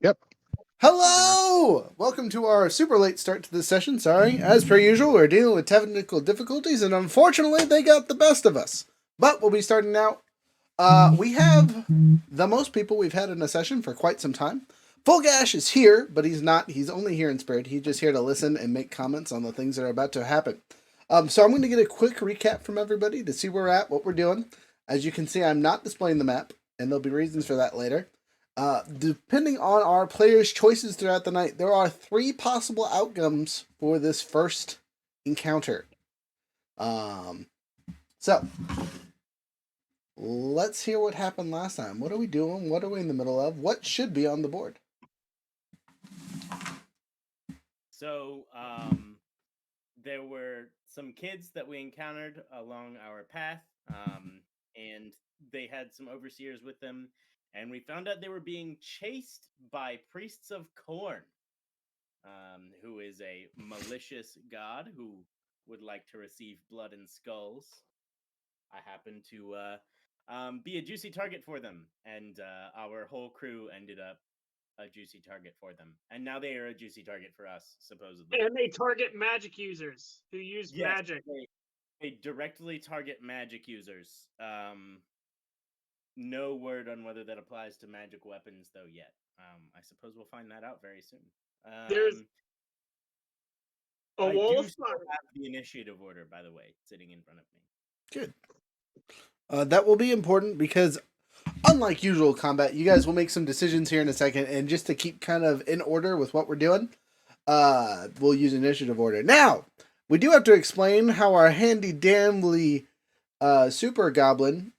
Yep. Hello! Welcome to our super late start to this session. Sorry. As per usual, we're dealing with technical difficulties, and unfortunately, they got the best of us. But we'll be starting now. We have the most people we've had in a session for quite some time. Fulgash is here, but he's not. He's only here in spirit. He's just here to listen and make comments on the things that are about to happen. So I'm going to get a quick recap from everybody to see where we're at, what we're doing. As you can see, I'm not displaying the map, and there'll be reasons for that later. Depending on our players' choices throughout the night, there are 3 possible outcomes for this first encounter. So let's hear what happened last time. What are we doing? What are we in the middle of? What should be on the board? So, there were some kids that we encountered along our path, and they had some overseers with them, and we found out they were being chased by priests of Corn, who is a malicious god who would like to receive blood and skulls. I happen to be a juicy target for them, and our whole crew ended up a juicy target for them, and now they are a juicy target for us, supposedly. And they target magic users who use magic. They directly target magic users. No word on whether that applies to magic weapons though yet. I suppose we'll find that out very soon. There's a I wall do of still fire. have the initiative order, by the way, sitting in front of me. Good. That will be important because, unlike usual combat, you guys will make some decisions here in a second, and just to keep kind of in order with what we're doing, we'll use initiative order. Now, we do have to explain how our handy dandy super goblin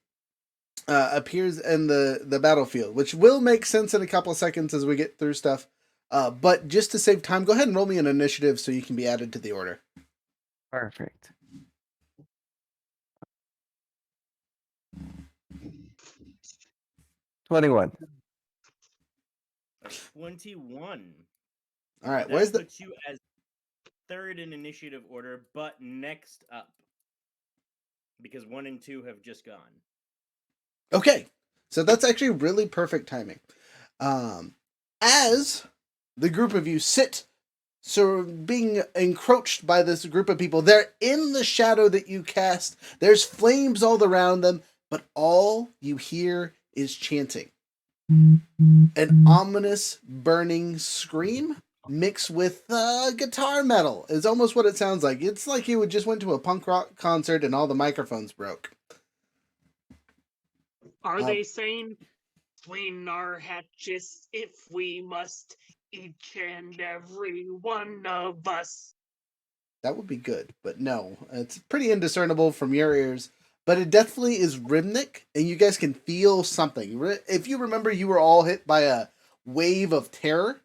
appears in the battlefield, which will make sense in a couple of seconds as we get through stuff. But just to save time, go ahead and roll me an initiative so you can be added to the order. Perfect. 21. 21. All right, That puts you as third in initiative order, but next up, because 1 and 2 have just gone. Okay, so that's actually really perfect timing. As the group of you sit, so being encroached by this group of people, they're in the shadow that you cast. There's flames all around them, but all you hear is chanting. An ominous burning scream mixed with guitar metal is almost what it sounds like. It's like you just went to a punk rock concert and all the microphones broke. Are they saying, swing our hatches if we must, each and every one of us? That would be good, but no. It's pretty indiscernible from your ears, but it definitely is rhythmic, and you guys can feel something. If you remember, you were all hit by a wave of terror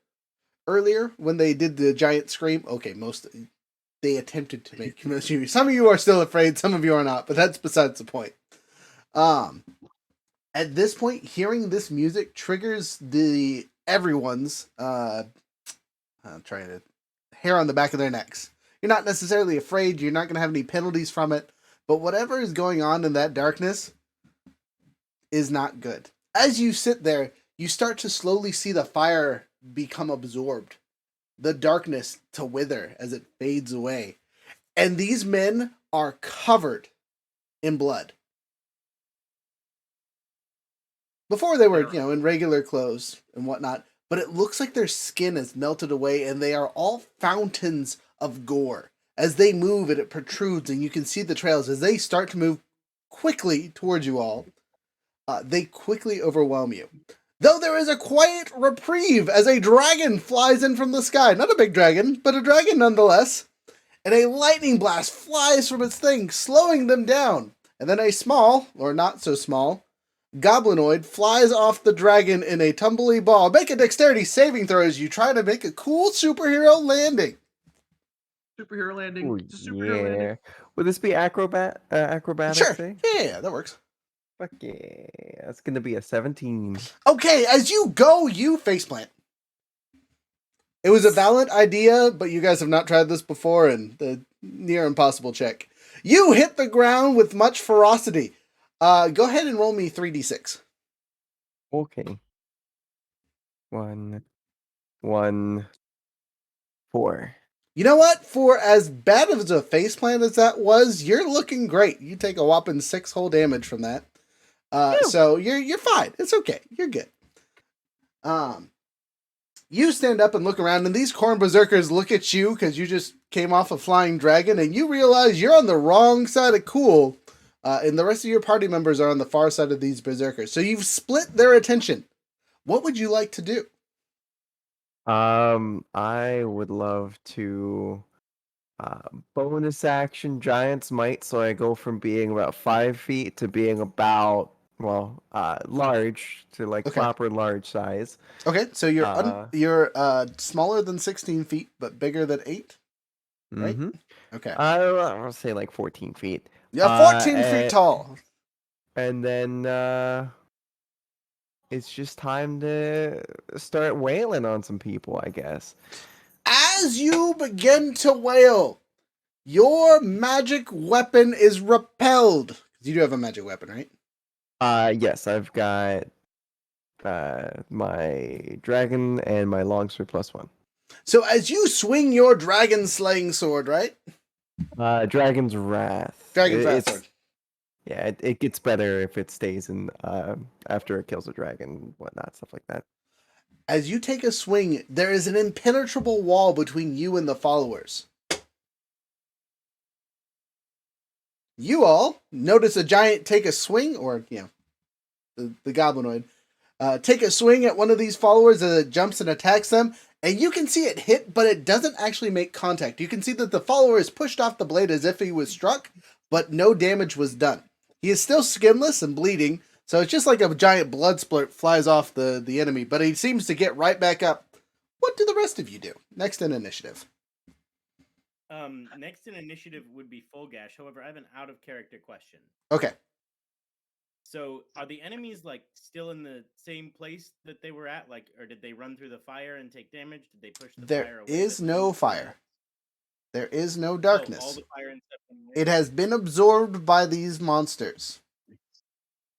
earlier when they did the giant scream. Okay, they attempted to make most of you. Some of you are still afraid, some of you are not, but that's besides the point. At this point, hearing this music triggers everyone's I'm trying to hair on the back of their necks. You're not necessarily afraid, you're not going to have any penalties from it, but whatever is going on in that darkness is not good. As you sit there, you start to slowly see the fire become absorbed, the darkness to wither as it fades away. And these men are covered in blood. Before they were, in regular clothes and whatnot, but it looks like their skin has melted away and they are all fountains of gore. As they move, it protrudes and you can see the trails. As they start to move quickly towards you all, they quickly overwhelm you. Though there is a quiet reprieve as a dragon flies in from the sky. Not a big dragon, but a dragon nonetheless. And a lightning blast flies from its thing, slowing them down. And then a small, or not so small, goblinoid flies off the dragon in a tumbly ball. Make a dexterity saving throw as you try to make a cool superhero landing. Superhero landing. Ooh, Superhero yeah. landing. Would this be acrobatics? Sure. Eh? Yeah, that works. Fuck yeah. That's going to be a 17. Okay, as you go, you faceplant. It was a valid idea, but you guys have not tried this before, and the near impossible check. You hit the ground with much ferocity. Go ahead and roll me 3d6. Okay. 1, 1, 4. You know what? For as bad of a faceplant as that was, you're looking great. You take a whopping 6 whole damage from that. So you're fine. It's okay. You're good. You stand up and look around, and these corn berserkers look at you because you just came off a flying dragon, and you realize you're on the wrong side of cool, and the rest of your party members are on the far side of these berserkers. So you've split their attention. What would you like to do? I would love to bonus action Giant's Might, so I go from being about 5 feet to being about large to like Okay. proper large size. Okay, so you're Uh, smaller than 16 feet, but bigger than 8, right? Mm-hmm. Okay. I'll say like 14 feet. Yeah, 14 feet tall. And then it's just time to start wailing on some people, I guess. As you begin to wail, your magic weapon is repelled. You do have a magic weapon, right? Yes, I've got my dragon and my longsword +1. So as you swing your dragon slaying sword, right? Dragon's Wrath. Dragon's Wrath It's- sword. Yeah, it gets better if it stays in after it kills a dragon, whatnot, stuff like that. As you take a swing, there is an impenetrable wall between you and the followers. You all notice a giant take a swing, or, the goblinoid, take a swing at one of these followers as it jumps and attacks them, and you can see it hit, but it doesn't actually make contact. You can see that the follower is pushed off the blade as if he was struck, but no damage was done. He is still skinless and bleeding, so it's just like a giant blood splurt flies off the enemy, but he seems to get right back up. What do the rest of you do? Next in initiative. Next in initiative would be Full Gash. However, I have an out of character question. Okay. So, are the enemies like still in the same place that they were at, like, or did they run through the fire and take damage? Did they push the fire There away? is no fire. There is no All darkness. the fire and stuff went away? It has been absorbed by these monsters.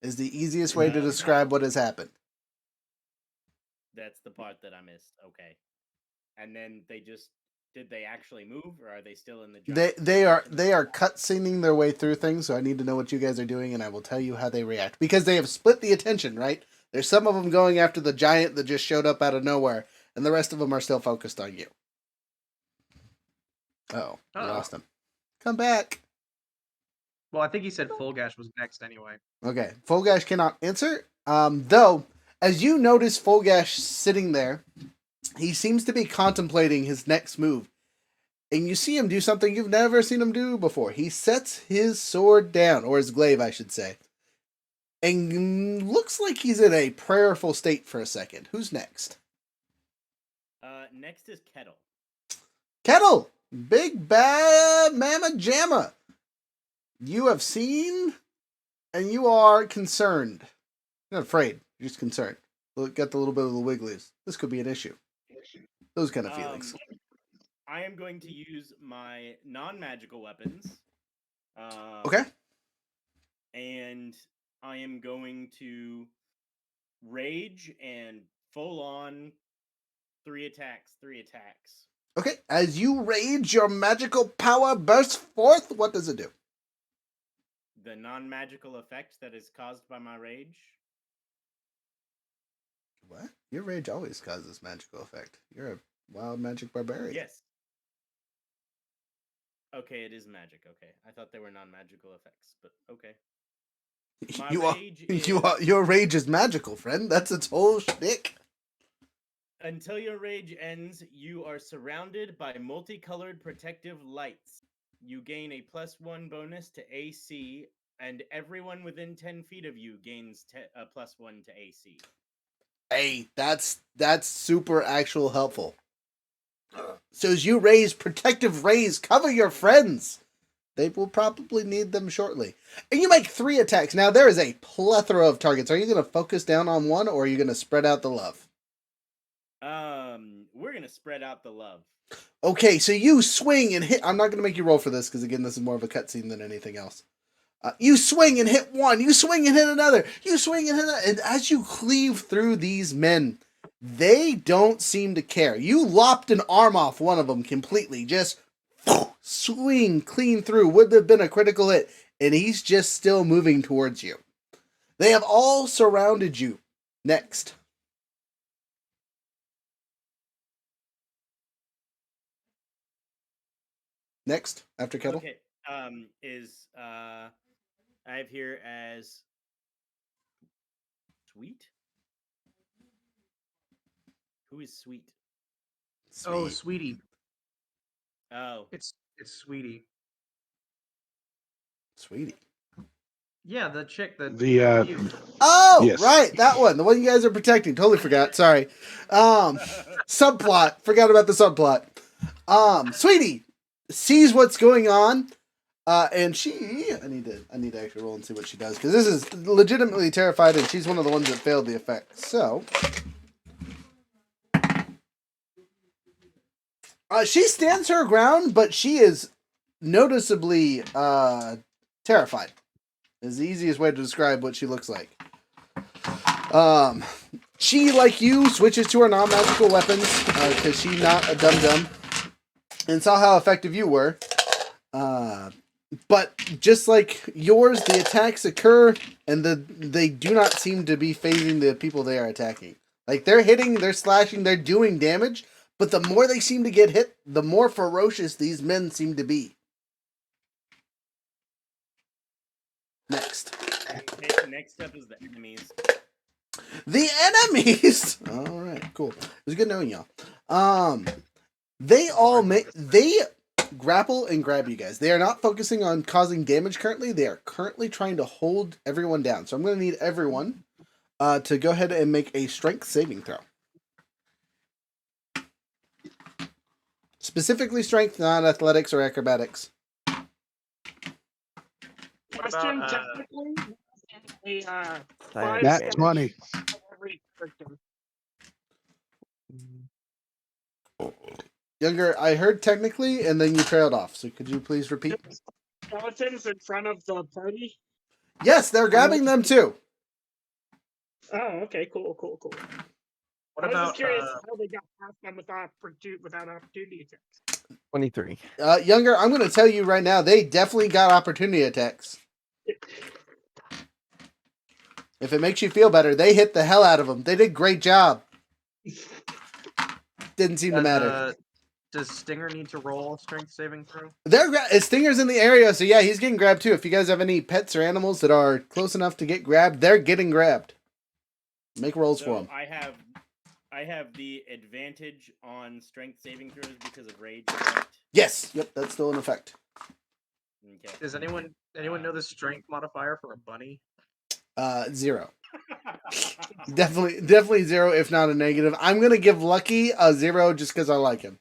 Is the easiest way to Okay. describe what has happened. That's the part that I missed. Okay. And then did they actually move, or are they still in the? They are cutscening their way through things, so I need to know what you guys are doing, and I will tell you how they react, because they have split the attention. Right? There's some of them going after the giant that just showed up out of nowhere, and the rest of them are still focused on you. Oh, we lost him. Come back. Well, I think he said Full Gash was next anyway. Okay, Folgash cannot answer. Though, as you notice Folgash sitting there, he seems to be contemplating his next move. And you see him do something you've never seen him do before. He sets his sword down, or his glaive, I should say. And looks like he's in a prayerful state for a second. Who's next? Next is Kettle. Kettle! Big bad mama jamma! You have seen, and you are concerned. You're not afraid, you're just concerned. Got the little bit of the wigglies. This could be an issue. Those kind of feelings. I am going to use my non-magical weapons. Okay. And I am going to rage and full on 3 attacks. Okay, as you rage, your magical power bursts forth. What does it do? The non-magical effect that is caused by my rage. What? Your rage always causes magical effect. You're a wild magic barbarian. Yes. Okay, it is magic. Okay, I thought they were non-magical effects, but okay. Your rage is magical, friend. That's its whole shtick. Until your rage ends, you are surrounded by multicolored protective lights. You gain a +1 bonus to AC, and everyone within 10 feet of you gains a +1 to AC. Hey, that's super actual helpful. So as you raise protective rays, cover your friends. They will probably need them shortly. And you make 3 attacks. Now, there is a plethora of targets. Are you going to focus down on one, or are you going to spread out the love? We're going to spread out the love. Okay, so you swing and hit. I'm not going to make you roll for this, because again, this is more of a cutscene than anything else. You swing and hit one. You swing and hit another. You swing and hit another. And as you cleave through these men, They don't seem to care. You lopped an arm off one of them completely. Just swing clean through. Would have been a critical hit. And he's just still moving towards you. They have all surrounded you. Next. Next, after Kettle. Okay. I have here as Sweet. Who is Sweet? Oh, Sweet. Sweetie. Oh, It's Sweetie. Sweetie. Yeah, the chick that The you. Oh, Yes. right, that one. The one you guys are protecting. Totally forgot. Sorry. Subplot. Forgot about the subplot. Sweetie sees what's going on. And I need to actually roll and see what she does, because this is legitimately terrified, and she's one of the ones that failed the effect. So, she stands her ground, but she is noticeably terrified. Is the easiest way to describe what she looks like. She, like you, switches to her non-magical weapons because she's not a dum-dum, and saw how effective you were. But just like yours, the attacks occur, and they do not seem to be phasing the people they are attacking. Like, they're hitting, they're slashing, they're doing damage, but the more they seem to get hit, the more ferocious these men seem to be. Next. okay, next up is the enemies. The enemies! Alright, cool. It was good knowing y'all. They grapple and grab you guys. They are not focusing on causing damage currently. They are currently trying to hold everyone down. So I'm going to need everyone to go ahead and make a strength saving throw. Specifically strength, not athletics or acrobatics. Question about, technically, a I five Nat advantage. 20. every character. Younger, I heard technically, and then you trailed off. So could you please repeat? Skeletons in front of the party. Yes, they're grabbing them too. Oh, okay, cool. What I was about just curious how they got past them without opportunity attacks. 23. Younger, I'm going to tell you right now, they definitely got opportunity attacks. If it makes you feel better, they hit the hell out of them. They did a great job. Didn't seem to matter. Does Stinger need to roll a strength saving throw? Stinger's in the area, so yeah, he's getting grabbed too. If you guys have any pets or animals that are close enough to get grabbed, they're getting grabbed. Make rolls for them. I have the advantage on strength saving throws because of rage. Right? Yes, yep, that's still in effect. Okay. Does anyone know the strength modifier for a bunny? 0. Definitely 0, if not a negative. I'm gonna give Lucky a 0 just because I like him.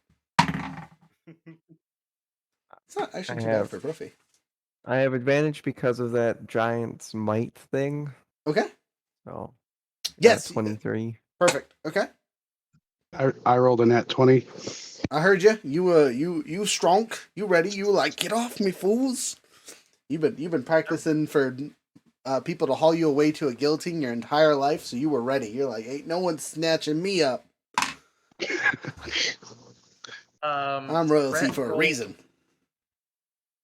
It's not actually too bad for Brophy. I have advantage because of that giant's might thing. Okay. So Yes. 23. Perfect. Okay. I rolled a nat 20. I heard you. You strong. You ready? You like, get off me, fools. You've been practicing for people to haul you away to a guillotine your entire life, so you were ready. You're like, ain't no one snatching me up. I'm royalty for a reason.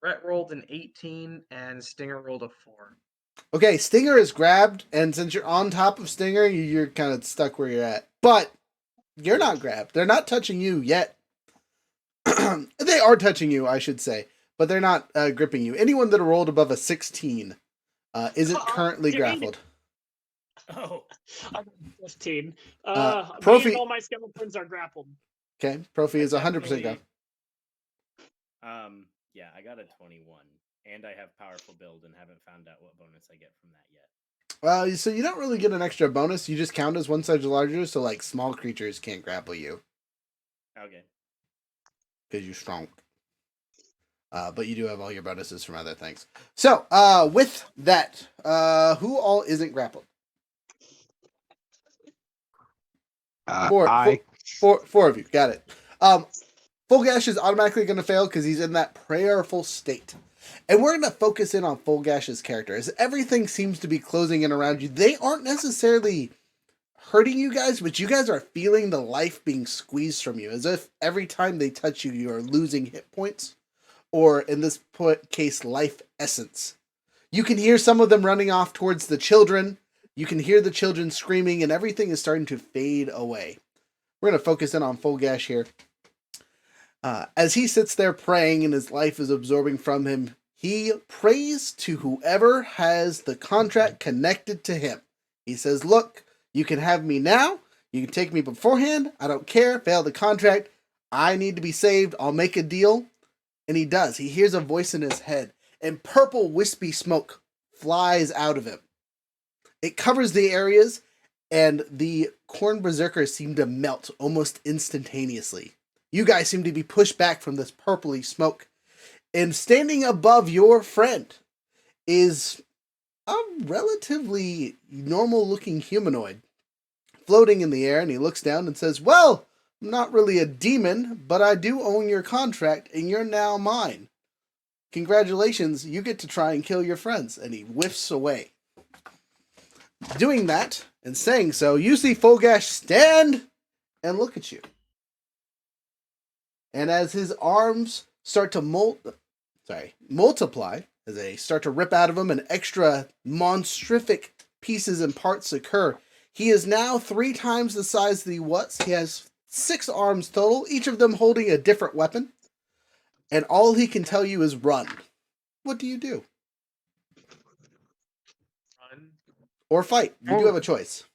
Brett rolled an 18 and Stinger rolled a 4. Okay, Stinger is grabbed, and since you're on top of Stinger, you're kind of stuck where you're at. But you're not grabbed. They're not touching you yet. They are touching you, I should say, but they're not gripping you. Anyone that rolled above a 16 isn't currently grappled. Oh, I got 15. Me Profi- and all my skeletons are grappled. Okay, Profi is 100% go. Yeah, I got a 21, and I have powerful build, and haven't found out what bonus I get from that yet. So you don't really get an extra bonus. You just count as one size larger, so like small creatures can't grapple you. Okay. Because you're strong. But you do have all your bonuses from other things. So, with that, who all isn't grappled? Four of you. Got it. Fulgash is automatically going to fail because he's in that prayerful state. And we're going to focus in on Fulgash's character, as everything seems to be closing in around you. They aren't necessarily hurting you guys, but you guys are feeling the life being squeezed from you, as if every time they touch you, you are losing hit points, or in this case, life essence. You can hear some of them running off towards the children. You can hear the children screaming, and everything is starting to fade away. We're going to focus in on Fulgash here. As he sits there praying and his life is absorbing from him, he prays to whoever has the contract connected to him. He says, look, you can have me now. You can take me beforehand. I don't care. Fail the contract. I need to be saved. I'll make a deal. And he does. He hears a voice in his head, and purple wispy smoke flies out of him. It covers the areas, and the corn berserkers seem to melt almost instantaneously. You guys seem to be pushed back from this purpley smoke. And standing above your friend is a relatively normal-looking humanoid, floating in the air, and he looks down and says, well, I'm not really a demon, but I do own your contract, and you're now mine. Congratulations, you get to try and kill your friends. And he whiffs away. Doing that, and saying so, you see Fulgash stand and look at you. And as his arms start to multiply, as they start to rip out of him and extra monstrific pieces and parts occur, he is now 3 times the size that he was. He has 6 arms total, each of them holding a different weapon. And all he can tell you is run. What do you do? Run. Or fight. You do have a choice.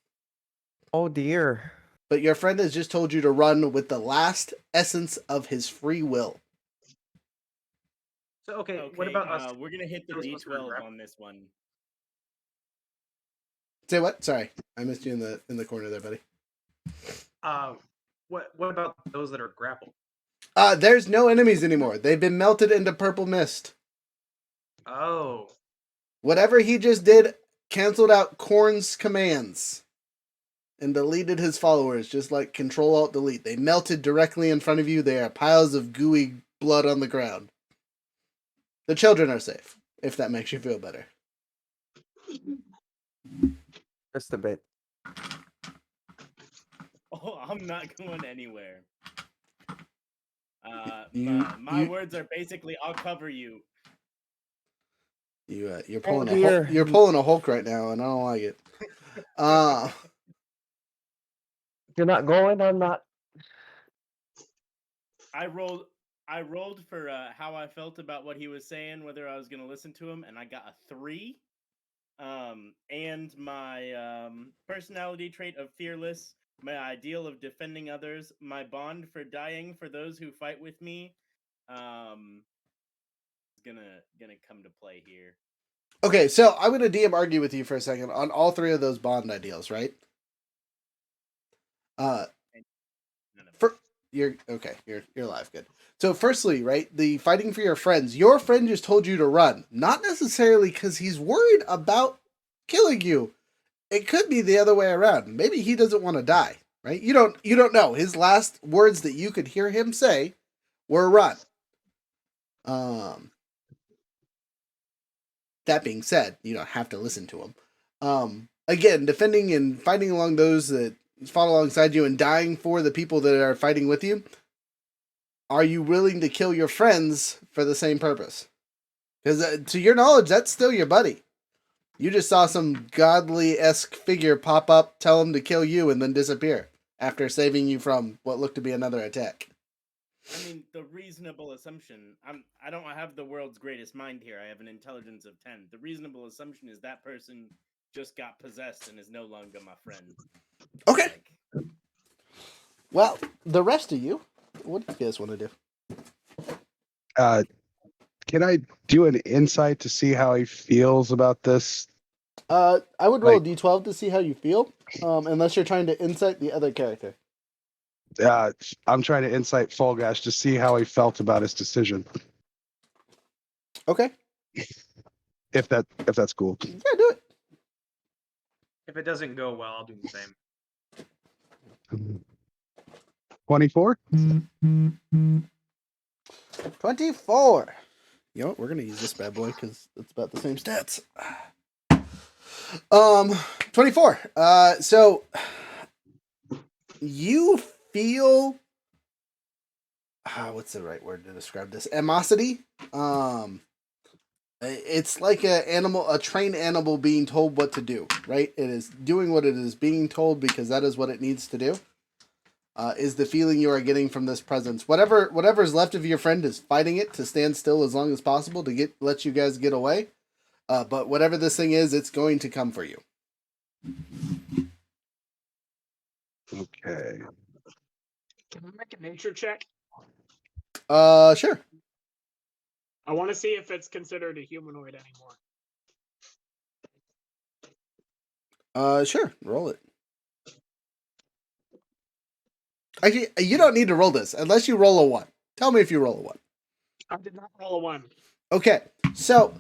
Oh dear. But your friend has just told you to run with the last essence of his free will. So okay, what about us? We're gonna hit the We're supposed to be D12 grappled. on this one. Say what? Sorry, I missed you in the corner there, buddy. What about those that are grappled? There's no enemies anymore. They've been melted into purple mist. Oh, Whatever he just did canceled out Korn's commands and deleted his followers, just like Control-Alt-Delete. They melted directly in front of you. They are piles of gooey blood on the ground. The children are safe, if that makes you feel better. Just a bit. Oh, I'm not going anywhere. You- Words are basically, I'll cover you. You're Oh, pulling dear. you're pulling a Hulk right now, and I don't like it. If you're not going, I'm not. I rolled for how I felt about what he was saying, whether I was going to listen to him, and I got a 3. And my personality trait of fearless, my ideal of defending others, my bond for dying for those who fight with me, is gonna come to play here. Okay, so I'm going to DM argue with you for a second on all 3 of those bond ideals, right? None of For you're okay. You're alive. Good. So, firstly, right, the fighting for your friends. Your friend just told you to run, not necessarily because he's worried about killing you. It could be the other way around. Maybe he doesn't want to die. Right? You don't know. His last words that you could hear him say were "run." That being said, you don't have to listen to him. Again, defending and fighting along those that fought alongside you and dying for the people that are fighting with you. Are you willing to kill your friends for the same purpose? Because to your knowledge, that's still your buddy. You just saw some godly-esque figure pop up, tell him to kill you, and then disappear after saving you from what looked to be another attack. I mean, the reasonable assumption, I don't have the world's greatest mind here. I have an intelligence of 10. The reasonable assumption is that person just got possessed and is no longer my friend. Okay. Like, Well, the rest of you, what do you guys want to do? Can I do an insight to see how he feels about this? I would roll a d12 to see how you feel, unless you're trying to insight the other character. I'm trying to insight Fulgash to see how he felt about his decision. Okay. If that's cool. Yeah, do it. if it doesn't go well, I'll do the same. 24? 24. You know what? We're going to use this bad boy because it's about the same stats. 24. So you feel what's the right word to describe this? Animosity. It's like a trained animal being told what to do, right? It is doing what it is being told because that is what it needs to do. Is the feeling you are getting from this presence. Whatever's left of your friend is fighting it to stand still as long as possible to let you guys get away. But whatever this thing is, it's going to come for you. Okay. Can I make a nature check? Sure. I want to see if it's considered a humanoid anymore. Sure. Roll it. Actually, you don't need to roll this unless you roll a 1. Tell me if you roll a 1. I did not roll a 1. Okay, so,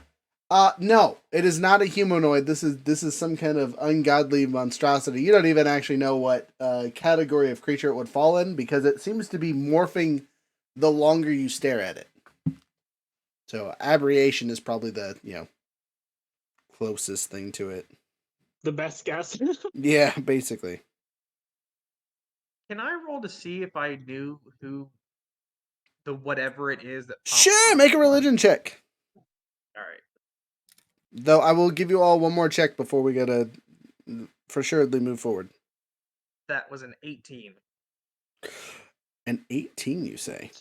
no, it is not a humanoid. This is some kind of ungodly monstrosity. You don't even actually know what category of creature it would fall in because it seems to be morphing the longer you stare at it. So, aberration is probably the closest thing to it. The best guess. Yeah, basically. Can I roll to see if I knew who the whatever it is that popped Sure, up? make a religion check. All right. Though I will give you all one more check before we gotta for surely move forward. That was an 18. An 18, you say?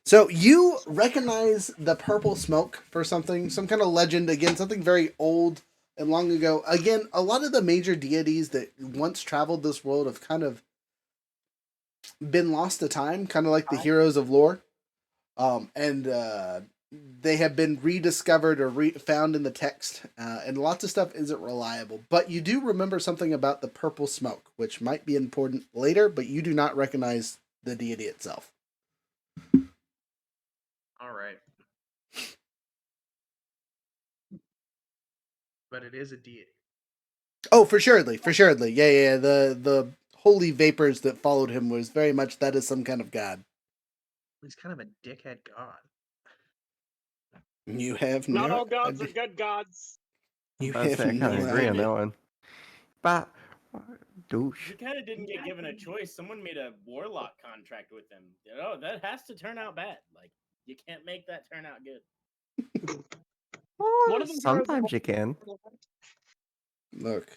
So you recognize the purple smoke for something, some kind of legend, again, something very old and long ago. Again, a lot of the major deities that once traveled this world have kind of been lost to time, kind of like the heroes of lore. And they have been rediscovered or found in the text, and lots of stuff isn't reliable. But you do remember something about the purple smoke, which might be important later, but you do not recognize the deity itself. All right. But it is a deity. Oh, for surely. Yeah. The holy vapors that followed him was very much that is some kind of god. He's kind of a dickhead god. You have Not no all gods are idea. good gods. You I have kind no of agree on idea. that one. But douche. You kind of didn't get given a choice. Someone made a warlock contract with them. Oh, that has to turn out bad. Like, you can't make that turn out good. One of them Sometimes you can. Look,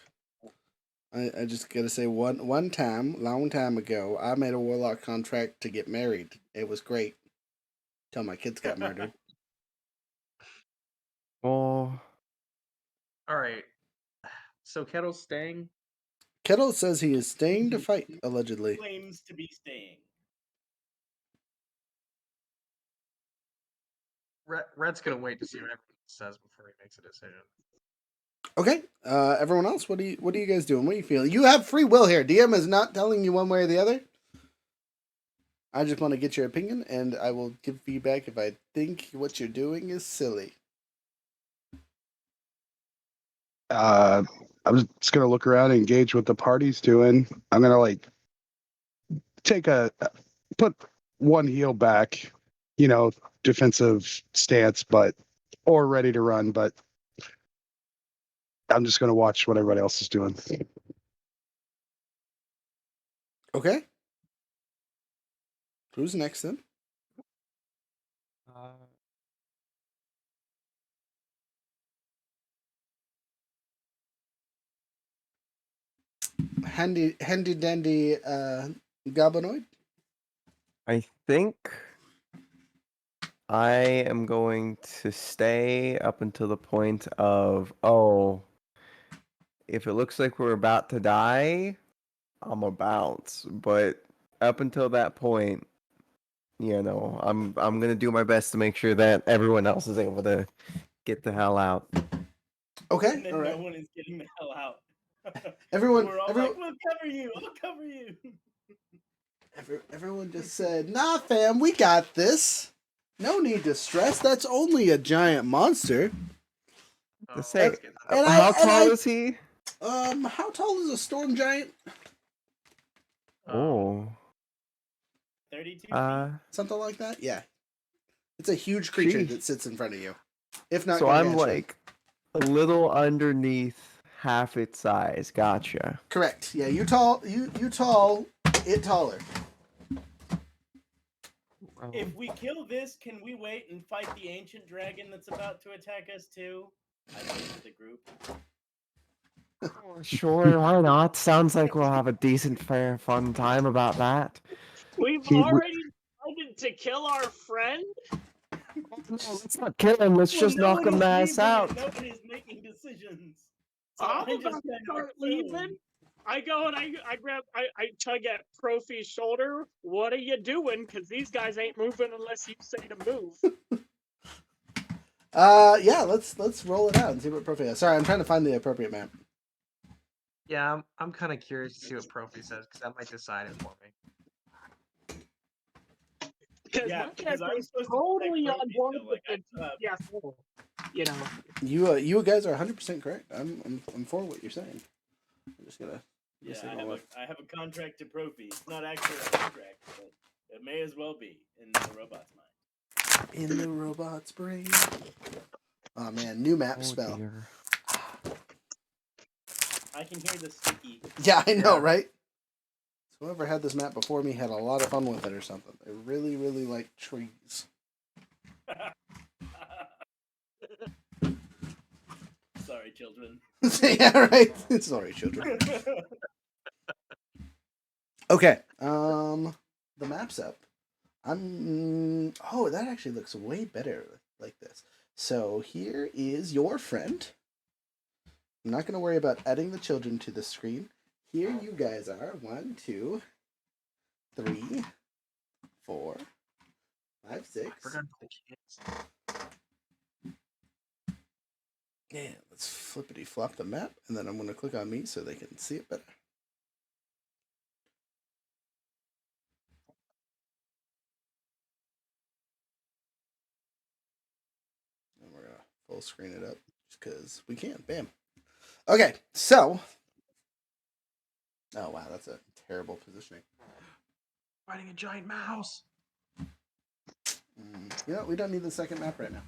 I just gotta say one time, long time ago, I made a warlock contract to get married. It was great. Till my kids got murdered. Well, All right. So Kettle's staying. Kettle says he is staying to fight, allegedly. Claims to be staying. Red's gonna wait to see what everyone says before he makes a decision. Okay, everyone else, what are you guys doing? What are you feeling? You have free will here. DM is not telling you one way or the other. I just want to get your opinion, and I will give feedback if I think what you're doing is silly. I'm just gonna look around and engage what the party's doing. I'm gonna like put one heel back, defensive stance, or ready to run, but I'm just gonna watch what everybody else is doing. Okay. Who's next then? Handy dandy goblinoid. I think I am going to stay up until the point of, if it looks like we're about to die, I'm gonna bounce. But up until that point, I'm gonna do my best to make sure that everyone else is able to get the hell out. Okay, And then all right. no one is getting the hell out. Everyone, We're all like, we'll cover you. I'll cover you. everyone just said, "Nah, fam, we got this. No need to stress. That's only a giant monster." Oh, Say, that's good. And how tall is he? How tall is a storm giant? Oh, 32 feet. Something like that. Yeah, it's a huge creature Sheesh. that sits in front of you. If not, so I'm gargantuan. like a little underneath half its size. Gotcha. Correct. Yeah, you tall. You tall. it taller. If we kill this, can we wait and fight the ancient dragon that's about to attack us too? I say to the group. Sure, why not? Sounds like we'll have a decent, fair, fun time about that. We've He- already decided to kill our friend. No, let's not kill him. Let's just knock him the ass out. Nobody's making decisions. So I'm I just about to kind of start assume. leaving. I go and I grab, I tug at Profi's shoulder. What are you doing? Because these guys ain't moving unless you say to move. Yeah, let's roll it out and see what Profi has. Sorry, I'm trying to find the appropriate map. Yeah, I'm kind of curious to see what Profi says because that might decide it for me. Because Yeah, my because I'm character's supposed to totally protect on Profi, board so, with like, the TPS. You know. You guys are 100% correct. I'm for what you're saying. I'm just gonna. Yeah, just I take have a a look. I have a contract to Profi. It's not actually a contract, but it may as well be in the robot's mind. In the robot's brain. Oh man, new map Oh spell. dear. I can hear the sticky. Yeah, I know, Yeah. right? So whoever had this map before me had a lot of fun with it or something. They really, really like trees. Sorry, children. Yeah, right. Sorry, children. Okay. The map's up. Oh, that actually looks way better like this. So here is your friend. I'm not going to worry about adding the children to the screen. Here you guys are. 1, 2, 3, 4, 5, I 6. forgot the kids. Yeah, let's flippity flop the map, and then I'm going to click on me so they can see it better. And we're going to full screen it up just because we can. Bam. Okay, so. Oh, wow, that's a terrible positioning. Fighting a giant mouse. You know, we don't need the second map right now.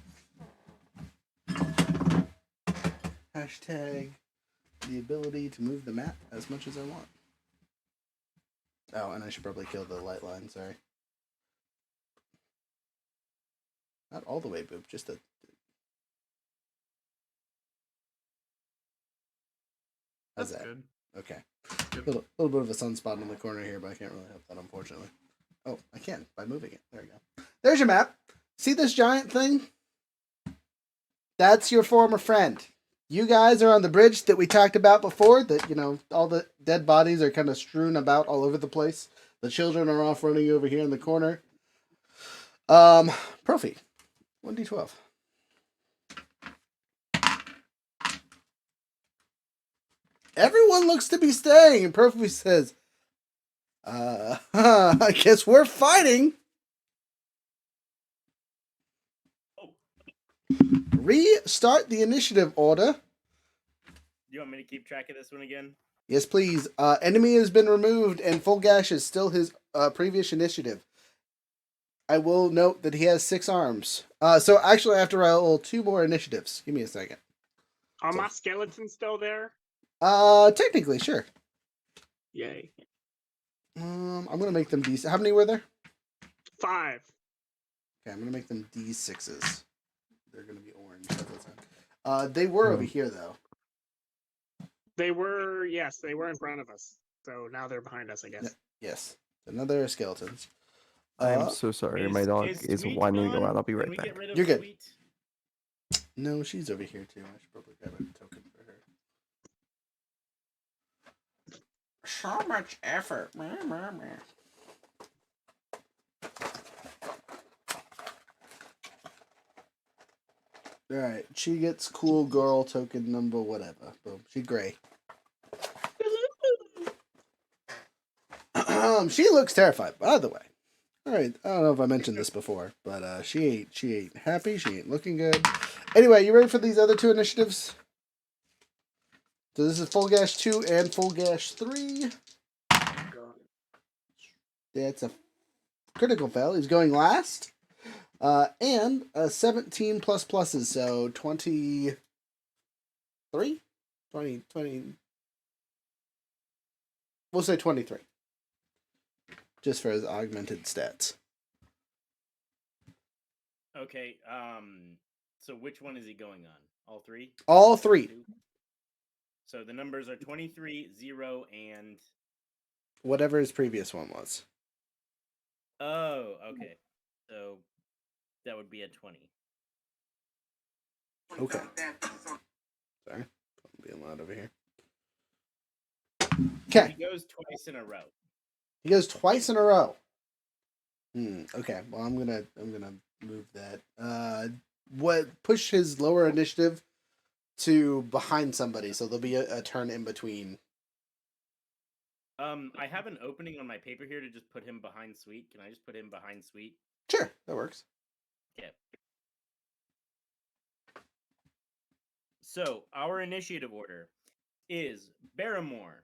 Hashtag the ability to move the map as much as I want. Oh, and I should probably kill the light line, sorry. Not all the way, Boop, just a... How's That's that? good. Okay. Good. Little bit of a sunspot in the corner here, but I can't really help that, unfortunately. Oh, I can, by moving it. There we go. There's your map. See this giant thing? That's your former friend. You guys are on the bridge that we talked about before, that, you know, all the dead bodies are kind of strewn about all over the place. The children are off running over here in the corner. Profi, 1d12. Everyone looks to be staying, and Profi says, I guess we're fighting. Restart the initiative order. Do you want me to keep track of this one again? Yes, please. Enemy has been removed, and Full Gash is still his previous initiative. I will note that he has 6 arms. So actually, I have to roll 2 more initiatives. Give me a second. Are my skeletons still there? Technically, sure. Yay. I'm gonna make them D. How many were there? 5. Okay, I'm gonna make them D6s. They're gonna be orange. They were over here though. They were, yes, they were in front of us. So now they're behind us, I guess. Yes. Another skeletons. I am so sorry. My dog is Sweet whining gone? around. I'll be Can right we back. get rid of You're good. Sweet? No, she's over here too. I should probably grab a token for her. So much effort. Alright, she gets cool girl token number whatever. Boom. She gray. She looks terrified, by the way. Alright, I don't know if I mentioned this before, but she ain't happy, she ain't looking good. Anyway, you ready for these other 2 initiatives? So this is Full Gash 2 and Full Gash 3. That's a critical fail. He's going last. And 17 plus pluses, so 23? 20. We'll say 23. just for his augmented stats. Okay. So which one is he going on? All three? All three. Two? So the numbers are 23, 0, and Whatever his previous one was. oh, okay. So that would be a 20. Okay. Sorry. I'm being loud over here. He Okay. goes twice in a row. He goes twice in a row. Okay. Well, I'm gonna move that. Push his lower initiative to behind somebody, so there'll be a turn in between. I have an opening on my paper here to just put him behind Sweet. Can I just put him behind Sweet? Sure, that works. Okay. So our initiative order is Barrymore,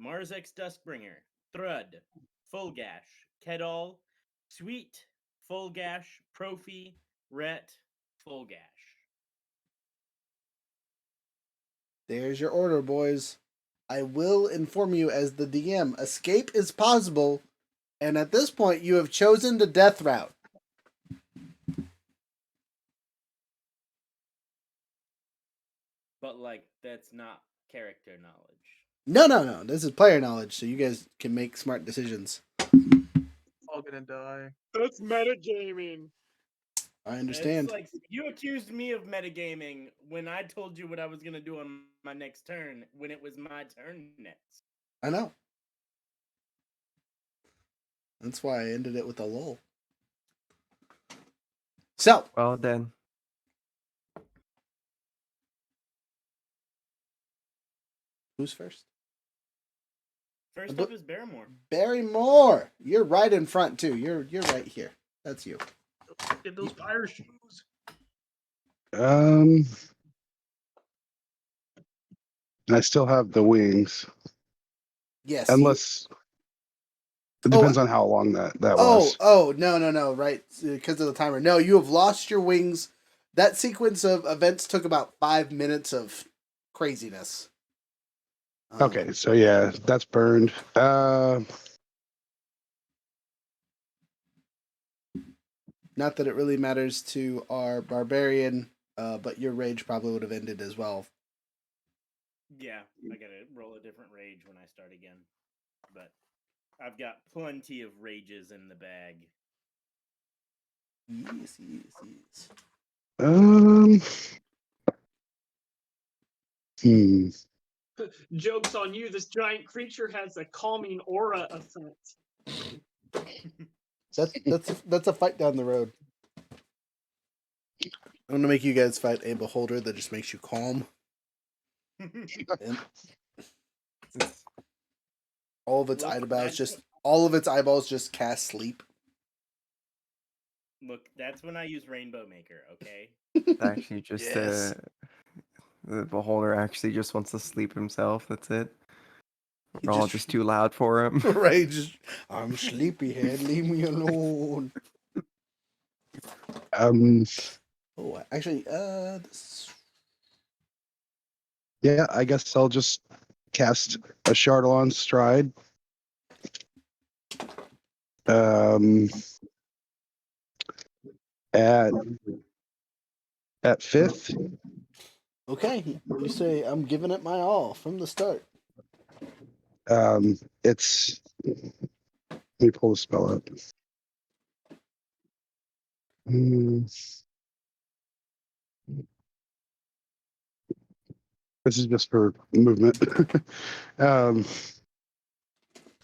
Marzek's Duskbringer, Thrud, Fulgash, Kedal, Sweet, Fulgash, Profi, Rhett, Fulgash. There's your order, boys. I will inform you as the DM, escape is possible, and at this point you have chosen the death route. But like that's not character knowledge. No. This is player knowledge, so you guys can make smart decisions. All gonna die. That's metagaming. I understand. It's like you accused me of metagaming when I told you what I was gonna do on my next turn when it was my turn next. I know. That's why I ended it with a lull. So, Well then, who's first? First But- up is Barrymore. Barrymore. You're right in front too. You're right here. That's you. Get those fire shoes. I still have the wings, Yes. unless it depends on how long that was. No. Right, because of the timer. No, you have lost your wings. That sequence of events took about 5 minutes of craziness. Okay, so yeah, that's burned. Not that it really matters to our barbarian, but your rage probably would have ended as well. Yeah, I gotta roll a different rage when I start again. But I've got plenty of rages in the bag. Yes. Joke's on you. This giant creature has a calming aura effect. That's a fight down the road. I'm gonna make you guys fight a beholder that just makes you calm. And all of its eyeballs just cast sleep. Look, that's when I use Rainbow Maker, okay? it's actually just Yes. the beholder actually just wants to sleep himself. That's it. He We're all just- just too loud for him. Right, I'm sleepyhead, leave me alone. Oh, actually, Yeah, I guess I'll just cast a Chardalon Stride. At fifth. okay. You say I'm giving it my all from the start. It's. Let me pull the spell up. This is just for movement.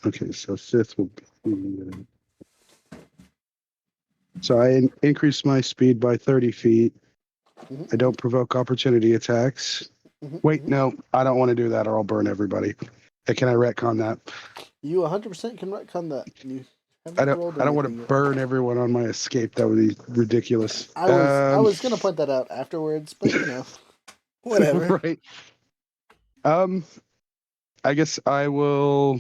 Okay, so fifth will be. So I increase my speed by 30 feet. Mhm. I don't provoke opportunity attacks. Wait, no, I don't want to do that or I'll burn everybody. Can I retcon that? You 100% can retcon that. You I haven't rolled don't want to anything yet. burn everyone on my escape. That would be ridiculous. I was gonna point that out afterwards, but whatever. Right. I guess I will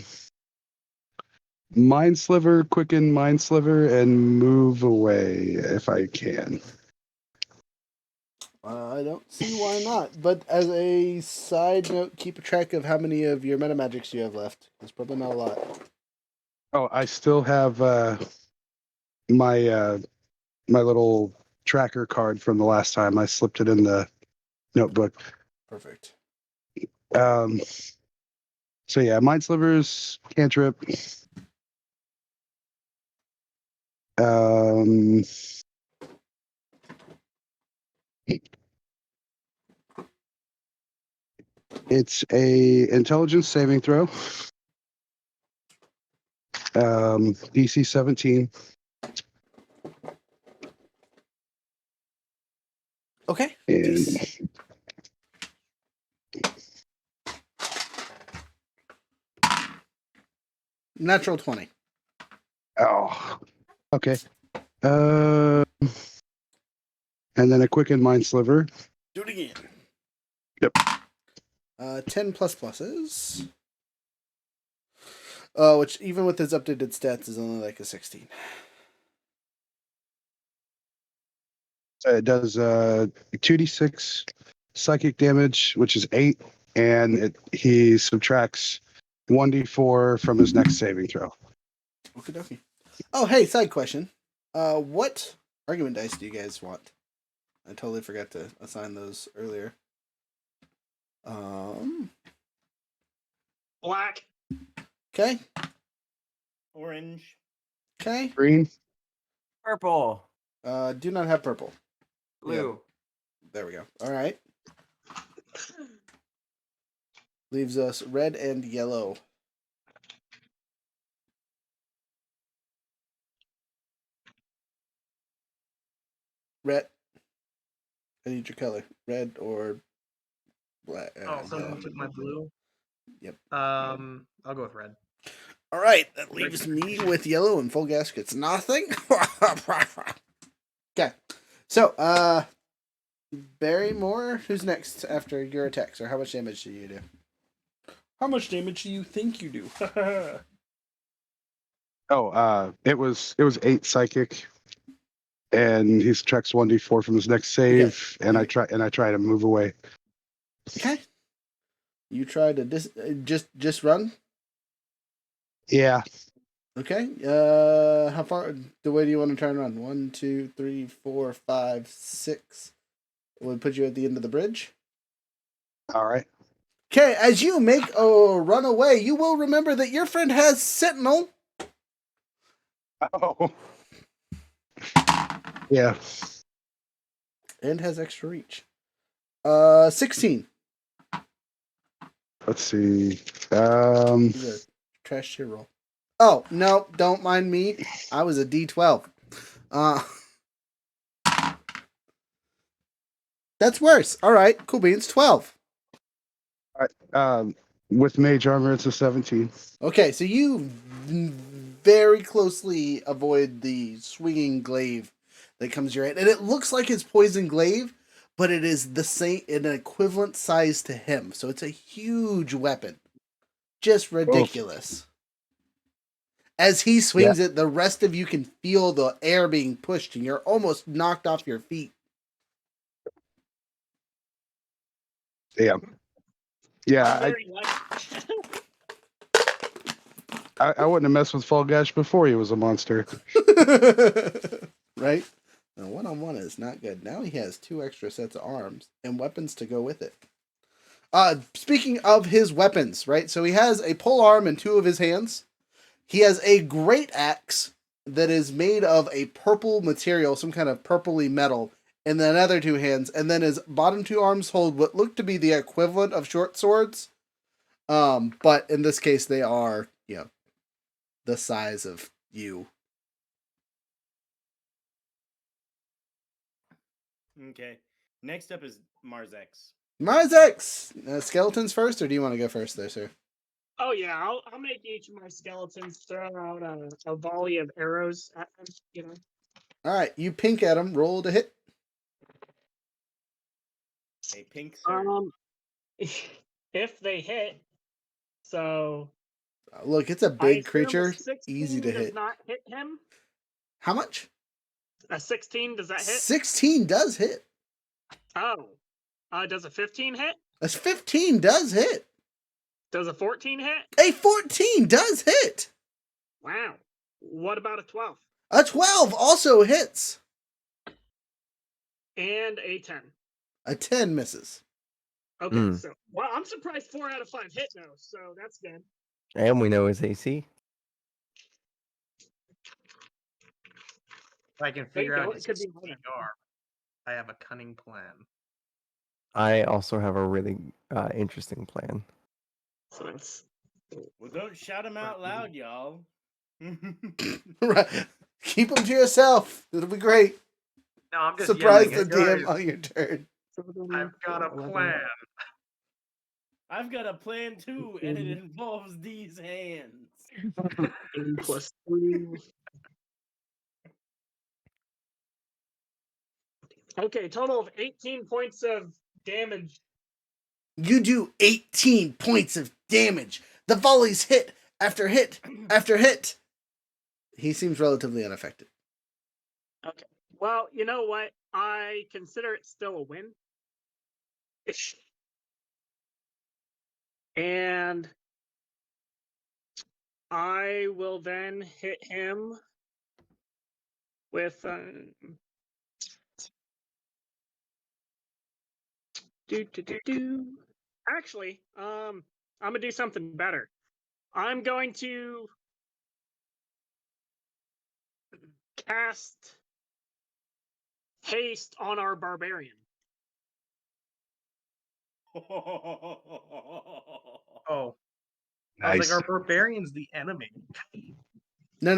Mind Sliver, quicken Mind Sliver, and move away if I can. I don't see why not. But as a side note, keep a track of how many of your meta magics you have left. There's probably not a lot. Oh, I still have my my little tracker card from the last time. I slipped it in the notebook. Perfect. So yeah, mind slivers, cantrip. Um, it's a intelligence saving throw. DC 17. Okay. And Natural 20. oh, okay. And then a quicken mind sliver. Do it again. Yep. 10 plus pluses. Which even with his updated stats is only like a 16. It does 2d6 psychic damage, which is 8, and he subtracts 1d4 from his next saving throw. Okie dokie. Oh, hey, side question. What argument dice do you guys want? I totally forgot to assign those earlier. Black. Okay. Orange. Okay. Green. Purple. Do not have purple. Blue. There we go. All right. Leaves us red and yellow. Red. I need your color. Red or black. Oh, Yellow. someone took my blue. Yep. I'll go with red. All right. That leaves me with yellow, and full gas gets nothing. Okay. So, Barrymore, who's next after your attacks, or how much damage do you do? How much damage do you think you do? It was 8 psychic, and he subtracts 1d4 from his next save, Okay. and I try to move away. Okay. You try to just run. Yeah. Okay. How far? The way do you want to try and run? 1, 2, 3, 4, 5, 6. It would put you at the end of the bridge. All right. Okay. As you make a run away, you will remember that your friend has Sentinel. Oh. Yeah. And has extra reach. 16. Let's see. He's a trash tier roll. Oh, no, don't mind me. I was a D12. That's worse. All right, cool beans. 12. With mage armor, it's a 17. Okay, so you very closely avoid the swinging glaive that comes your head, and it looks like it's poison glaive, but it is the same in an equivalent size to him. So it's a huge weapon, just ridiculous. As he swings it, the rest of you can feel the air being pushed, and you're almost knocked off your feet. Damn. Yeah, Very lucky. I wouldn't have messed with Falgash before he was a monster. Right? Now, one-on-one is not good. Now he has 2 extra sets of arms and weapons to go with it. Speaking of his weapons, right? So he has a pole arm in 2 of his hands. He has a great axe that is made of a purple material, some kind of purpley metal, in the other 2 hands. And then his bottom 2 arms hold what look to be the equivalent of short swords. But in this case, they are, the size of you. Okay. Next up is Marzex. Marzex! Skeletons first, or do you want to go first there, sir? Oh yeah, I'll make each of my skeletons throw out a volley of arrows at them. Alright, you pink at them. Roll to hit. A pink sword. If they hit, so Look, it's a I big assume creature. a 16 Easy to does hit. not hit him. How much? A 16 does that hit? 16 does hit. Oh, does a 15 hit? A 15 does hit. Does a 14 hit? A 14 does hit. Wow. What about a 12? A 12 also hits. And a 10. A 10 misses. Okay, Mm. so well, I'm surprised 4 out of 5 hit now, so that's good. And we know his AC. If I can There you figure go. out It his could be more than CR, I have a cunning plan. I also have a really interesting plan. so that's Well, don't shout them out loud, y'all. Right. Keep them to yourself. It'll be great. No, I'm just Surprise yelling. the "Hey, DM guys, on your turn. I've got a 11, plan. I've got a plan too, and it involves these hands. 18 plus 3. Okay, total of 18 points of damage. You do 18 points of damage. The volleys hit after hit after hit. He seems relatively unaffected. Okay. Well, you know what? I consider it still a win. And I will then hit him with Actually, I'm gonna do something better. I'm going to cast haste on our barbarian. Oh, I was Nice. like, our barbarian's the enemy. No,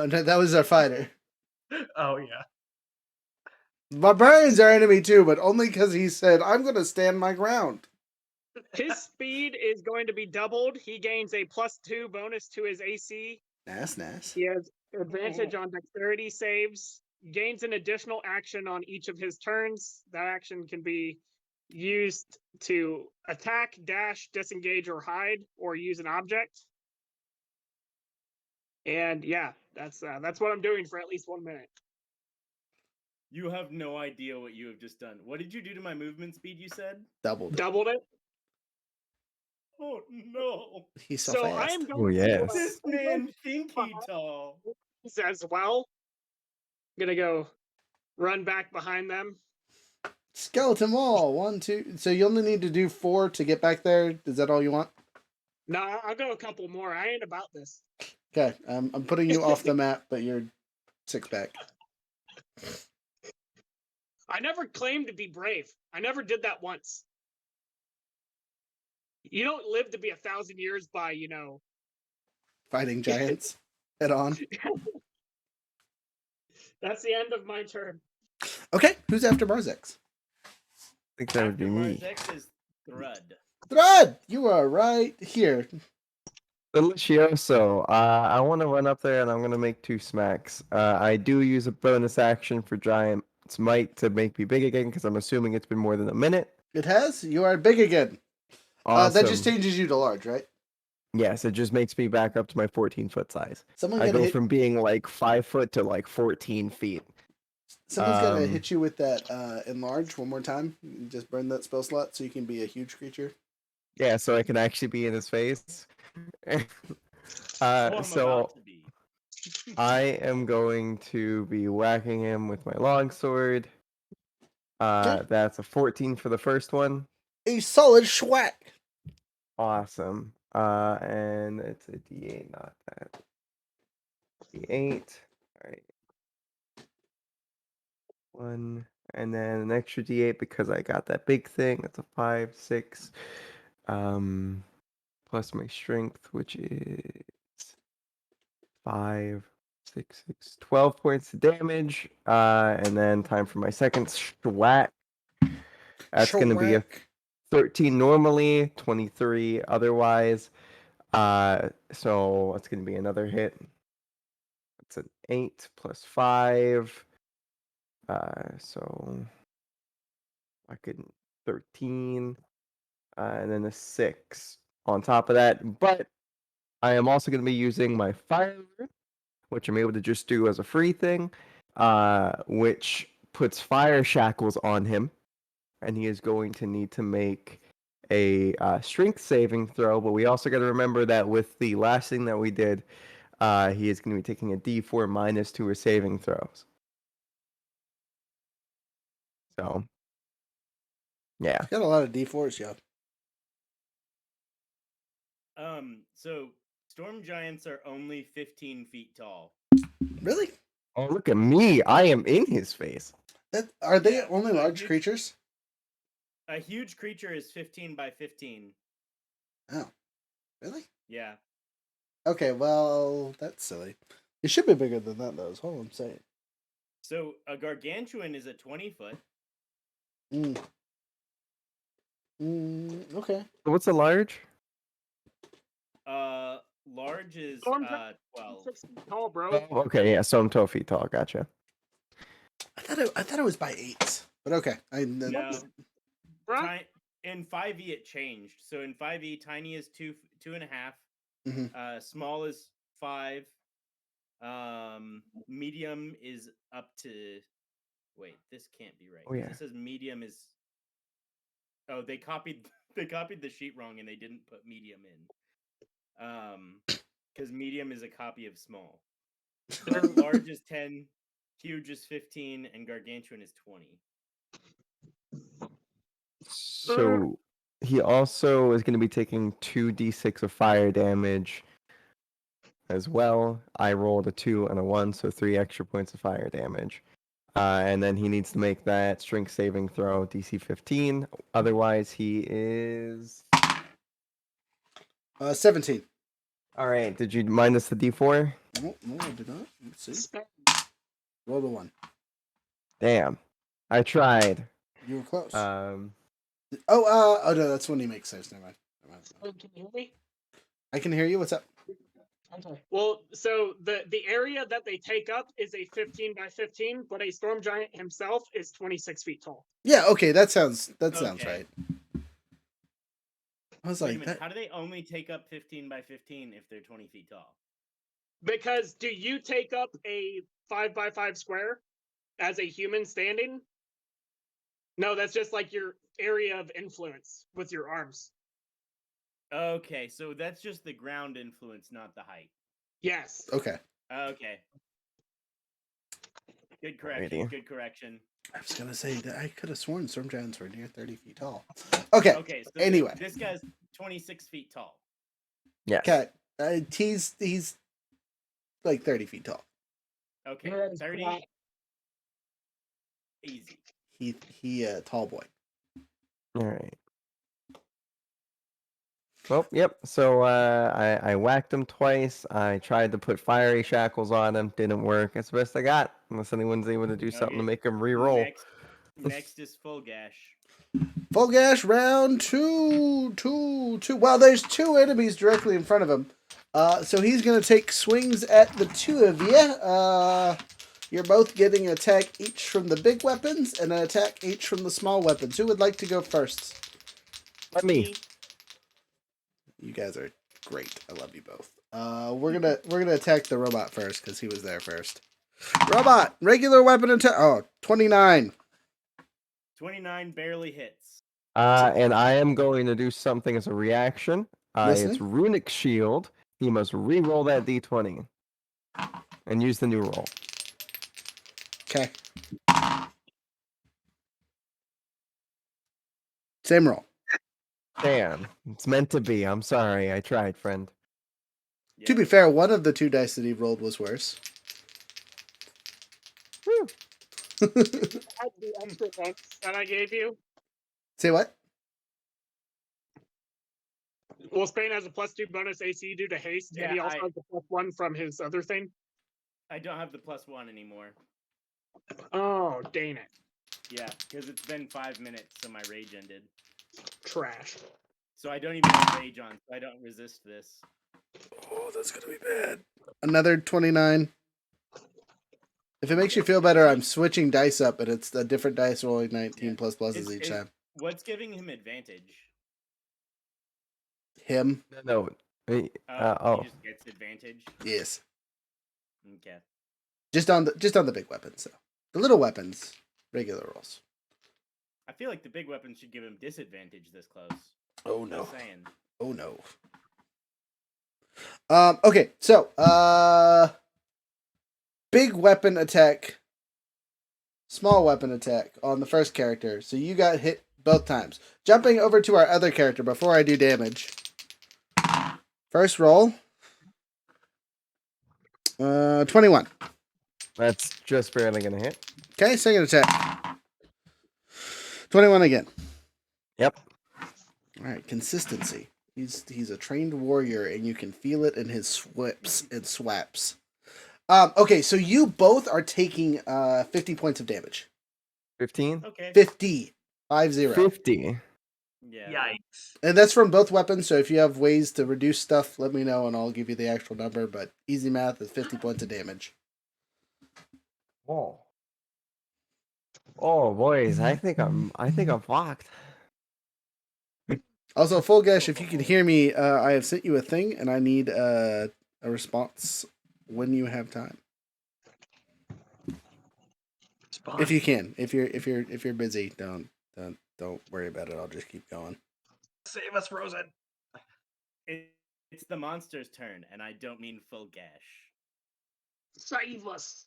that was our fighter. Oh yeah. Barbarian's our enemy too, but only because he said, I'm going to stand my ground. His speed is going to be doubled. He gains a +2 bonus to his AC. Nice. He has advantage on dexterity saves. Gains an additional action on each of his turns. That action can be used to attack, dash, disengage, or hide, or use an object. And yeah, that's what I'm doing for at least 1 minute. You have no idea what you have just done. What did you do to my movement speed, you said? Doubled it. Doubled it. Oh no. He's so, So fast. I am Oh, going yes. This man think he tall. to as well. I'm gonna go run back behind them. Skeleton wall. 1, 2. So you only need to do 4 to get back there. Is that all you want? No, I'll go a couple more. I ain't about this. Okay. I'm putting you off the map, but you're 6 back. I never claimed to be brave. I never did that once. You don't live to be 1,000 years by, Fighting giants head on. That's the end of my turn. Okay. Who's after Barzex? I think that would After be me. Marzex is Thrud. Thrud! You are right here. Delicioso. I want to run up there and I'm going to make 2 smacks. I do use a bonus action for Giant's Might to make me big again because I'm assuming it's been more than a minute. It has? You are big again. Awesome. That just changes you to large, right? Yes, it just makes me back up to my 14-foot size. Someone I gonna go hit. from being like 5 foot to like 14 feet. Someone's gonna um, hit you with that enlarge one more time. You just burn that spell slot so you can be a huge creature. Yeah, so I can actually be in his face. I'm So about to be. I am going to be whacking him with my longsword. Okay. That's a 14 for the first one. A solid schwack. Awesome. And it's a D8, not that. D8. All right. 1, and then an extra D8 because I got that big thing. That's a 5, 6. Plus my strength, which is 5, 6, 6, 12 points of damage. And then time for my second schwack. That's going to be a Schwack. 13 normally, 23 otherwise. So it's going to be another hit. It's an 8 plus 5. So I could 13. And then a 6 on top of that. But I am also going to be using my fire, which I'm able to just do as a free thing, which puts fire shackles on him. And he is going to need to make a strength saving throw. But we also got to remember that with the last thing that we did, he is going to be taking a D4 minus 2 or saving throws. So, yeah. Got a lot of D4s, yeah. So storm giants are only 15 feet tall. Really? Oh, look at me. I am in his face. Are they Yeah, only a large huge- creatures? A huge creature is 15 by 15. Oh, really? Yeah. Okay, well, that's silly. It should be bigger than that, though, is all I'm saying. So a gargantuan is a 20-foot. Mm. Okay. What's a large? Large is Storm giant 12. 6 feet tall, bro. Oh, okay, yeah, so I'm 12 feet tall. Gotcha. I thought it was by 8, but okay. No, Bro, in 5e it changed. So in 5e, tiny is 2.5. Mhm. Small is 5. Medium is up to. Wait, this can't be right. Oh, yeah. This says medium is. Oh, they copied the sheet wrong and they didn't put medium in. Because medium is a copy of small. But large is 10, huge is 15, and gargantuan is 20. So he also is going to be taking 2d6 of fire damage as well. I rolled a 2 and a 1, so 3 extra points of fire damage. And then he needs to make that strength saving throw, DC 15. Otherwise, he is. 17. All right. Did you minus the D4? No, I did not. Let's see. spam. Roll the 1. Damn. I tried. You were close. Um, oh no, that's when he makes saves. Never mind. Can you hear me? I can hear you. What's up? Okay. Well, so the area that they take up is a 15 by 15, but a storm giant himself is 26 feet tall. Yeah, okay, that sounds Okay. right. I was Wait a like, minute. that, How do they only take up 15 by 15 if they're 20 feet tall? Because do you take up a 5 by 5 square as a human standing? No, that's just like your area of influence with your arms. Okay, so that's just the ground influence, not the height. Yes. okay. Okay. Good correction. Alrighty. Good correction. I was gonna say that I could have sworn storm giants were near 30 feet tall. Okay. Okay, so Anyway. this guy's 26 feet tall. yes. Okay. He's like 30 feet tall. Okay, That is 30. correct. Easy. He tall boy. All right. Well, yep. So I whacked him twice. I tried to put fiery shackles on him. Didn't work. That's the best I got. Unless anyone's able to do something to Okay. make him re-roll. Next is full gash. Full gash round 2. Well, there's 2 enemies directly in front of him. So he's gonna take swings at the 2 of you. You're both getting an attack each from the big weapons and an attack each from the small weapons. Who would like to go first? Let me. You guys are great. I love you both. We're gonna attack the robot first because he was there first. Robot, regular weapon attack. Oh, 29. 29 barely hits. And I am going to do something as a reaction. It's Listening? runic shield. He must re-roll that d20 and use the new roll. Okay. Same roll. Damn, it's meant to be. I'm sorry. I tried, friend. Yeah. To be fair, one of the 2 dice that he rolled was worse. Whew. That's the extra bonus that I gave you. Say what? Well, Spain has a +2 bonus AC due to haste, and he also has a +1 from his other thing. I don't have the +1 anymore. Oh, dang it. Yeah, because it's been 5 minutes, so my rage ended. Trash. So I don't even have rage on, so I don't resist this. Oh, that's gonna be bad. Another 29. If it makes you feel better, I'm switching dice up, and it's a different dice rolling 19 Yeah. plus pluses each time. What's giving him advantage? Him? No. He just gets advantage. Yes. Okay. Just on the big weapons, so the little weapons, regular rolls. I feel like the big weapon should give him disadvantage this close. Oh no. Just saying. Oh no. Okay, so big weapon attack, small weapon attack on the first character. So you got hit both times. Jumping over to our other character before I do damage. First roll. 21. That's just barely gonna hit. Okay, second attack. 21 again. Yep. All right, consistency. He's a trained warrior, and you can feel it in his swips and swaps. Okay, so you both are taking 50 points of damage. 15? Okay. 50. 50. 50. Yeah. Yikes. And that's from both weapons, so if you have ways to reduce stuff, let me know and I'll give you the actual number, but easy math is 50 points of damage. Oh. Oh boys, I think I'm fucked. Also, full gush, if you can hear me, I have sent you a thing and I need a response when you have time. If you can. If you're busy, don't worry about it. I'll just keep going. Save us, Frozen. It's the monster's turn, and I don't mean full gash. Save us.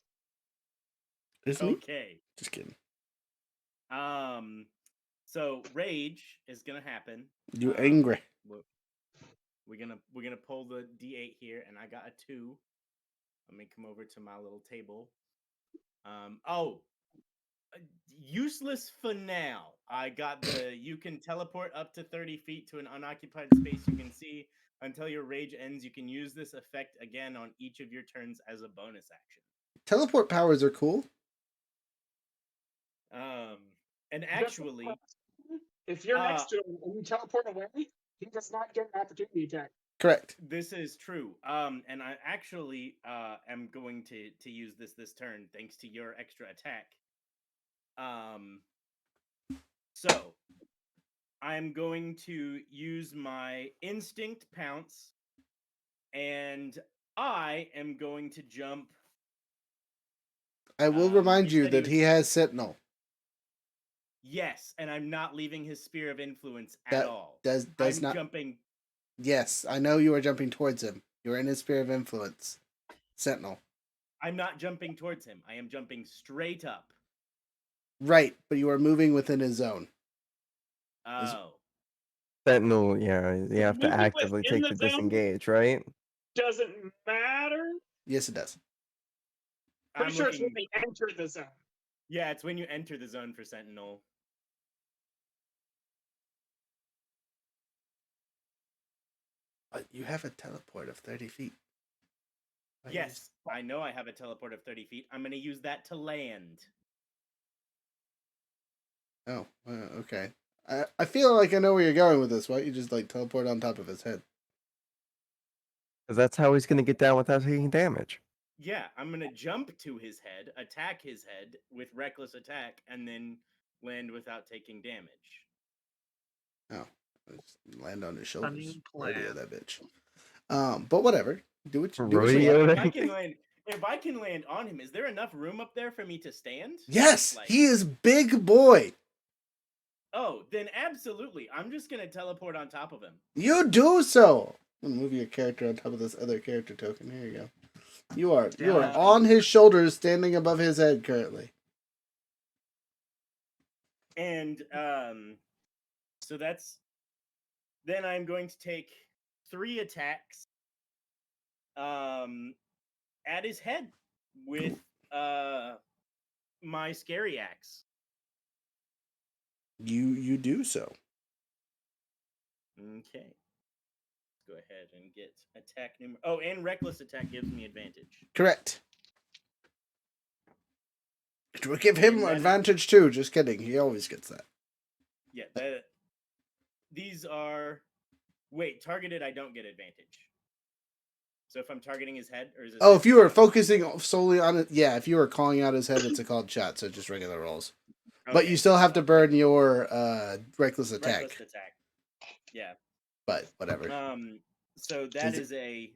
Is me? Okay. Just kidding. So rage is gonna happen. You angry. We're gonna pull the D8 here, and I got a 2. Let me come over to my little table. Useless for now. I got the you can teleport up to 30 feet to an unoccupied space you can see. Until your rage ends, you can use this effect again on each of your turns as a bonus action. Teleport powers are cool. And actually, if you're next to him and you teleport away, he does not get an opportunity attack. Correct. This is true. And I actually am going to use this turn thanks to your extra attack. So I'm going to use my instinct pounce, and I am going to jump. I will remind you you said that he has Sentinel. Yes, and I'm not leaving his sphere of influence at all. Does I'm not jumping. Yes, I know you are jumping towards him. You're in his sphere of influence. Sentinel. I'm not jumping towards him. I am jumping straight up. Right, but you are moving within his zone. Oh. Sentinel, yeah, you have to Moving actively within take the the zone? disengage, right? Doesn't matter. Yes, it does. Pretty I'm sure it's when looking. they enter the zone. Yeah, it's when you enter the zone for Sentinel. But you have a teleport of 30 feet. Yes, I know I have a teleport of 30 feet. I'm going to use that to land. Oh, okay. I feel like I know where you're going with this. Why don't you just like teleport on top of his head? Because that's how he's gonna get down without taking damage. Yeah, I'm going to jump to his head, attack his head with reckless attack, and then land without taking damage. Oh, just land on his shoulders. Cunning plan. Rodeo that bitch. But whatever. Do what you want. Rodeo If I can land on him, is there enough room up there for me to stand? Yes, Like- he is big boy. Oh, then absolutely. I'm just going to teleport on top of him. You do so. I'm gonna move your character on top of this other character token. Here you go. You are Yeah. on his shoulders, standing above his head currently. And so that's then I'm going to take 3 attacks at his head with my scary axe. You do so. Okay. Let's go ahead and get attack number. Oh, and reckless attack gives me advantage. Correct. It will give him And that is- advantage too. Just kidding. He always gets that. Yeah, these are targeted. I don't get advantage. So if I'm targeting his head, or is it? Oh, if you are focusing solely on it, yeah. If you are calling out his head, it's a called shot. So just regular rolls. But you still have to burn your reckless attack. Reckless attack. Yeah. But whatever. So that is a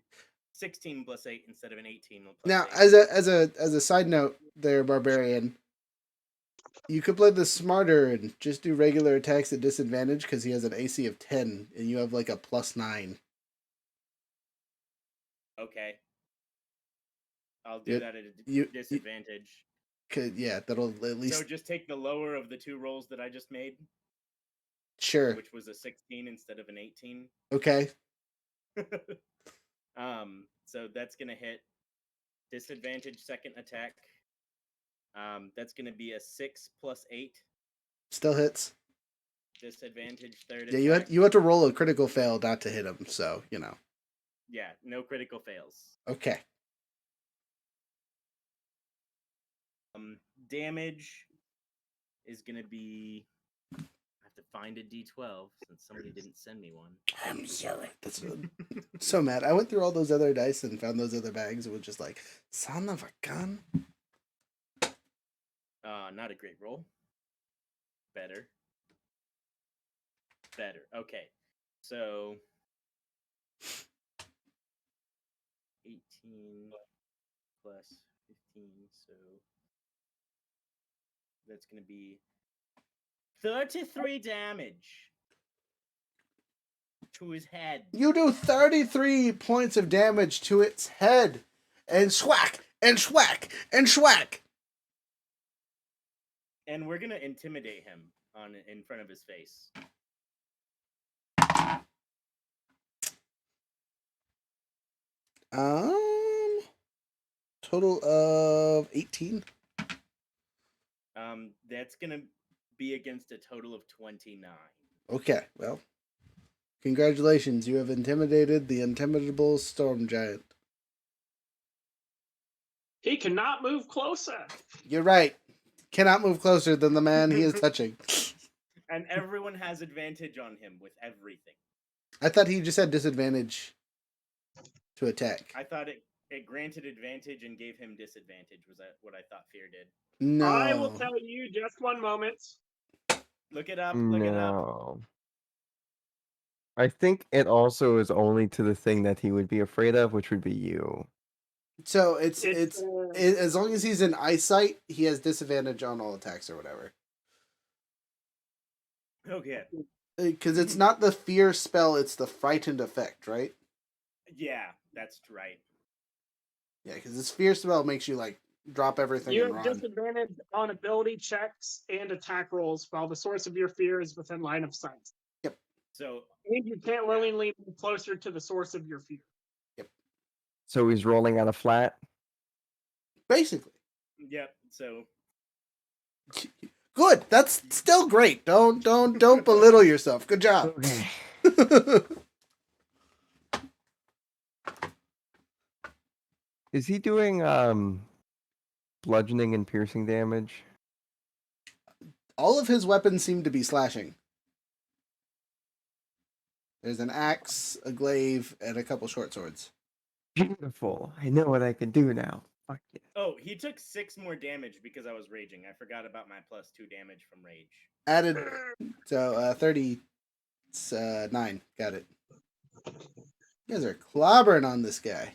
16 plus 8 instead of an 18 plus Now, 8. as a side note, there, barbarian, you could play this smarter and just do regular attacks at disadvantage because he has an AC of 10 and you have like a +9. Okay. I'll do Yeah, that at a you- disadvantage. Yeah, that'll at So least just take the lower of the two rolls that I just made, sure. which was a 16 instead of an 18. Okay. So that's gonna hit. Disadvantage second attack. That's gonna be a 6 plus 8. Still hits. Disadvantage third Yeah, attack. you had to roll a critical fail not to hit him, so you know. Yeah, no critical fails. Okay. Damage is gonna be. I have to find a D12 since somebody didn't send me one. I'm sorry. That's so mad. I went through all those other dice and found those other bags and was just like, son of a gun. Not a great roll. Better. Okay. So 18 plus 15, so that's gonna be 33 damage to his head. You do 33 points of damage to its head. And schwack, and schwack, and schwack. And we're gonna intimidate him in front of his face. Total of 18. That's gonna be against a total of 29. Okay, well. Congratulations, you have intimidated the intimidable storm giant. He cannot move closer. You're right. Cannot move closer than the man he is touching. And everyone has advantage on him with everything. I thought he just had disadvantage to attack. I thought it granted advantage and gave him disadvantage. Was that what I thought Fear did? No. I will tell you just one moment. Look it up. Look it up. No. I think it also is only to the thing that he would be afraid of, which would be you. So it's uh, as long as he's in eyesight, he has disadvantage on all attacks or whatever. Okay. Because it's not the fear spell, it's the frightened effect, right? Yeah, that's right. Yeah, because this fear spell makes you like drop everything you and have run. disadvantage on ability checks and attack rolls while the source of your fear is within line of sight. So And you can't willingly move closer to the source of your fear. So he's rolling on a flat. Basically. yep. So Good. That's still great. Don't belittle yourself. Good job. Okay. Is he doing bludgeoning and piercing damage? All of his weapons seem to be slashing. There's an axe, a glaive, and a couple short swords. Beautiful. I know what I can do now. Fuck yeah. oh, he took 6 more damage because I was raging. I forgot about my +2 damage from rage. Added, so 39. Got it. You guys are clobbering on this guy.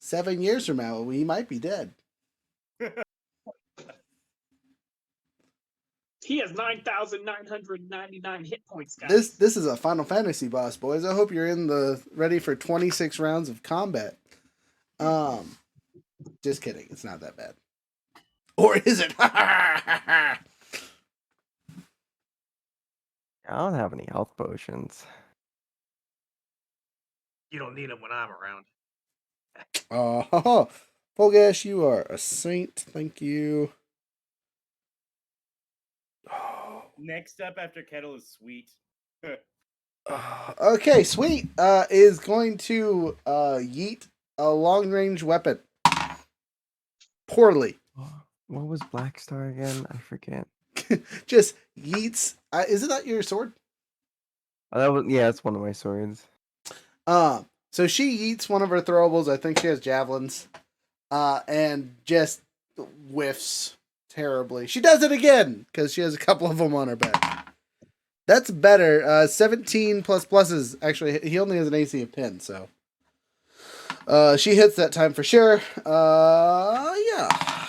7 years from now, we might be dead. He has 9,999 hit points, guys. This is a Final Fantasy boss, boys. I hope you're ready for 26 rounds of combat. Just kidding. It's not that bad. Or is it? I don't have any health potions. You don't need them when I'm around. Oh, Polgash, you are a saint. Thank you. Next up after Kettle is Sweet. Okay, Sweet is going to yeet a long range weapon. Poorly. What was Black Star again? I forget. Just yeets. Is it not your sword? That's one of my swords. So she yeets one of her throwables. I think she has javelins. And just whiffs terribly. She does it again because she has a couple of them on her back. That's better. 17 plus pluses. Actually, he only has an AC of 10, so she hits that time for sure. Yeah.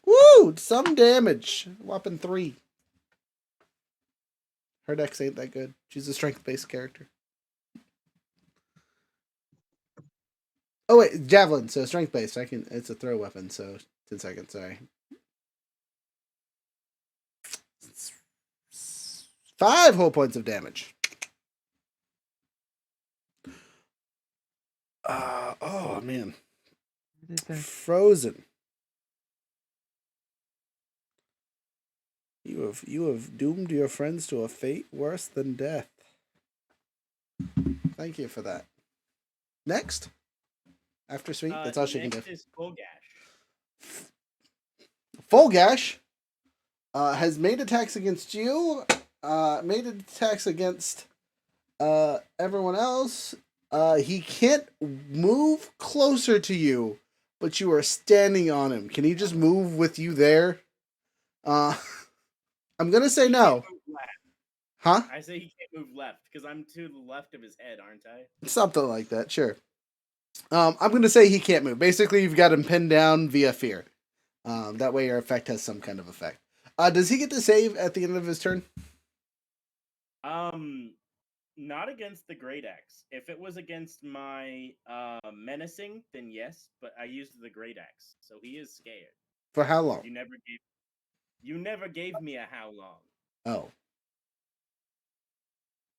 Woo! Some damage. Whopping 3. Her dex ain't that good. She's a strength-based character. Oh wait, javelin. So strength based. It's a throw weapon. So 10 seconds. Sorry. 5 whole points of damage. Oh man. Frozen. You have doomed your friends to a fate worse than death. Thank you for that. Next. After Sweet, that's all she can do. Next is Full Gash. Full Gash has made attacks against you, made attacks against everyone else. He can't move closer to you, but you are standing on him. Can he just move with you there? I'm gonna say no. Huh? I say he can't move left because I'm to the left of his head, aren't I? Something like that, sure. I'm gonna say he can't move. Basically, you've got him pinned down via fear. That way your effect has some kind of effect. Does he get to save at the end of his turn? Not against the Great Axe. If it was against my menacing, then yes, but I used the Great Axe, so he is scared. For how long? You never gave me a how long. Oh.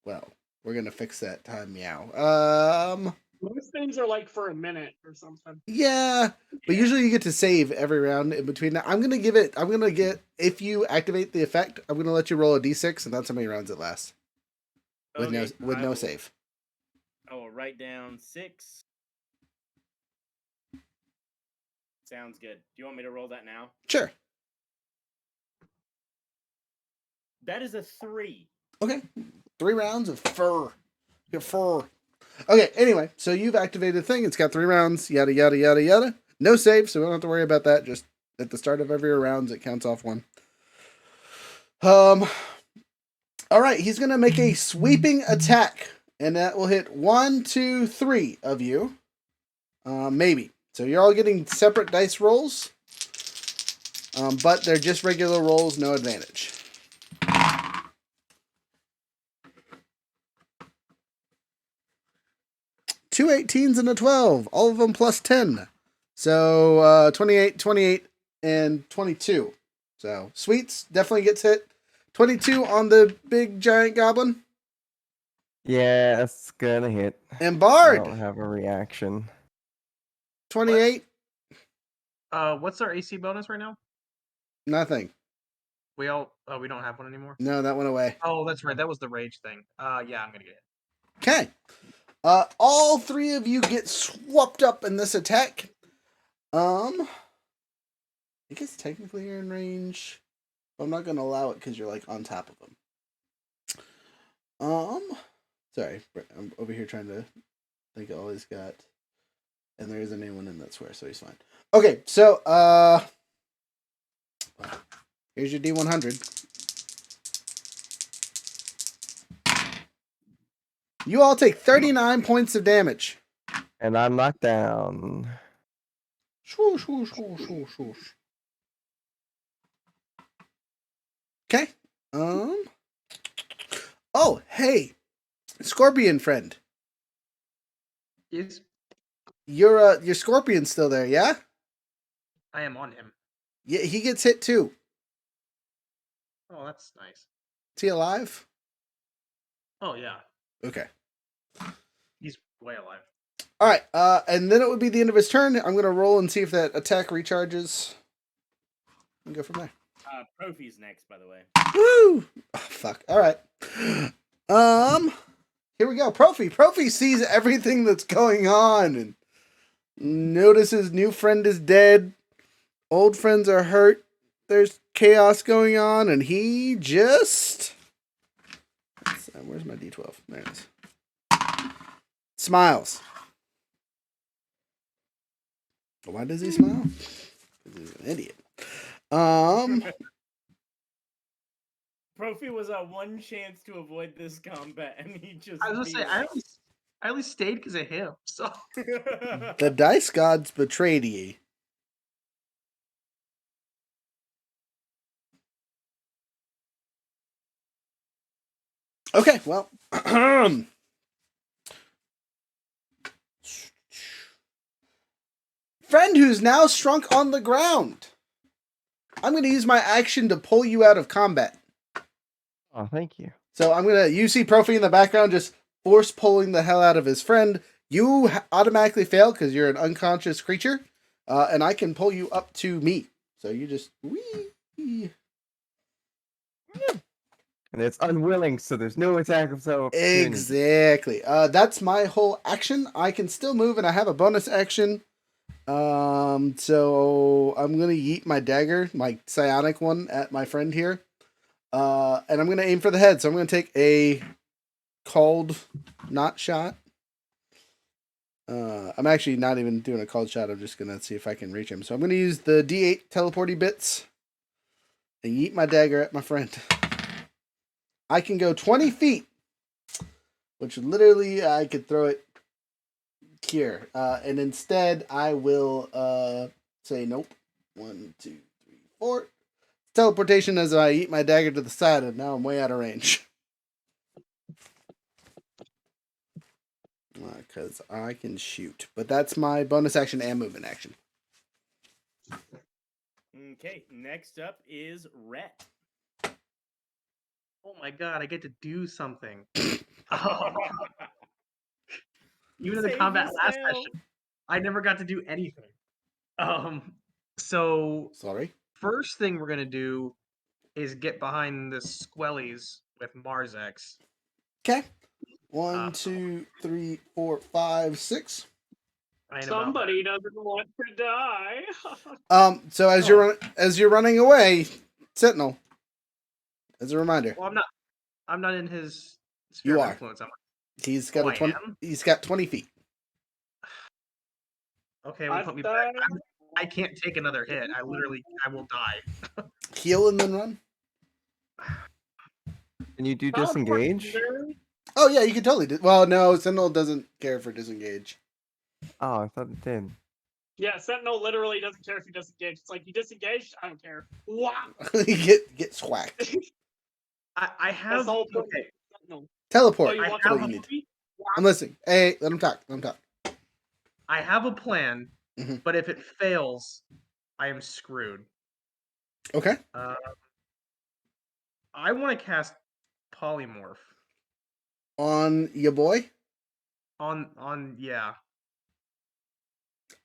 Well, we're gonna fix that time, meow. Most things are like for a minute or something. Yeah, but usually you get to save every round in between that. I'm gonna get, if you activate the effect, I'm gonna let you roll a d6, and that's how many rounds it lasts. With no save. I will write down 6. Sounds good. Do you want me to roll that now? Sure. That is a 3. Okay. 3 rounds of fur. Your fur. Okay, anyway, so you've activated the thing. It's got 3 rounds, yada, yada, yada, yada. No save, so we don't have to worry about that. Just at the start of every round, it counts off 1. All right, he's going to make a sweeping attack, and that will hit 1, 2, 3 of you. Maybe. So you're all getting separate dice rolls, but they're just regular rolls, no advantage. 2 18s and a 12, all of them plus 10. So 28, 28, and 22. So Sweets definitely gets hit. 22 on the big giant goblin. Yeah, it's gonna hit. And I Bard, don't have a reaction. 28, What's our AC bonus right now? nothing. We don't have one anymore. No, that went away. Oh, that's right. That was the rage thing. Yeah, I'm gonna get it. Okay. All 3 of you get swept up in this attack. I guess technically you're in range. But I'm not going to allow it because you're like on top of them. Sorry, I'm over here trying to think of all he's got. And there isn't anyone in that square, so he's fine. Okay, so, here's your D100. You all take 39 points of damage. And I'm knocked down. Swoosh, swoosh, swoosh, swoosh, swoosh. Okay. Oh, hey, Scorpion friend. Yes, Your Scorpion's still there, yeah? I am on him. Yeah, he gets hit too. Oh, that's nice. Is he alive? Oh yeah, Okay. he's way alive. All right. And then it would be the end of his turn. I'm gonna roll and see if that attack recharges. And go from there. Profi's next, by the way. Woo! Oh, fuck. All right. Here we go. Profi sees everything that's going on and notices new friend is dead. Old friends are hurt. There's chaos going on, and he just... Where's my D12? There it is. Smiles. Why does he smile? Because he's an idiot. Profi was a 1 chance to avoid this combat, and he just... I was gonna say, I only stayed because of him. So The dice gods betrayed ye. Okay, well. friend who's now shrunk on the ground. I'm going to use my action to pull you out of combat. Oh, thank you. So you see Profi in the background just force pulling the hell out of his friend. You automatically fail because you're an unconscious creature, and I can pull you up to me. So you just wee. And it's unwilling, so there's no attack of opportunity. Exactly. That's my whole action. I can still move, and I have a bonus action. So I'm gonna yeet my dagger, my psionic one, at my friend here. And I'm gonna aim for the head. So I'm gonna take a called not shot. I'm actually not even doing a called shot. I'm just gonna see if I can reach him. So I'm gonna use the D8 teleporty bits and yeet my dagger at my friend. I can go 20 feet, which literally I could throw it here. And instead, I will say nope. 1, 2, 3, 4. Teleportation as I eat my dagger to the side, and now I'm way out of range. Because I can shoot. But that's my bonus action and movement action. Okay, next up is Rhett. Oh my god, I get to do something. Oh. Even in the Save combat last yourself. session, I never got to do anything. So Sorry. first thing we're gonna do is get behind the Squellies with Marzex. Okay. 1, 2, 3, 4, 5, 6. Right Somebody doesn't want to die. So as you're running away, Sentinel. As a reminder, Well, I'm not in his sphere you of are. influence. He's got I am? He's got 20 feet. Okay, well, put me back. I can't take another hit. I will die. Heal and then run. Can you do disengage? Oh yeah, you can totally do. Well, no, Sentinel doesn't care for disengage. Oh, I thought it did. Yeah, Sentinel literally doesn't care if you disengage. It's like, you disengaged? I don't care. Wow. You get swacked. I have That's the whole point. okay. Sentinel. Teleport. Oh, you I want That's have what to you need. movie? I'm listening. Hey, let him talk. Let him talk. I have a plan, Mhm. but if it fails, I am screwed. Okay. I want to cast Polymorph On your boy. on yeah.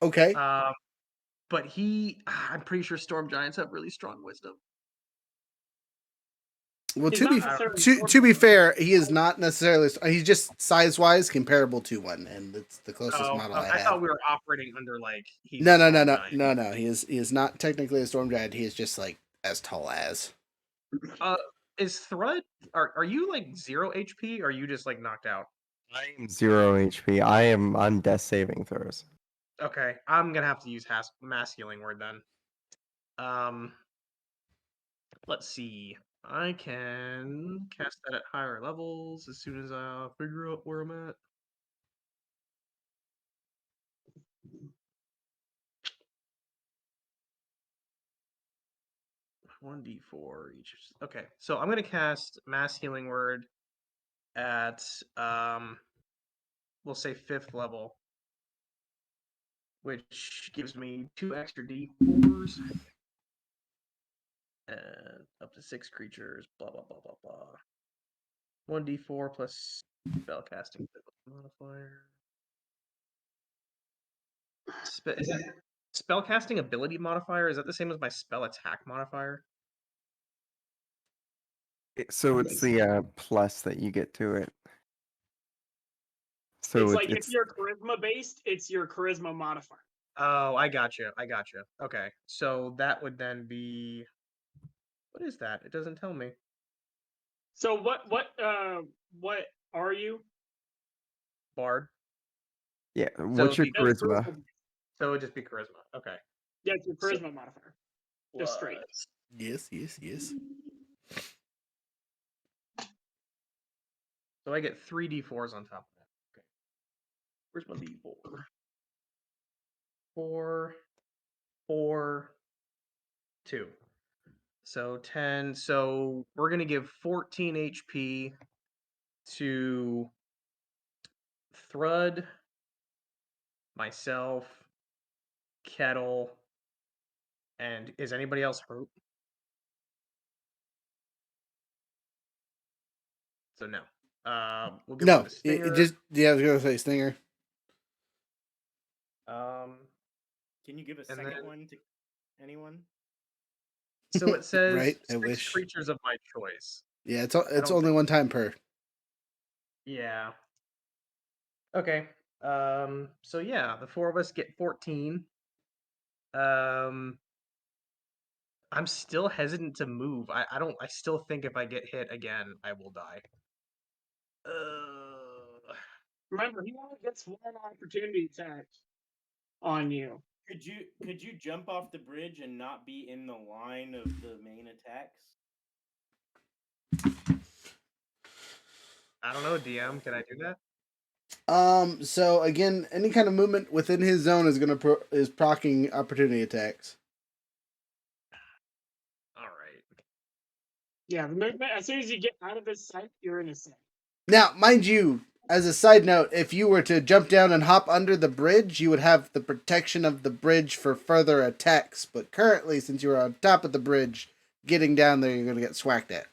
Okay. But I'm pretty sure Storm Giants have really strong wisdom. Well, He's to not be necessarily to be fair, he is not necessarily. He's just size wise comparable to one, and it's the closest model I I have. thought we were operating under like he's No. Giant. He is not technically a storm giant. He is just like as tall as. Is Thrud? Are you like 0 HP? Or are you just like knocked out? I'm 0 HP. I am on death saving throws. Okay, I'm gonna have to use mass healing word then. Let's see. I can cast that at higher levels as soon as I figure out where I'm at. One d4 each. Okay, so I'm gonna cast mass healing word at we'll say 5th level, which gives me 2 extra d4s and up to 6 creatures. Blah blah blah blah blah. 1d4 plus spellcasting modifier. Is that spellcasting ability modifier? Is that the same as my spell attack modifier? So it's the plus that you get to it. So It's like, if you're charisma based, it's your charisma modifier. Oh, I gotcha. Okay, so that would then be what is that? It doesn't tell me. So what are you? Bard. Yeah. So What's your it'd be charisma? So it would just be charisma. Okay. Yeah, it's your charisma modifier. Just straight. Yes. So I get 3 d4s on top of that. Okay. Where's my d4? 4, 4, 2. So 10. So we're gonna give 14 HP to Thrud, myself, Kettle, and is anybody else hurt? So no. We'll give one No, to Stinger. I was gonna say Stinger. Can you give a And second then- one to anyone? So it says Right, I 6 wish. creatures of my choice. Yeah, it's don't only one time per. Yeah. Okay. So yeah, the 4 of us get 14. I'm still hesitant to move. I still think if I get hit again, I will die. Remember, he only gets one opportunity attack on you. Could you jump off the bridge and not be in the line of the main attacks? I don't know, DM. Can I do that? So again, any kind of movement within his zone is is proccing opportunity attacks. All right. Yeah, the movement, as soon as you get out of his sight, you're in his sight. Now, mind you, as a side note, if you were to jump down and hop under the bridge, you would have the protection of the bridge for further attacks. But currently, since you're on top of the bridge, getting down there, you're going to get swacked at.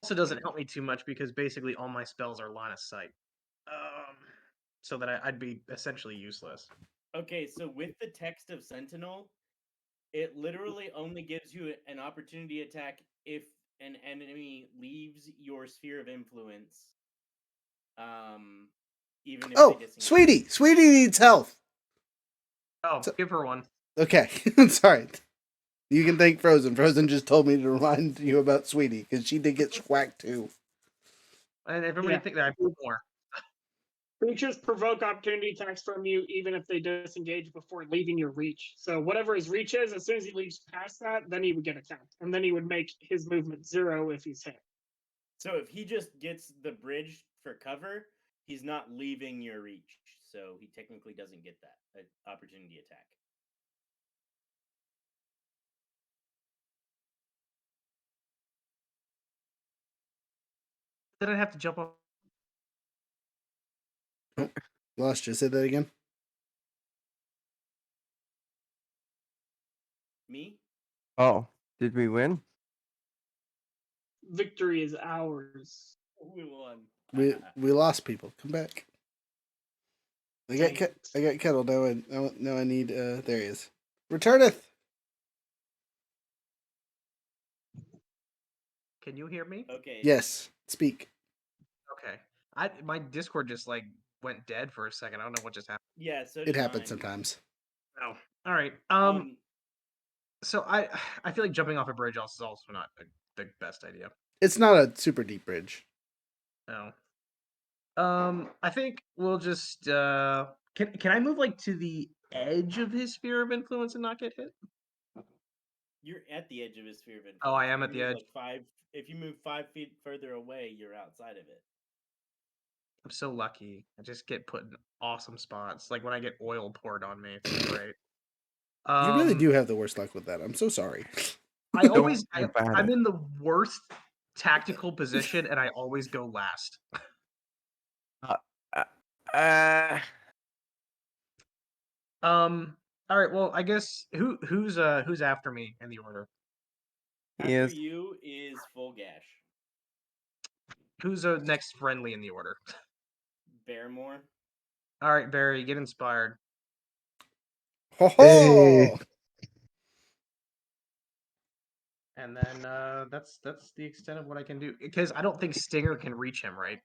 Also doesn't help me too much because basically all my spells are line of sight. So that I'd be essentially useless. Okay, so with the text of Sentinel, it literally only gives you an opportunity attack if an enemy leaves your sphere of influence. Even if Oh, they disengage. Sweetie needs health. Oh, give her one. Okay, sorry. You can thank Frozen. Frozen just told me to remind you about Sweetie because she did get swacked too. And everybody Yeah. think that I put more. Creatures provoke opportunity attacks from you even if they disengage before leaving your reach. So whatever his reach is, as soon as he leaves past that, then he would get attacked. And then he would make his movement 0 if he's hit. So if he just gets the bridge for cover, he's not leaving your reach. So he technically doesn't get that opportunity attack. Then I'd have to jump off. Lost you. Say that again. Me? Oh, did we win? Victory is ours. We won. We lost people. Come back. I got Dang it. I got Kettle. Now I need. There he is. Returneth. Can you hear me? Okay. Yes. Speak. Okay. My Discord just like went dead for a second. I don't know what just happened. Yeah, so It did happens mine. sometimes. Oh. All right. So I feel like jumping off a bridge is also not the best idea. It's not a super deep bridge. No. I think we'll just can I move like to the edge of his sphere of influence and not get hit? You're at the edge of his sphere of influence. Oh, I am If at you the move, edge. if you move 5 feet further away, you're outside of it. I'm so lucky. I just get put in awesome spots. Like when I get oil poured on me, it's so great. You really do have the worst luck with that. I'm so sorry. I'm in the worst tactical position and I always go last. All right, well, I guess who's after me in the order? After you is Full Gash. Who's next friendly in the order? Barrymore. All right, Barry, get inspired. Ho Hey. ho! And then that's the extent of what I can do because I don't think Stinger can reach him, right?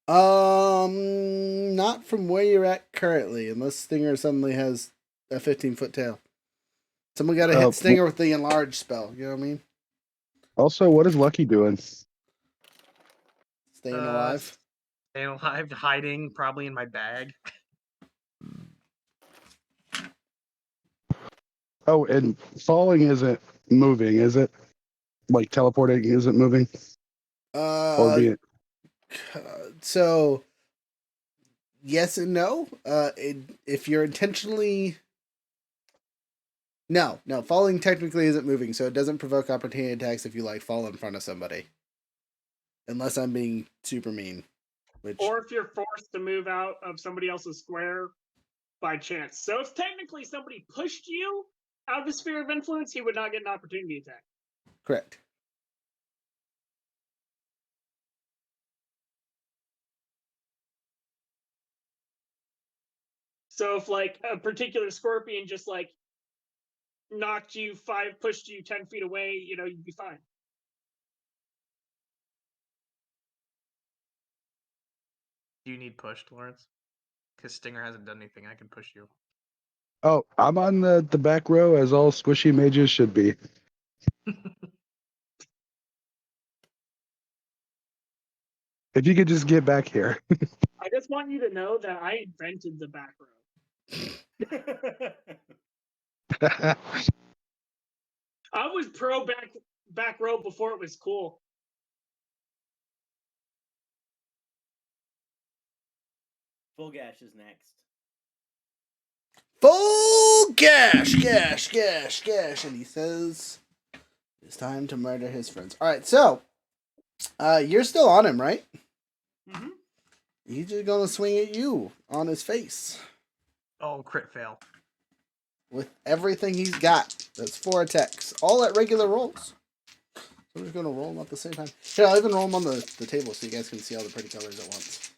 Not from where you're at currently, unless Stinger suddenly has a 15-foot tail. Someone got to hit Stinger with the enlarge spell. You know what I mean? Also, what is Lucky doing? Staying alive. Staying alive, hiding, probably in my bag. Oh, and falling isn't moving, is it? Like teleporting isn't moving? Or being So yes and no. If you're intentionally no, falling technically isn't moving, so it doesn't provoke opportunity attacks if you like fall in front of somebody. Unless I'm being super mean, Which Or if you're forced to move out of somebody else's square by chance. So if technically somebody pushed you out of the sphere of influence, he would not get an opportunity attack. correct. So if like a particular scorpion just like knocked you pushed you 10 feet away, you'd be fine. Do you need pushed, Lawrence? Because Stinger hasn't done anything. I can push you. Oh, I'm on the back row, as all squishy mages should be. If you could just get back here. I just want you to know that I invented the back row. I was pro back row before it was cool. Full Gash is next. Full gash, and he says it's time to murder his friends. All right, so you're still on him, right? Mm-hmm. He's just gonna swing at you on his face Oh, crit fail. with everything he's got. That's 4 attacks, all at regular rolls. So I'm just gonna roll them at the same time. Here, I'll even roll them on the table so you guys can see all the pretty colors at once.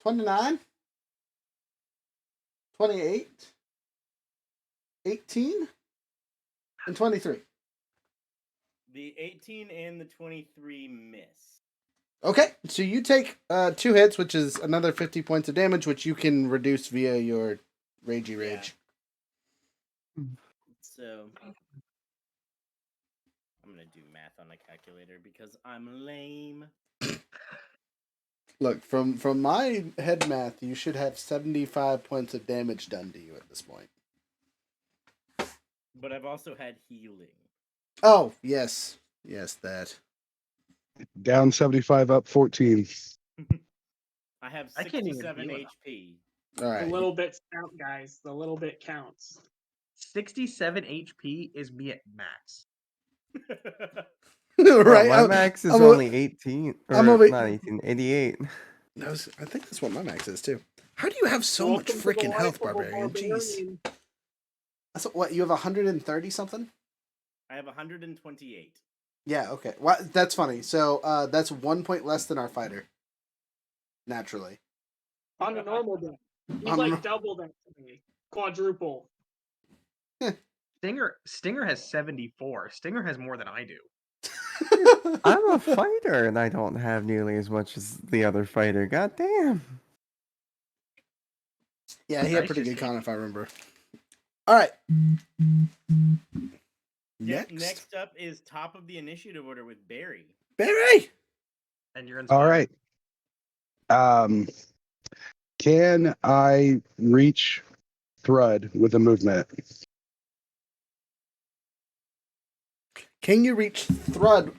29, 28, 18, and 23. The 18 and the 23 miss. Okay, so you take 2 hits, which is another 50 points of damage, which you can reduce via your Ragey Rage. Yeah. So I'm gonna do math on a calculator because I'm lame. Look, from my head math, you should have 75 points of damage done to you at this point. But I've also had healing. Oh, yes. Yes, that. Down 75, up 14. I have I can't even 67 heal it. HP. All right. The little bits count, guys. The little bit counts. 67 HP is me at max. Bro, right? my max is I'm only 18. Or I'm over- not 18, 88. I think that's what my max is, too. How do you have so much Welcome to the freaking life health, of a Barbarian? Jeez. barbarian. That's what, you have 130 something? I have 128. Yeah, okay. Well, that's funny. So that's 1 point less than our fighter. Naturally. On a normal day. He's On a like nor- double that today. Quadruple. Stinger has 74. Stinger has more than I do. I'm a fighter and I don't have nearly as much as the other fighter. God damn. Yeah, he had Nice pretty just good con if I remember. All right. Yeah, Next. next up is top of the initiative order with Barry. Barry! And you're inspired. All right. Can I reach Thrud with a movement? Can you reach Thrud?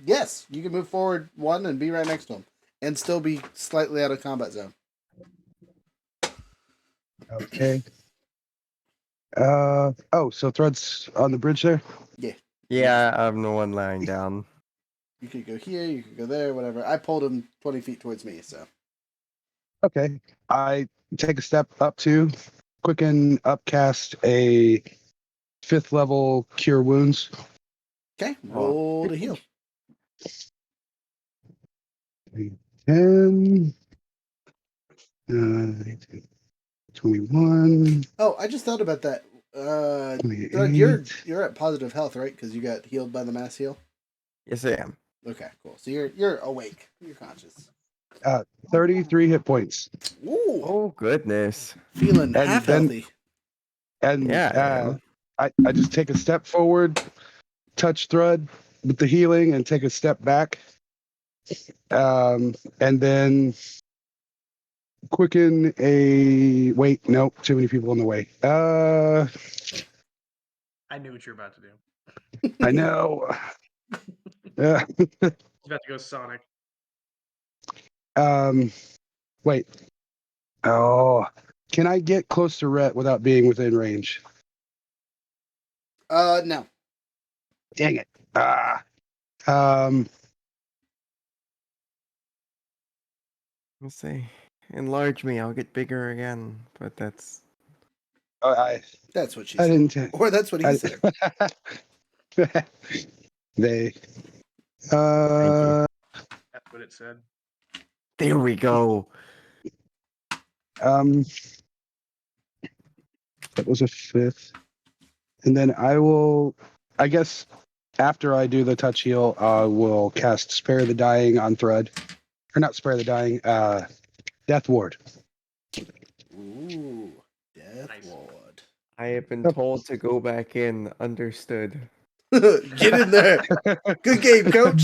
Yes. You can move forward 1 and be right next to him. And still be slightly out of combat zone. Okay. So Thrud's on the bridge there? Yeah, I'm the one lying down. You could go here, you could go there, whatever. I pulled him 20 feet towards me, so. Okay. I take a step up to quicken upcast a 5th level cure wounds. Okay, roll to heal. 10, 21, Oh, I just thought about that. Thrud, 28. you're at positive health, right? Because you got healed by the mass heal. Yes, I am. Okay, cool. So you're awake. You're conscious. 33 hit points. Ooh, Oh, goodness. feeling And half then- healthy. And Yeah, I just take a step forward, touch Thrud with the healing, and take a step back. And then quicken a... Wait, nope, too many people in the way. I knew what you were about to do. I know. He's about to go Sonic. Wait. Oh, can I get close to Rhett without being within range? No. Dang it. Um, Let's see. Enlarge me, I'll get bigger again. But that's I That's what she I said. didn't. Or that's what he I, said. they. thank you. That's what it said. There we go. Um, that was a 5th, and then I will. I guess after I do the touch heal, I will cast Spare the Dying on Thread, or not Spare the Dying. Death Ward. Ooh, Death Nice. Ward. I have been Yep. told to go back in. Understood. Get in there. Good game, coach.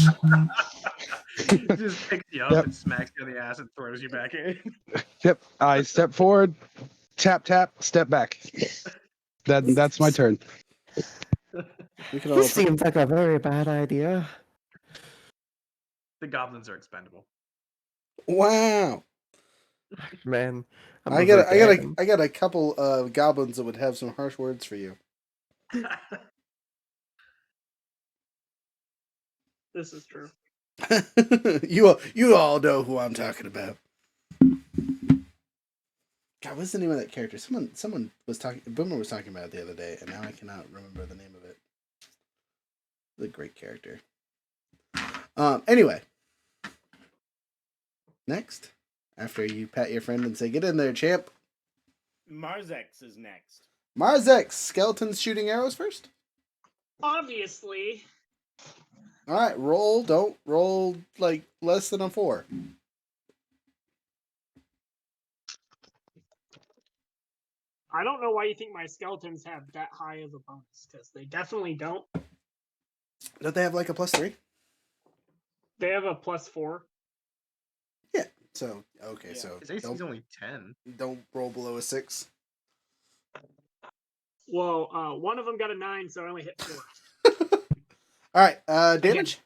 Just picks you up Yep. and smacks you on the ass and throws you back in. Yep. I step forward, tap tap, step back. That's my turn. We can all This seems like a very bad idea. The goblins are expendable. Wow. Man, I'm I a got Verdagon. a couple of goblins that would have some harsh words for you. This is true. you all know who I'm talking about. God, what's the name of that character? Someone was talking. Boomer was talking about it the other day, and now I cannot remember the name of it. It's a great character. Anyway, next, after you pat your friend and say, "Get in there, champ." Marzex is next. Marzex, skeletons shooting arrows first. Obviously, All right, roll. Don't roll like less than a 4. I don't know why you think my skeletons have that high of a bonus, because they definitely don't. Don't they have like a +3? They have a +4. Yeah. So okay, Yeah. so His AC is only 10. don't roll below a 6. Well, one of them got a 9, so I only hit 4. All right, damage.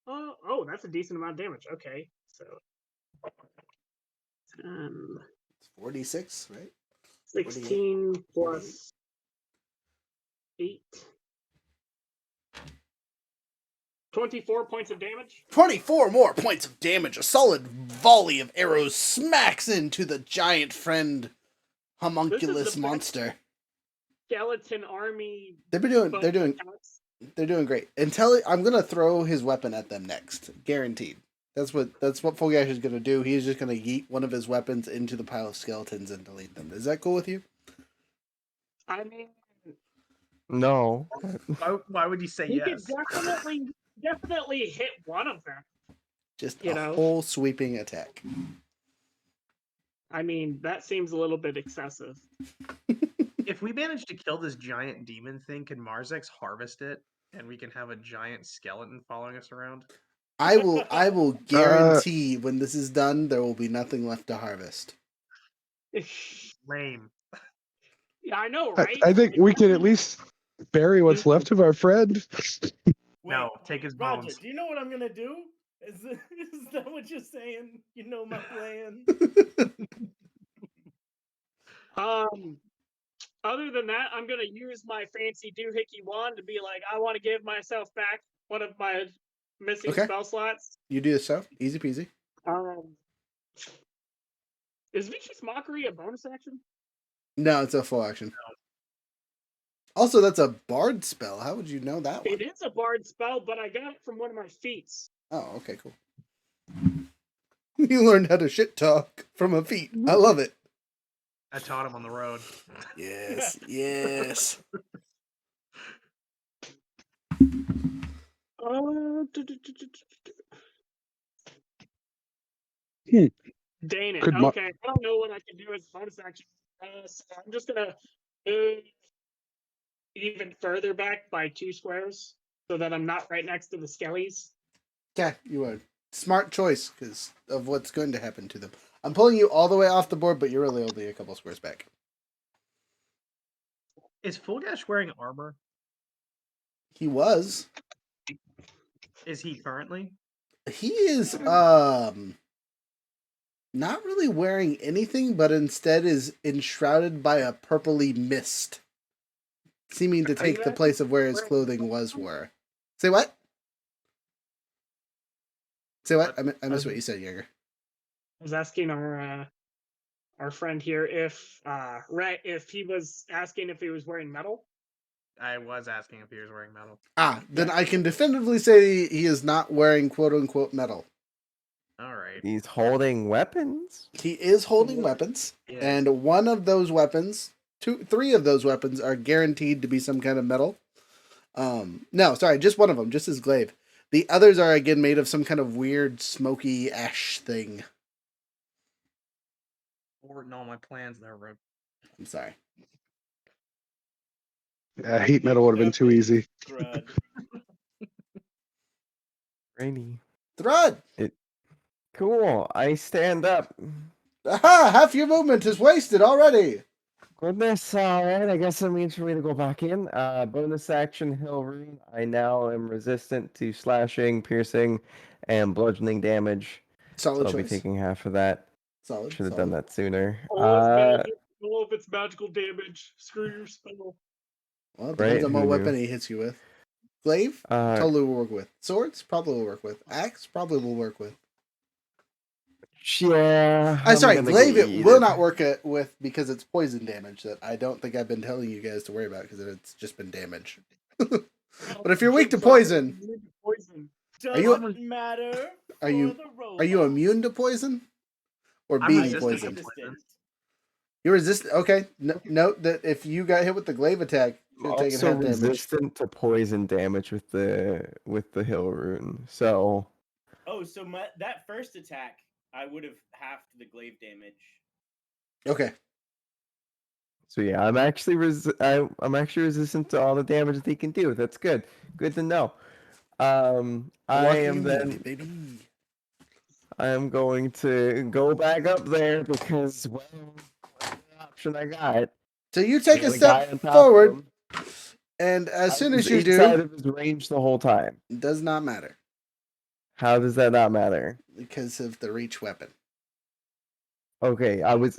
Oh, that's a decent amount of damage. Okay, so It's 46, right? 16 plus 8. 24 points of damage. 24 more points of damage. A solid volley of arrows smacks into the giant friend homunculus best monster. Skeleton army. They're doing attacks. they're doing great. I'm gonna throw his weapon at them next, guaranteed. That's what Fulgash is gonna do. He's just gonna yeet one of his weapons into the pile of skeletons and delete them. Is that cool with you? I mean, No. Why would you say you yes? could definitely hit one of them. Just You a know. whole sweeping attack. I mean, that seems a little bit excessive. If we manage to kill this giant demon thing, can Marzex harvest it and we can have a giant skeleton following us around? I will guarantee when this is done, there will be nothing left to harvest. Lame. Yeah, I know, right? I think we can at least bury what's left of our friend. Wait, No, take his Roger, bones. do you know what I'm gonna do? Is that what you're saying? You know my plan. Other than that, I'm gonna use my fancy doohickey wand to be like, I want to give myself back one of my missing Okay. spell slots. You do this stuff, easy peasy. Is Vicious Mockery a bonus action? No, it's a full action. Also, that's a bard spell. How would you know that one? It is a bard spell, but I got it from one of my feats. Oh, okay, cool. You learned how to shit talk from a feat. I love it. I taught him on the road. Yes, yes. Dang it. Could Okay, I don't know what I can do as a bonus action. So I'm just gonna move even further back by 2 squares so that I'm not right next to the skellies. Yeah, you would. Smart choice because of what's going to happen to them. I'm pulling you all the way off the board, but you're really only a couple squares back. Is Fulgash wearing armor? He was. Is he currently? He is not really wearing anything, but instead is enshrouded by a purpley mist, seeming to take the place of where his clothing was wore. Say what? Say what? What? I missed what you said, Jaeger. I was asking our friend here if Rhett, if he was asking if he was wearing metal. I was asking if he was wearing metal. Then I can definitively say he is not wearing quote unquote metal. All right. He's holding weapons. He is holding What? weapons, Yeah. and one of those weapons, three of those weapons are guaranteed to be some kind of metal. No, sorry, just one of them, just his glaive. The others are again made of some kind of weird smoky ash thing. Forwarding all my plans there, Road. I'm sorry. Yeah, heat metal would have been too easy. Crud. Rainy. Thrud! Cool. I stand up. Aha! Half your movement is wasted already! Goodness, alright, I guess that means for me to go back in. Bonus action Hill Rune. I now am resistant to slashing, piercing, and bludgeoning damage. So Solid I'll be choice. taking half of that. Solid. Should have done that sooner. All of its magical damage. Screw your spell. Well, it depends Right, on what who weapon knew? he hits you with. Glaive? Totally will work with. Swords? Probably will work with. Axe? Probably will work with. Yeah. I'm sorry, gonna glaive get it will yeeted. not work with because it's poison damage that I don't think I've been telling you guys to worry about because it's just been damage. But if you're weak to poison, Are you- Doesn't matter. are for you- the are you robot. immune to poison? Or I'm being resistant to poisoned? poison. You're resistant. Okay. Note that if you got hit with the glaive attack, you're taking Also half damage. resistant to poison damage with the Hill Rune. So Oh, so that first attack, I would have halved the glaive damage. Okay. So yeah, I'm actually I'm actually resistant to all the damage that he can do. That's good. Good to know. I Lucky am immunity, then baby. I am going to go back up there because well, what's the option I got? So you take a Got guy step on top of forward, him. and as I soon was as you inside do, of his range the whole time. it does not matter How does that not matter? because of the reach weapon. Okay, I was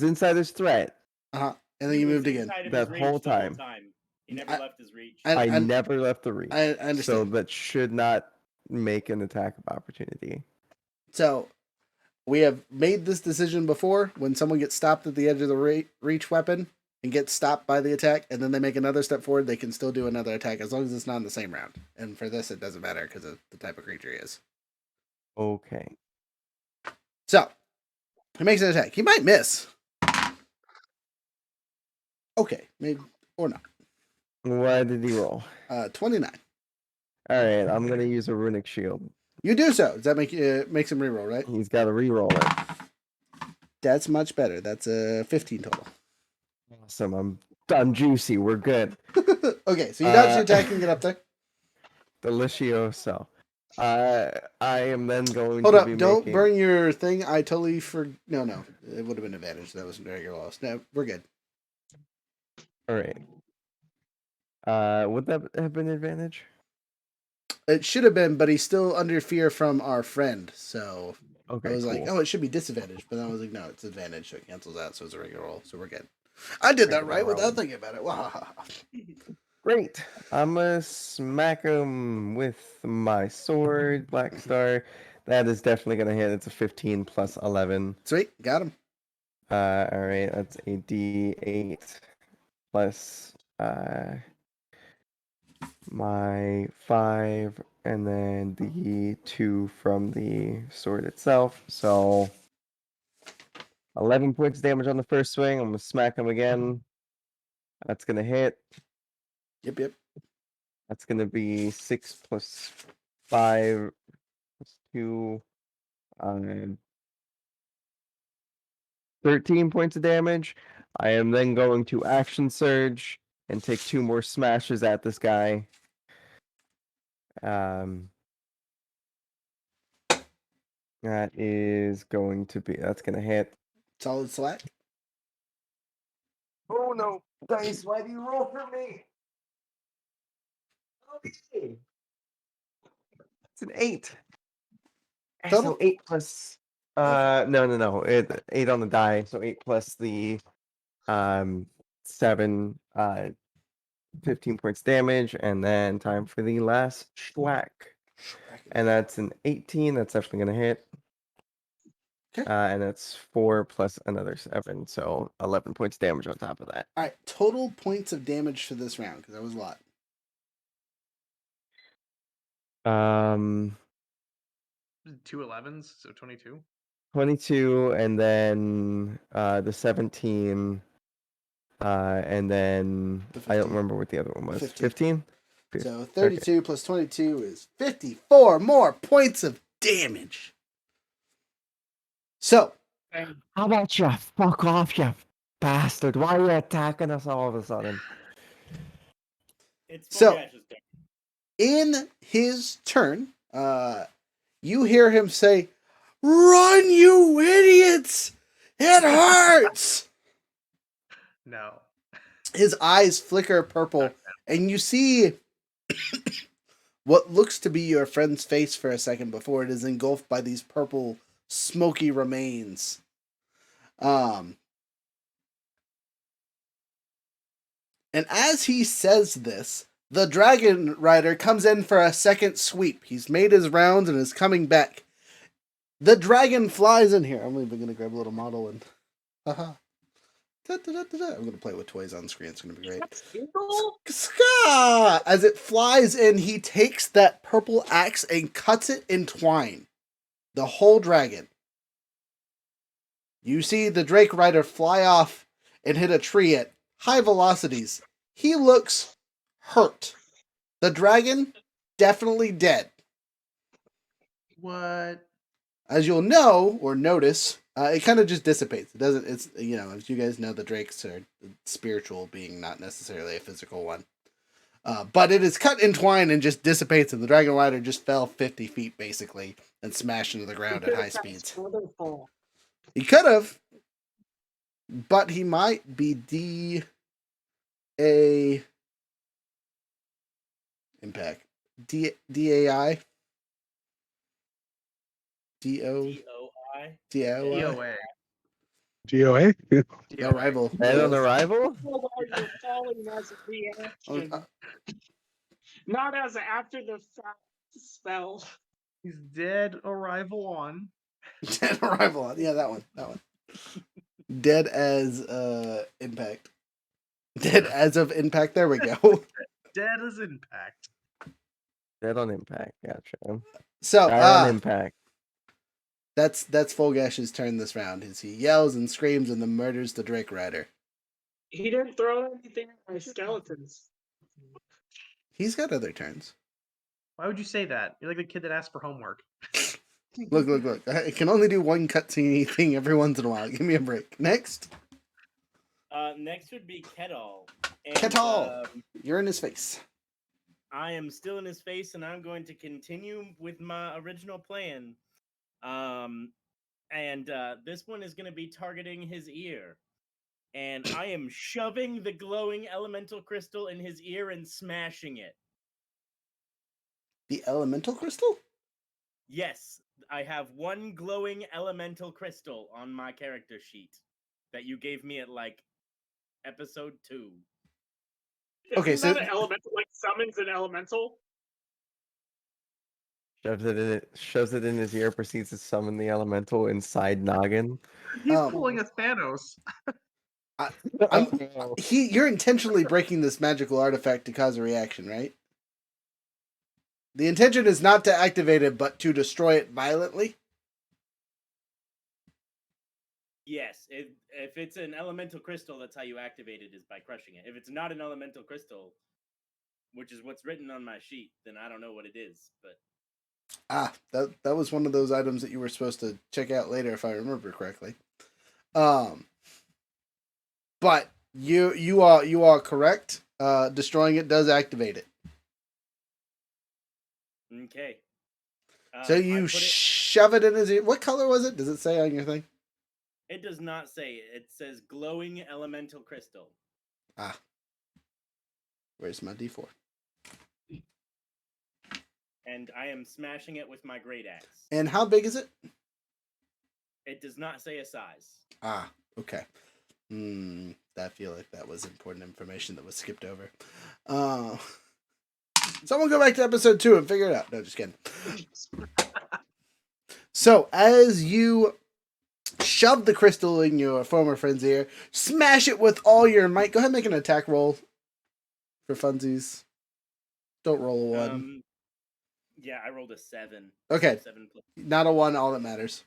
inside his threat. And then He you was moved again. inside of That his reach whole the whole time. time. He never I- left his reach. I- I never left the reach. I So understand. that should not make an attack of opportunity. So we have made this decision before when someone gets stopped at the edge of the reach weapon and gets stopped by the attack, and then they make another step forward, they can still do another attack as long as it's not in the same round. And for this, it doesn't matter because of the type of creature he is. Okay. So he makes an attack. He might miss. Okay, maybe or not. What did he roll? 29. All right, I'm gonna use a runic shield. You do so. Does that make makes him reroll, right? He's got to re-roll it. That's much better. That's a 15 total. Awesome. I'm done. Juicy. We're good. Okay, so you dodge the attack and get up there. Delicioso. I am then going Hold to up! be Don't making... burn your thing. I totally No, it would have been advantage. That was regular loss. No, we're good. All right. Would that have been advantage? It should have been, but he's still under fear from our friend. So Okay, I was like, cool. oh, it should be disadvantage. But then I was like, no, it's advantage. So it cancels out. So it's a regular roll. So we're good. I did that Regular right without roll. thinking about it. Wow. Great. I'm gonna smack him with my sword, Black Star. That is definitely gonna hit. It's a 15 plus 11. Sweet. Got him. All right. That's a D8 plus my 5, and then the 2 from the sword itself. So 11 points of damage on the first swing. I'm gonna smack him again. That's gonna hit. Yep. That's gonna be 6 plus 5 plus 2. 13 points of damage. I am then going to action surge and take 2 more smashes at this guy. That is going to be, that's going to hit. Solid slack. Oh no, dice, why do you roll for me? Okay. It's an 8. Total? So 8 plus, no. 8 on the die, so 8 plus the 7, 15 points damage, and then time for the last schwack. And that's an 18. That's definitely going to hit. Okay. And that's 4 plus another 7. So 11 points damage on top of that. All right, total points of damage for this round, because that was a lot. 2 11s, so 22. 22, and then the 17, and then The I don't 15. remember what the other one was. 15. 15? So 32 plus 22 is 54 more points of damage. So, And How about you fuck off, you bastard? Why are you attacking us all of a sudden? It's So- Fogash's turn. in his turn, you hear him say, "Run, you idiots! It hurts!" No. His eyes flicker purple, and you see what looks to be your friend's face for a second before it is engulfed by these purple, smoky remains. And as he says this, the dragon rider comes in for a second sweep. He's made his rounds and is coming back. The dragon flies in here. I'm even going to grab a little model and... Haha. I'm going to play with toys on screen. It's going to be great. Ska! As it flies in, he takes that purple axe and cuts it in twine. The whole dragon. You see the Drake Rider fly off and hit a tree at high velocities. He looks hurt. The dragon, definitely dead. What? As you'll know or notice, it kind of just dissipates. It doesn't, it's, you know, as you guys know, the drakes are a spiritual being, not necessarily a physical one. But it is cut in twine and just dissipates, and the Dragon Rider just fell 50 feet, basically, and smashed into the ground at high speeds. He could have, but he might be D-A... Impact. D-A-I? D-O... DOI. D-O-I? DOA. GOA? No rival. Dead on arrival? While you're falling as a reaction, not as an after the fact spell. He's dead. Arrival on. Dead arrival. Yeah, that one. Dead as impact. Dead as of impact. There we go. Dead as impact. Dead on impact. Gotcha. So Die on impact. that's Folgash's turn this round. As he yells and screams and then murders the Drake Rider. He didn't throw anything at my skeletons. He's got other turns. Why would you say that? You're like the kid that asked for homework. Look. I can only do one cutscene thing every once in a while. Give me a break. Next. Next would be Kettle. Kettle! You're in his face. I am still in his face, and I'm going to continue with my original plan. This one is going to be targeting his ear. And I am shoving the glowing elemental crystal in his ear and smashing it. The elemental crystal? Yes, I have one glowing elemental crystal on my character sheet that you gave me at, like, episode 2. Okay, Isn't so that an elemental, like summons an elemental? Shoves it in his ear, proceeds to summon the elemental inside Noggin. He's Um, pulling a Thanos. you're intentionally breaking this magical artifact to cause a reaction, right? The intention is not to activate it, but to destroy it violently. Yes, if it's an elemental crystal, that's how you activate it, is by crushing it. If it's not an elemental crystal, which is what's written on my sheet, then I don't know what it is. But That was one of those items that you were supposed to check out later, if I remember correctly. But you are correct. Destroying it does activate it. okay. So you shove it in his ear. What color was it? Does it say on your thing? It does not say. It says glowing elemental crystal. Where's my D4? And I am smashing it with my great axe. And how big is it? It does not say a size. Okay. I feel like that was important information that was skipped over. Someone go back to episode 2 and figure it out. No, just kidding. So, as you shove the crystal in your former friend's ear, smash it with all your might. Go ahead and make an attack roll for funsies. Don't roll a 1. Yeah, I rolled a 7. Okay. 7 plus. Not a 1, all that matters.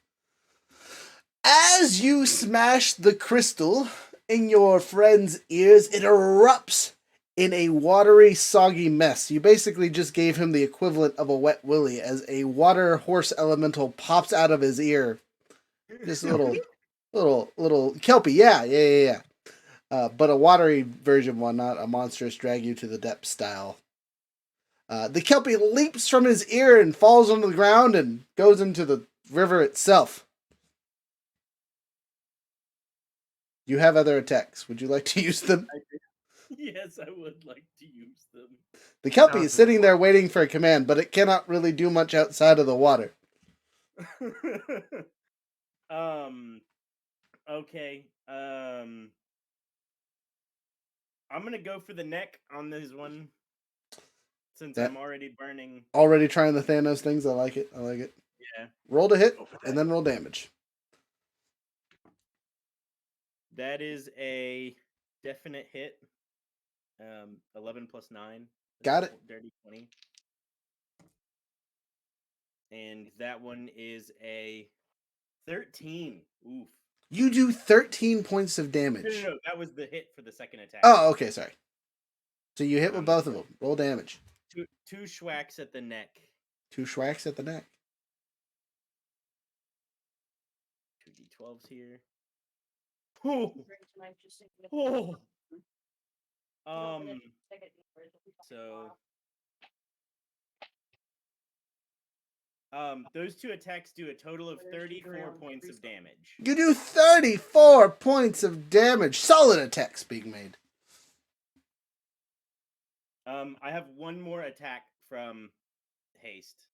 As you smash the crystal in your friend's ears, it erupts in a watery, soggy mess. You basically just gave him the equivalent of a wet willy as a water horse elemental pops out of his ear. Just a little kelpie. Yeah. But a watery version one, not a monstrous drag you to the depths style. The kelpie leaps from his ear and falls onto the ground and goes into the river itself. You have other attacks. Would you like to use them? Yes, I would like to use them. The kelpie is sitting there waiting for a command, but it cannot really do much outside of the water. Okay. I'm gonna go for the neck on this one. Since I'm already burning. Already trying the Thanos things. I like it. Yeah. Roll to hit and then roll damage. That is a definite hit. 11 plus 9. Got it. Dirty 20. And that one is a 13. Oof. You do 13 points of damage. No. That was the hit for the second attack. Oh, okay, sorry. So you hit with both of them. Roll damage. Two schwacks at the neck. 2 schwacks at the neck. 2 d12s here. Oh. Oh. So. Those 2 attacks do a total of 34 points of damage. You do 34 points of damage. Solid attacks being made. I have one more attack from haste.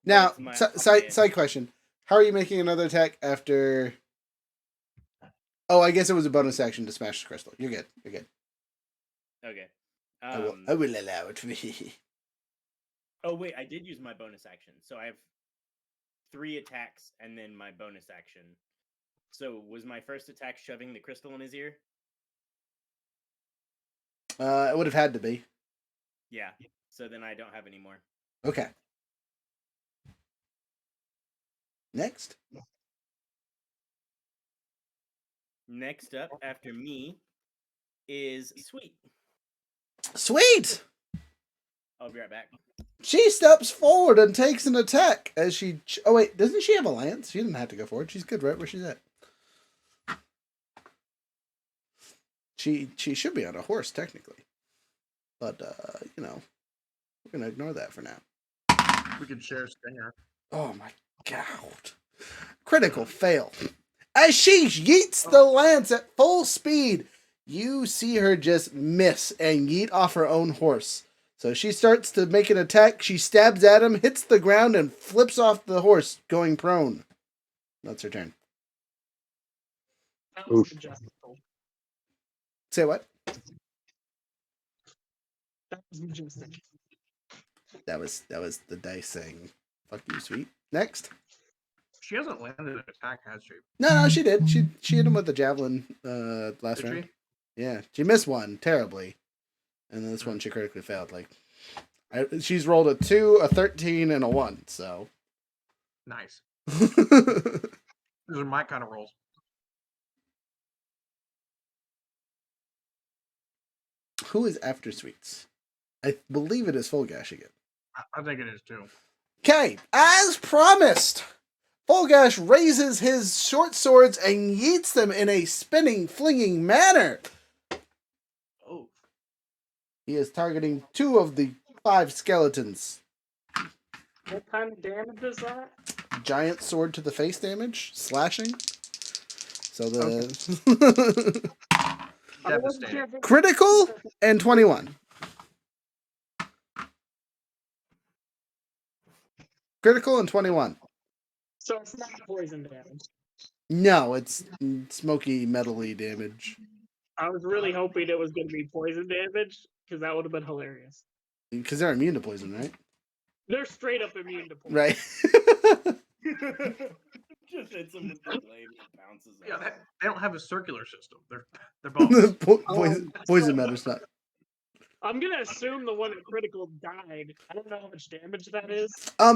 Now, side question. How are you making another attack after... Oh, I guess it was a bonus action to smash the crystal. You're good. Okay. I will allow it. Oh, wait, I did use my bonus action. So I have 3 attacks and then my bonus action. So was my first attack shoving the crystal in his ear? It would have had to be. Yeah. So then I don't have any more. Okay. Next up after me is Sweet. Sweet! I'll be right back. She steps forward and takes an attack as she... Oh, wait. Doesn't she have a lance? She didn't have to go forward. She's good right where she's at. She should be on a horse, technically. But, we're going to ignore that for now. We could share Stinger. Oh, my God. Critical fail. As she yeets the lance at full speed, you see her just miss and yeet off her own horse. So she starts to make an attack. She stabs at him, hits the ground, and flips off the horse, going prone. That's her turn. That was majestical. Say what? That was majestic. That was the dice saying, "Fuck you, Sweet." Next. She hasn't landed an attack, has she? No, she did. She hit him with the javelin last Did round. she? Yeah, she missed one terribly, and then this one she critically failed. She's rolled a 2, a 13, and a 1. So Nice. Those are my kind of rolls. Who is after Sweets? I believe it is Fulgash again. I think it is too. Okay, as promised, Fulgash raises his short swords and yeets them in a spinning, flinging manner. Oh. He is targeting 2 of the 5 skeletons. What kind of damage is that? Giant sword to the face damage, slashing. So the Devastating. critical and 21. Critical and 21. So it's not poison damage. No, it's smoky, metally damage. I was really hoping it was going to be poison damage because that would have been hilarious. Because they're immune to poison, right? They're straight up immune to poison. Right. Just hits him with the blade and bounces Yeah, off. they don't have a circular system. They're bones. Poison matters not. I'm gonna assume the one that critical died. I don't know how much damage that is.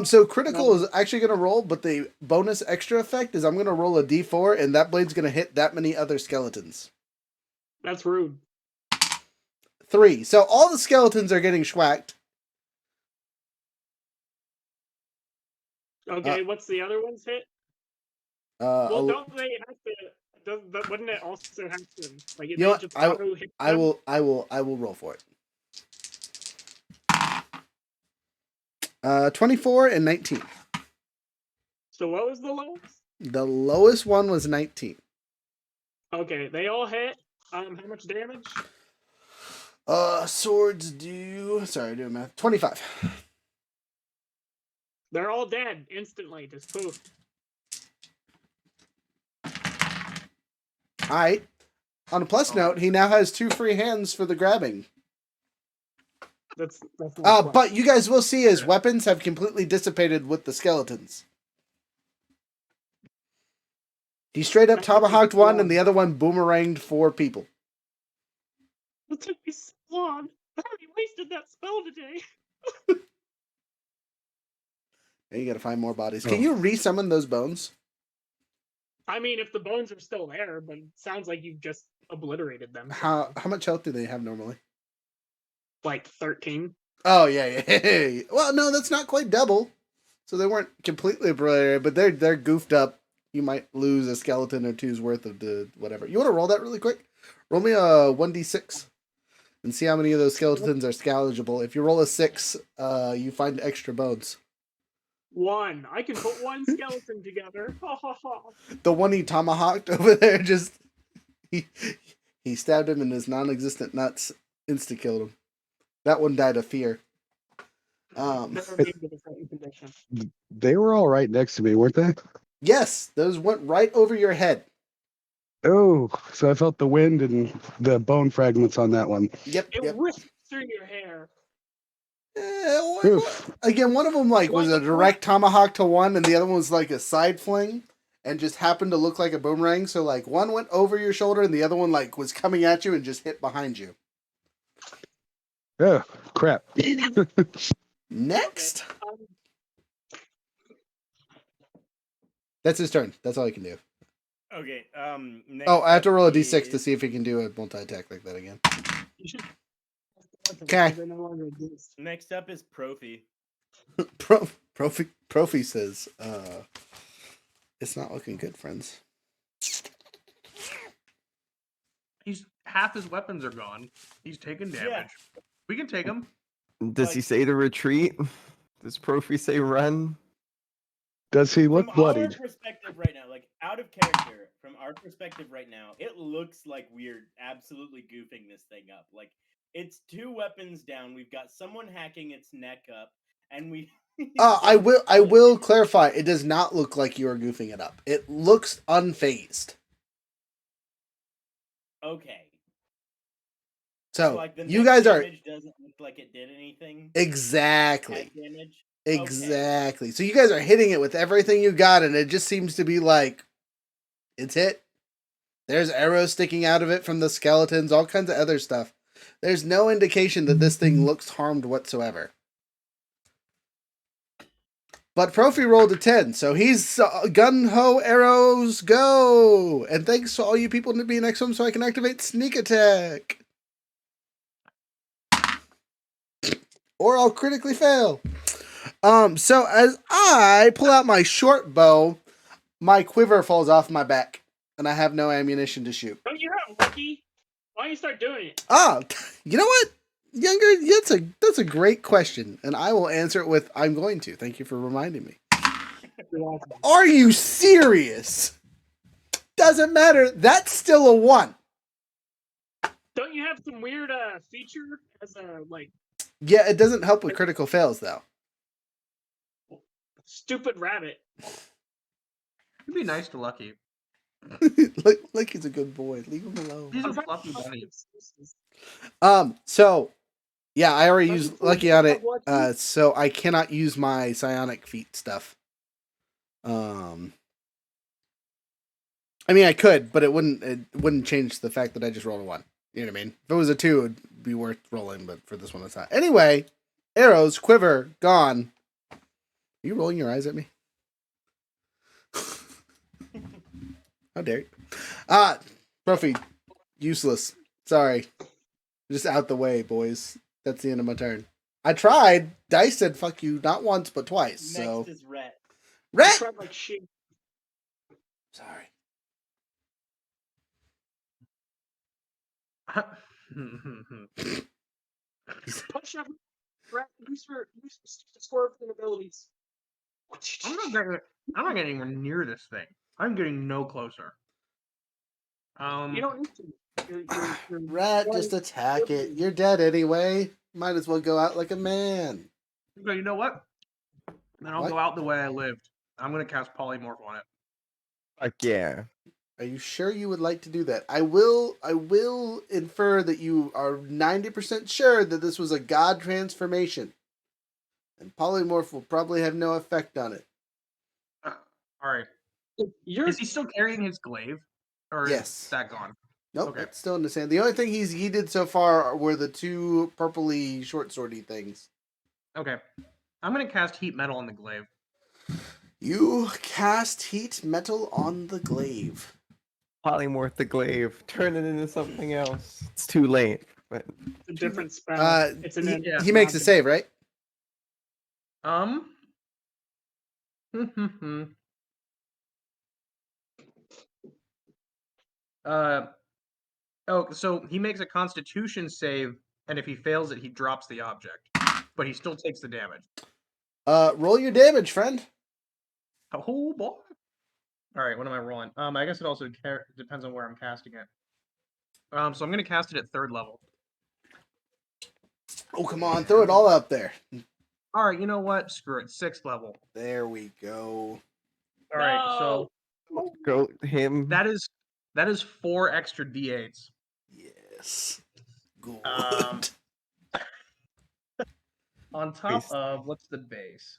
So critical is actually gonna roll, but the bonus extra effect is I'm gonna roll a d4, and that blade's gonna hit that many other skeletons. That's rude. 3. So all the skeletons are getting schwacked. Okay, what's the other one's hit? Well, don't they have to? Wouldn't it also have to? Like, You know what? just auto hit I them? will roll for it. 24 and 19. So what was the lowest? The lowest one was 19. Okay, they all hit. How much damage? Swords do. Sorry, doing math. 25. They're all dead instantly. Just poof. All right. On a plus note, he now has 2 free hands for the grabbing. That's not fun. But you guys will see his weapons have completely dissipated with the skeletons. He straight up tomahawked one, and the other one boomeranged 4 people. It took me so long. I already wasted that spell today. You gotta find more bodies. Can you resummon those bones? I mean, if the bones are still there, but it sounds like you've just obliterated them. How much health do they have normally? Like 13. Oh yeah. Well, no, that's not quite double. So they weren't completely obliterated, but they're goofed up. You might lose a skeleton or two's worth of the whatever. You want to roll that really quick? Roll me a 1d6 and see how many of those skeletons are salvageable. If you roll a 6, you find extra bones. 1. I can put one skeleton together. Ha ha ha. The one he tomahawked over there just he stabbed him in his non-existent nuts, insta-killed him. That one died of fear. Never been to the second condition. They were all right next to me, weren't they? Yes, those went right over your head. Oh, so I felt the wind and the bone fragments on that one. Yep. It ripped through your hair. Oof. Again, one of them was a direct tomahawk to one, and the other one was like a side fling, and just happened to look like a boomerang. So one went over your shoulder, and the other one was coming at you and just hit behind you. Oh, crap. Next, that's his turn. That's all he can do. Okay. Oh, I have to roll a d6 to see if he can do a multi-attack like that again. Okay. Next up is Profi. Profi says, it's not looking good, friends. He's half his weapons are gone. He's taking damage. Yeah. We can take him. Does he say to retreat? Does Profi say run? Does he look From bloodied? our perspective right now, like out of character, from our perspective right now, it looks like we're absolutely goofing this thing up. Like, it's 2 weapons down. We've got someone hacking its neck up, and we. I will clarify. It does not look like you are goofing it up. It looks unfazed. Okay. So like the you guys are doesn't look like it did anything. exactly. Damage. Exactly. Okay. So you guys are hitting it with everything you got, and it just seems to be like it's hit. There's arrows sticking out of it from the skeletons, all kinds of other stuff. There's no indication that this thing looks harmed whatsoever. But Profi rolled a 10, so he's gun-ho, arrows, go! And thanks to all you people to be next to him so I can activate sneak attack. Or I'll critically fail. So as I pull out my short bow, my quiver falls off my back, and I have no ammunition to shoot. Don't you have lucky? Why don't you start doing it? You know what? Younger, that's a great question, and I will answer it with I'm going to. Thank you for reminding me. Are you serious? Doesn't matter. That's still a 1. Don't you have some weird feature as a Yeah, it doesn't help with critical fails though. stupid rabbit? It'd be nice to Lucky. Like he's a good boy. Leave him alone. He's a I'm trying to fluffy come up bunny. with excuses. So yeah, I already Doesn't used feel Lucky good on to it. have Lucky. So I cannot use my psionic feat stuff. I mean, I could, but it wouldn't change the fact that I just rolled a 1. You know what I mean? If it was a 2, it'd be worth rolling, but for this one, it's not. Anyway, arrows, quiver, gone. Are you rolling your eyes at me? How dare you? Brophy, useless. Sorry. Just out the way, boys. That's the end of my turn. I tried. Dice said fuck you not once, but twice. So. Next is Rhett. You Rat! tried like shit. Sorry. Push up. Use your swerving abilities. I'm not getting anywhere near this thing. I'm getting no closer. You don't need to. You're Rat, just attack it. You're dead anyway. Might as well go out like a man. So you know what? Then I'll What? go out the way I lived. I'm gonna cast polymorph on it. Fuck yeah. Are you sure you would like to do that? I will infer that you are 90% sure that this was a god transformation. And polymorph will probably have no effect on it. All right. You're Is he still carrying his glaive, or Yes. is that gone? Nope, Okay. it's still in the sand. The only thing he did so far were the 2 purpley short swordy things. Okay. I'm gonna cast heat metal on the glaive. You cast heat metal on the glaive. Polymorph the glaive. Turn it into something else. It's too late. But a different spell. It's an end. He makes a save, right? So he makes a Constitution save, and if he fails it, he drops the object, but he still takes the damage. Roll your damage, friend. Oh boy! All right, what am I rolling? I guess it also depends on where I'm casting it. So I'm gonna cast it at 3rd level. Oh, come on, throw it all up there. All right, you know what? Screw it. 6th level. There we go. All right, so go him. that is 4 extra d8s. Yes. Good. On top of what's the base?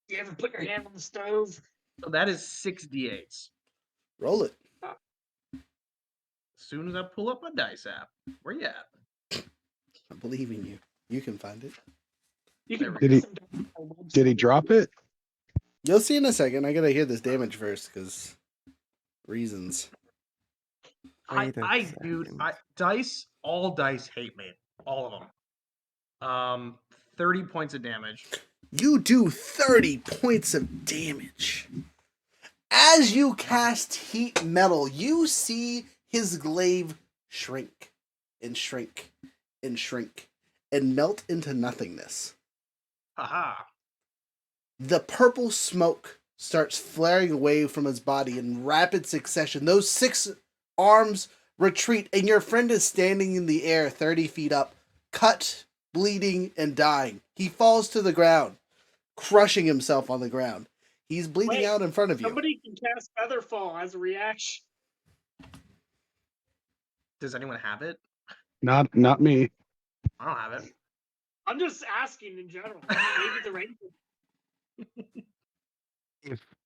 You ever put your hand on the stove? So that is 6 d8s. Roll it. As soon as I pull up my dice app, where you at? I believe in you. You can find it. You can Did he drop it? You'll see in a second. I gotta hear this damage first, because reasons. All dice hate me. All of them. 30 points of damage. You do 30 points of damage. As you cast heat metal, you see his glaive shrink and shrink and shrink and melt into nothingness. Haha. The purple smoke starts flaring away from his body in rapid succession. Those 6 arms retreat, and your friend is standing in the air 30 feet up, cut, bleeding, and dying. He falls to the ground, crushing himself on the ground. He's bleeding out in front of you. Somebody can cast Featherfall as a reaction. Does anyone have it? Not me. I don't have it. I'm just asking in general. Maybe the Rangers.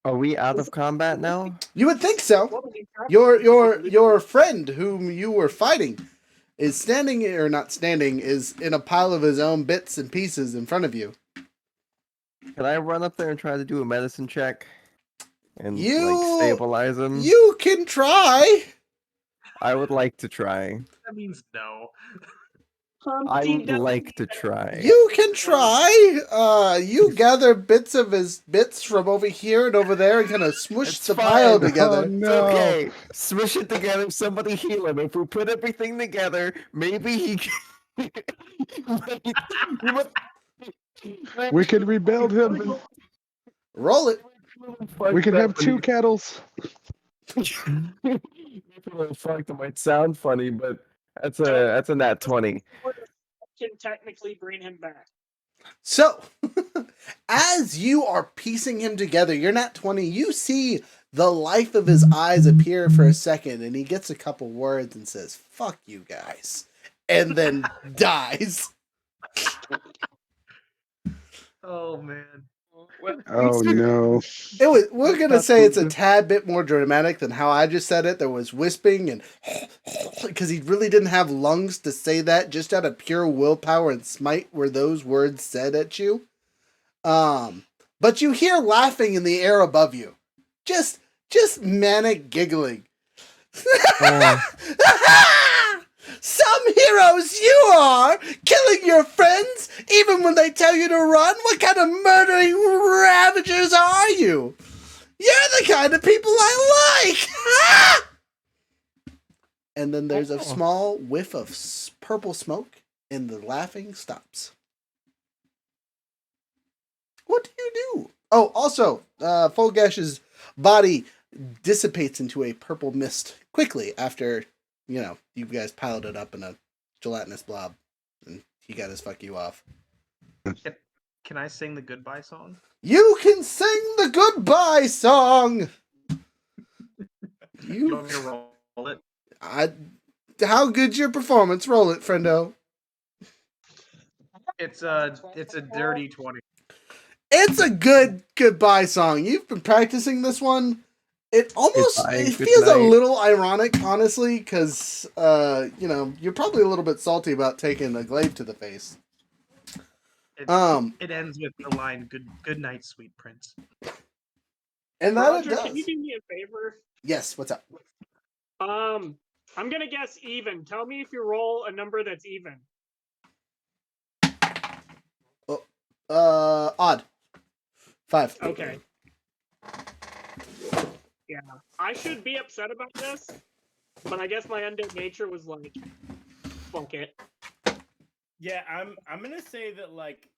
Are we out of combat now? You would think so. Your friend whom you were fighting is standing, or not standing, is in a pile of his own bits and pieces in front of you. Can I run up there and try to do a medicine check? And You- stabilize him? You can try. I would like to try. That means no. I would like to try. You can try. You gather bits of his bits from over here and over there and kind of smush It's the pile fine. together. Oh, It's no. okay. Smush it together. Somebody heal him. If we put everything together, maybe he can. We can rebuild him. Roll it. We can have 2 kettles. Fucked. It might sound funny, but that's a nat 20. Can technically bring him back. So, as you are piecing him together, you're not 20, you see the life of his eyes appear for a second, and he gets a couple words and says, "Fuck you guys," and then dies. Oh man. Oh no. We're gonna say it's a tad bit more dramatic than how I just said it. There was wisping and because he really didn't have lungs to say that. Just out of pure willpower and smite were those words said at you. But you hear laughing in the air above you, just manic giggling. Some heroes you are, killing your friends even when they tell you to run. What kind of murdering ravagers are you? You're the kind of people I like. And then there's a small whiff of purple smoke, and the laughing stops. What do you do? Oh, also, Folgash's body dissipates into a purple mist quickly after, you guys piled it up in a gelatinous blob, and he got his fuck you off. Can I sing the goodbye song? You can sing the goodbye song! You want me to roll it? How good's your performance? Roll it, friendo. It's a dirty 20. It's a good goodbye song. You've been practicing this one. It feels a little ironic, honestly, because you're probably a little bit salty about taking a glaive to the face. It ends with the line "Good night, sweet prince." And that Roger, it does. can you do me a favor? Yes. What's up? I'm gonna guess even. Tell me if you roll a number that's even. Odd. 5. Okay. Yeah, I should be upset about this, but I guess my undead nature was like, fuck it. Yeah, I'm gonna say that like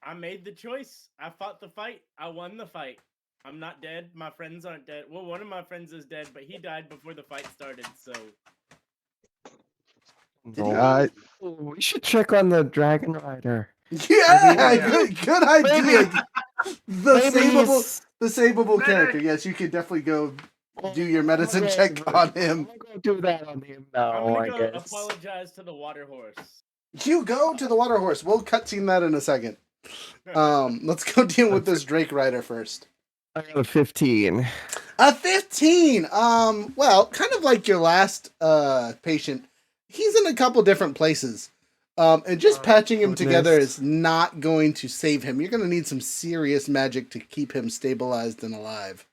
I made the choice. I fought the fight. I won the fight. I'm not dead. My friends aren't dead. Well, one of my friends is dead, but he died before the fight started. So We should check on the Dragon Rider. Yeah, good idea. The savable character. Yes, you could definitely go do your medicine check on him. I'm gonna do that on him now. I'm gonna go apologize to the water horse. You go to the water horse. We'll cutscene that in a second. Let's go deal with this Drake Rider first. I got a 15. A 15. Well, kind of like your last patient, he's in a couple different places. And just patching him together is not going to save him. You're going to need some serious magic to keep him stabilized and alive.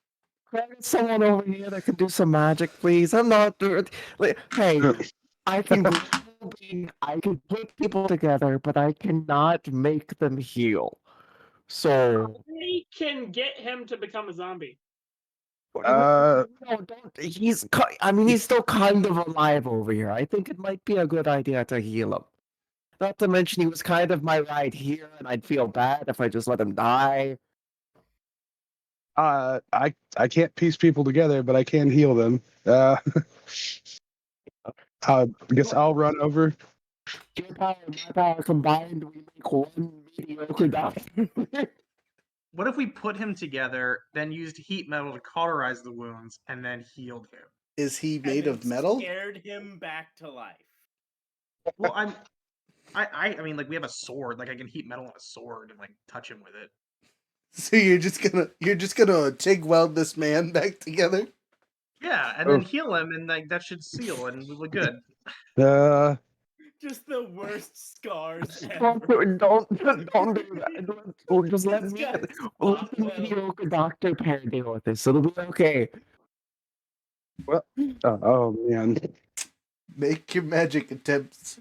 Can I get someone over here that can do some magic, please? I'm not doing. Hey, I can put people together, but I cannot make them heal. So We can get him to become a zombie. no, don't. He's still kind of alive over here. I think it might be a good idea to heal him. Not to mention he was kind of my ride here, and I'd feel bad if I just let him die. I can't piece people together, but I can heal them. I guess I'll run over. Your power and my power combined, we make one mediocre doctor. What if we put him together, then used heat metal to cauterize the wounds, and then healed him? Is he made of metal? Scared him back to life. Well, I mean, like we have a sword. Like I can heat metal on a sword and like touch him with it. So you're just gonna TIG weld this man back together? Yeah, and then heal him, and like that should seal, and we look good. Just the worst scars Don't ever. do that. Just let the mediocre doctor pair deal with this. It'll be okay. Well, oh man. Make your magic attempts.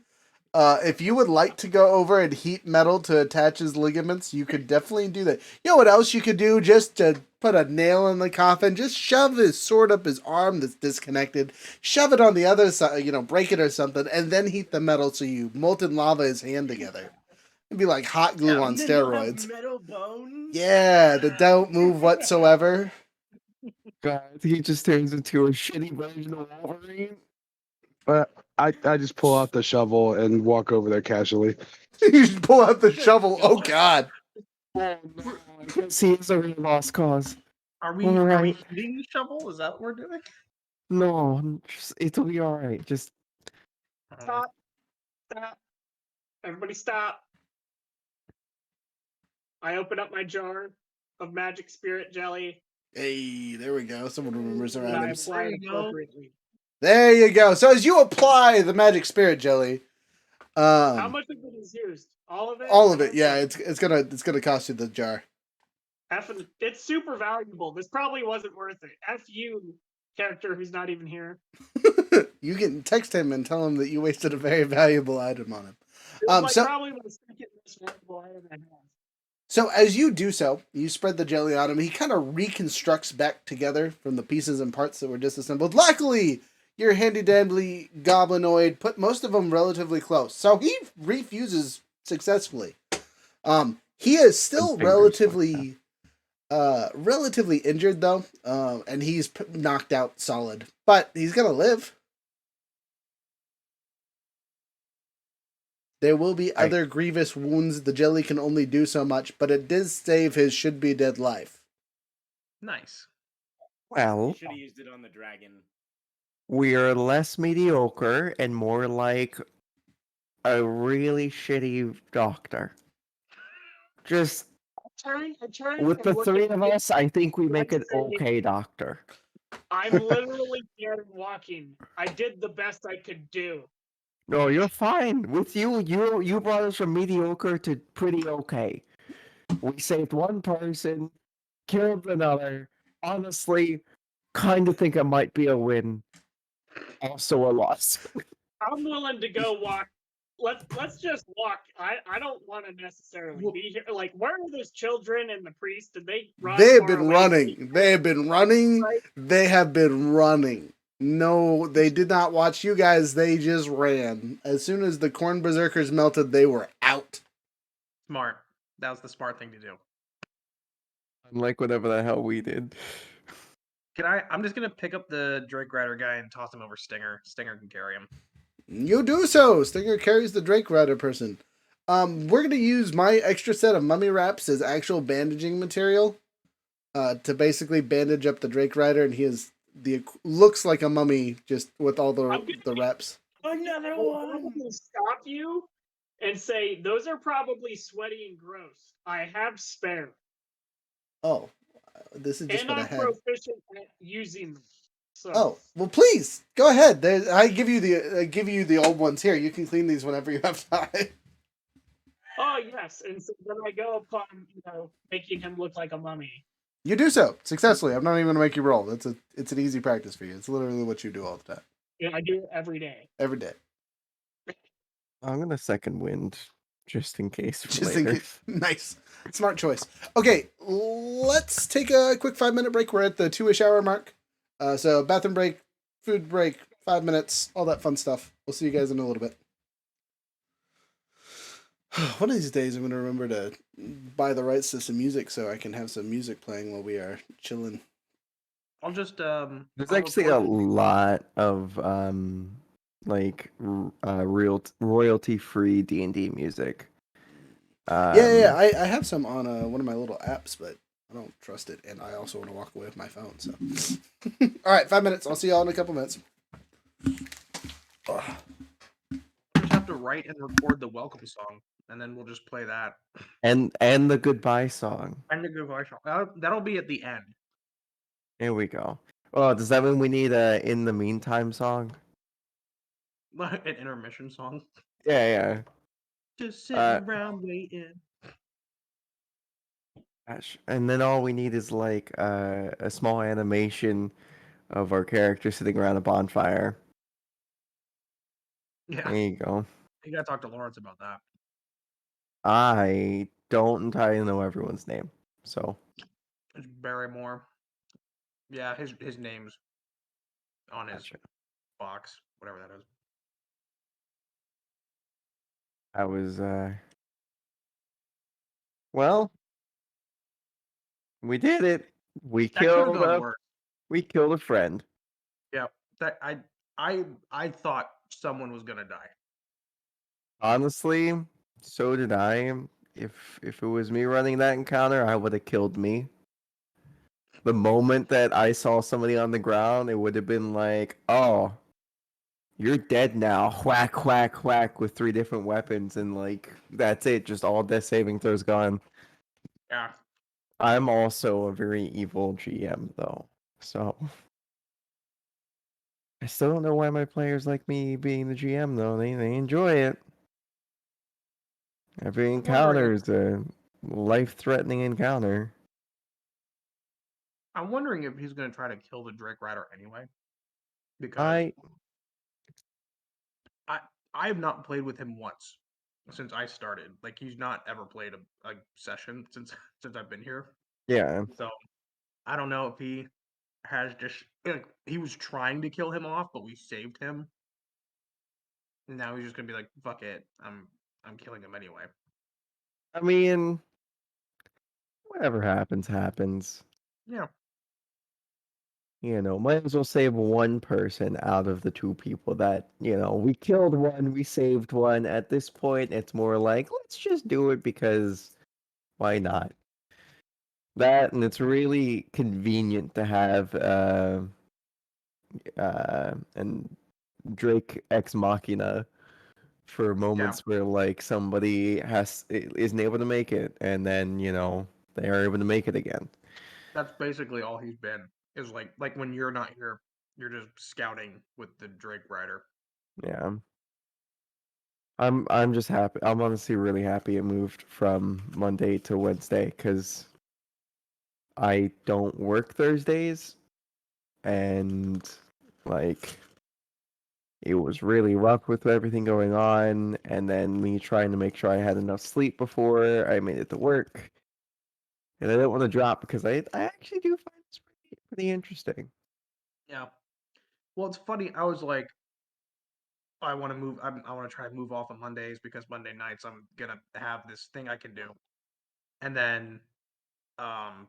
If you would like to go over and heat metal to attach his ligaments, you could definitely do that. You know what else you could do just to put a nail in the coffin? Just shove his sword up his arm that's disconnected, shove it on the other side, break it or something, and then heat the metal so you molten lava his hand together. It'd be like hot glue on steroids. Metal bones? Yeah, that don't move whatsoever. God, he just turns into a shitty version of Wolverine. But I just pull out the shovel and walk over there casually. You just pull out the shovel. Oh God. Oh no, I guess he is a real lost cause. Are we Alright. heating the shovel? Is that what we're doing? No, it'll be all right. Just Stop. Stop. Everybody stop. I open up my jar of magic spirit jelly Hey, there we go. Someone remembers their and I items. apply There it you go. appropriately. There you go. So as you apply the magic spirit jelly, How um, much of it is used? All of it? all How of it, much? yeah, it's gonna cost you the jar. It's super valuable. This probably wasn't worth it. F you, character who's not even here. You can text him and tell him that you wasted a very valuable item on him. It was like So probably my second most valuable item I have. so as you do so, you spread the jelly on him. He kind of reconstructs back together from the pieces and parts that were disassembled. Luckily, your handy dandy goblinoid put most of them relatively close, so he refuses successfully. He is still fingers like relatively injured though, and he's knocked out solid, but he's gonna live. There will be other grievous wounds. The jelly can only do so much, but it did save his should-be-dead life. Nice. well, You should have used it on the dragon. we're less mediocre and more like a really shitty doctor. Just I turn with and the look three at of him us, I think we and make an say, okay doctor. I'm literally dead and walking. I did the best I could do. No, you're fine. With you brought us from mediocre to pretty okay. We saved one person, killed another. Honestly, kind of think it might be a win. Also a loss. I'm willing to go walk. Let's just walk. I don't want to necessarily be here. Like, where are those children and the priest? Did they run? They have far been away? running. They have been running. Right. They have been running. No, they did not watch you guys. They just ran. As soon as the corn berserkers melted, they were out. Smart. That was the smart thing to do. Unlike whatever the hell we did. I'm just gonna pick up the Drake Rider guy and toss him over Stinger. Stinger can carry him. You do so. Stinger carries the Drake Rider person. We're gonna use my extra set of mummy wraps as actual bandaging material, to basically bandage up the Drake Rider, and he is looks like a mummy just with all the wraps. Another I'm one. gonna stop you and say those are probably sweaty and gross. I have spare, Oh, this is just and what I I'm had. proficient at using them. So, Oh, well, please go ahead. I give you the old ones here. You can clean these whenever you have time. oh yes, and so then I go upon making him look like a mummy. You do so successfully. I'm not even gonna make you roll. It's an easy practice for you. It's literally what you do all the time, Yeah, I do it every day. every day. I'm gonna second wind just in case for Just later. think, nice, smart choice. Okay, let's take a quick 5-minute break. We're at the 2-ish hour mark. So bathroom break, food break, 5 minutes, all that fun stuff. We'll see you guys in a little bit. One of these days, I'm going to remember to buy the rights to some music so I can have some music playing while we are chilling. I'll just There's I'll actually record a it. lot of royalty free D&D music. Yeah. I have some on one of my little apps, but I don't trust it, and I also want to walk away with my phone. So, all right, 5 minutes. I'll see y'all in a couple minutes. We'll just have to write and record the welcome song, and then we'll just play that. And the goodbye song. And the goodbye song. That'll be at the end. Here we go. Oh, does that mean we need a in the meantime song? An intermission song. Yeah. Just sitting around waiting. Gosh. And then all we need is like a small animation of our character sitting around a bonfire. Yeah, There you go. you gotta talk to Lawrence about that. I don't entirely know everyone's name, so It's Barrymore. Yeah, his name's on his gotcha. box, whatever that is. I was well, we did it. We That could have killed gone a worse. friend. Yeah, that I thought someone was gonna die. Honestly, so did I. If it was me running that encounter, I would have killed me. the moment that I saw somebody on the ground, it would have been like, oh, you're dead now. Whack, whack, whack with 3 different weapons, and like that's it. Just all death saving throws gone. Yeah. I'm also a very evil GM though, so I still don't know why my players like me being the GM though. They enjoy it. Every encounter is a life-threatening encounter. I'm wondering if he's gonna try to kill the Drake Rider anyway. Because I I have not played with him once since I started. Like he's not ever played a session since I've been here. yeah. So I don't know if he has just like he was trying to kill him off, but we saved him. And now he's just gonna be like, fuck it. I'm killing him anyway. I mean, whatever happens, happens. Yeah. You know, might as well save one person out of the 2 people that, you know, we killed one, we saved one. At this point, it's more like, let's just do it because why not? That, and it's really convenient to have and Drake Ex Machina for moments where like somebody isn't able to make it, and then you know they are able to make it again. That's basically all he's been. Is like when you're not here, you're just scouting with the Drake Rider. Yeah, I'm just happy. I'm honestly really happy it moved from Monday to Wednesday because I don't work Thursdays, and like it was really rough with everything going on, and then me trying to make sure I had enough sleep before I made it to work. And I didn't want to drop because I actually do find this pretty interesting. Yeah. Well, it's funny. I was like, I want to move. I want to try to move off on Mondays because Monday nights I'm gonna have this thing I can do, and then, um,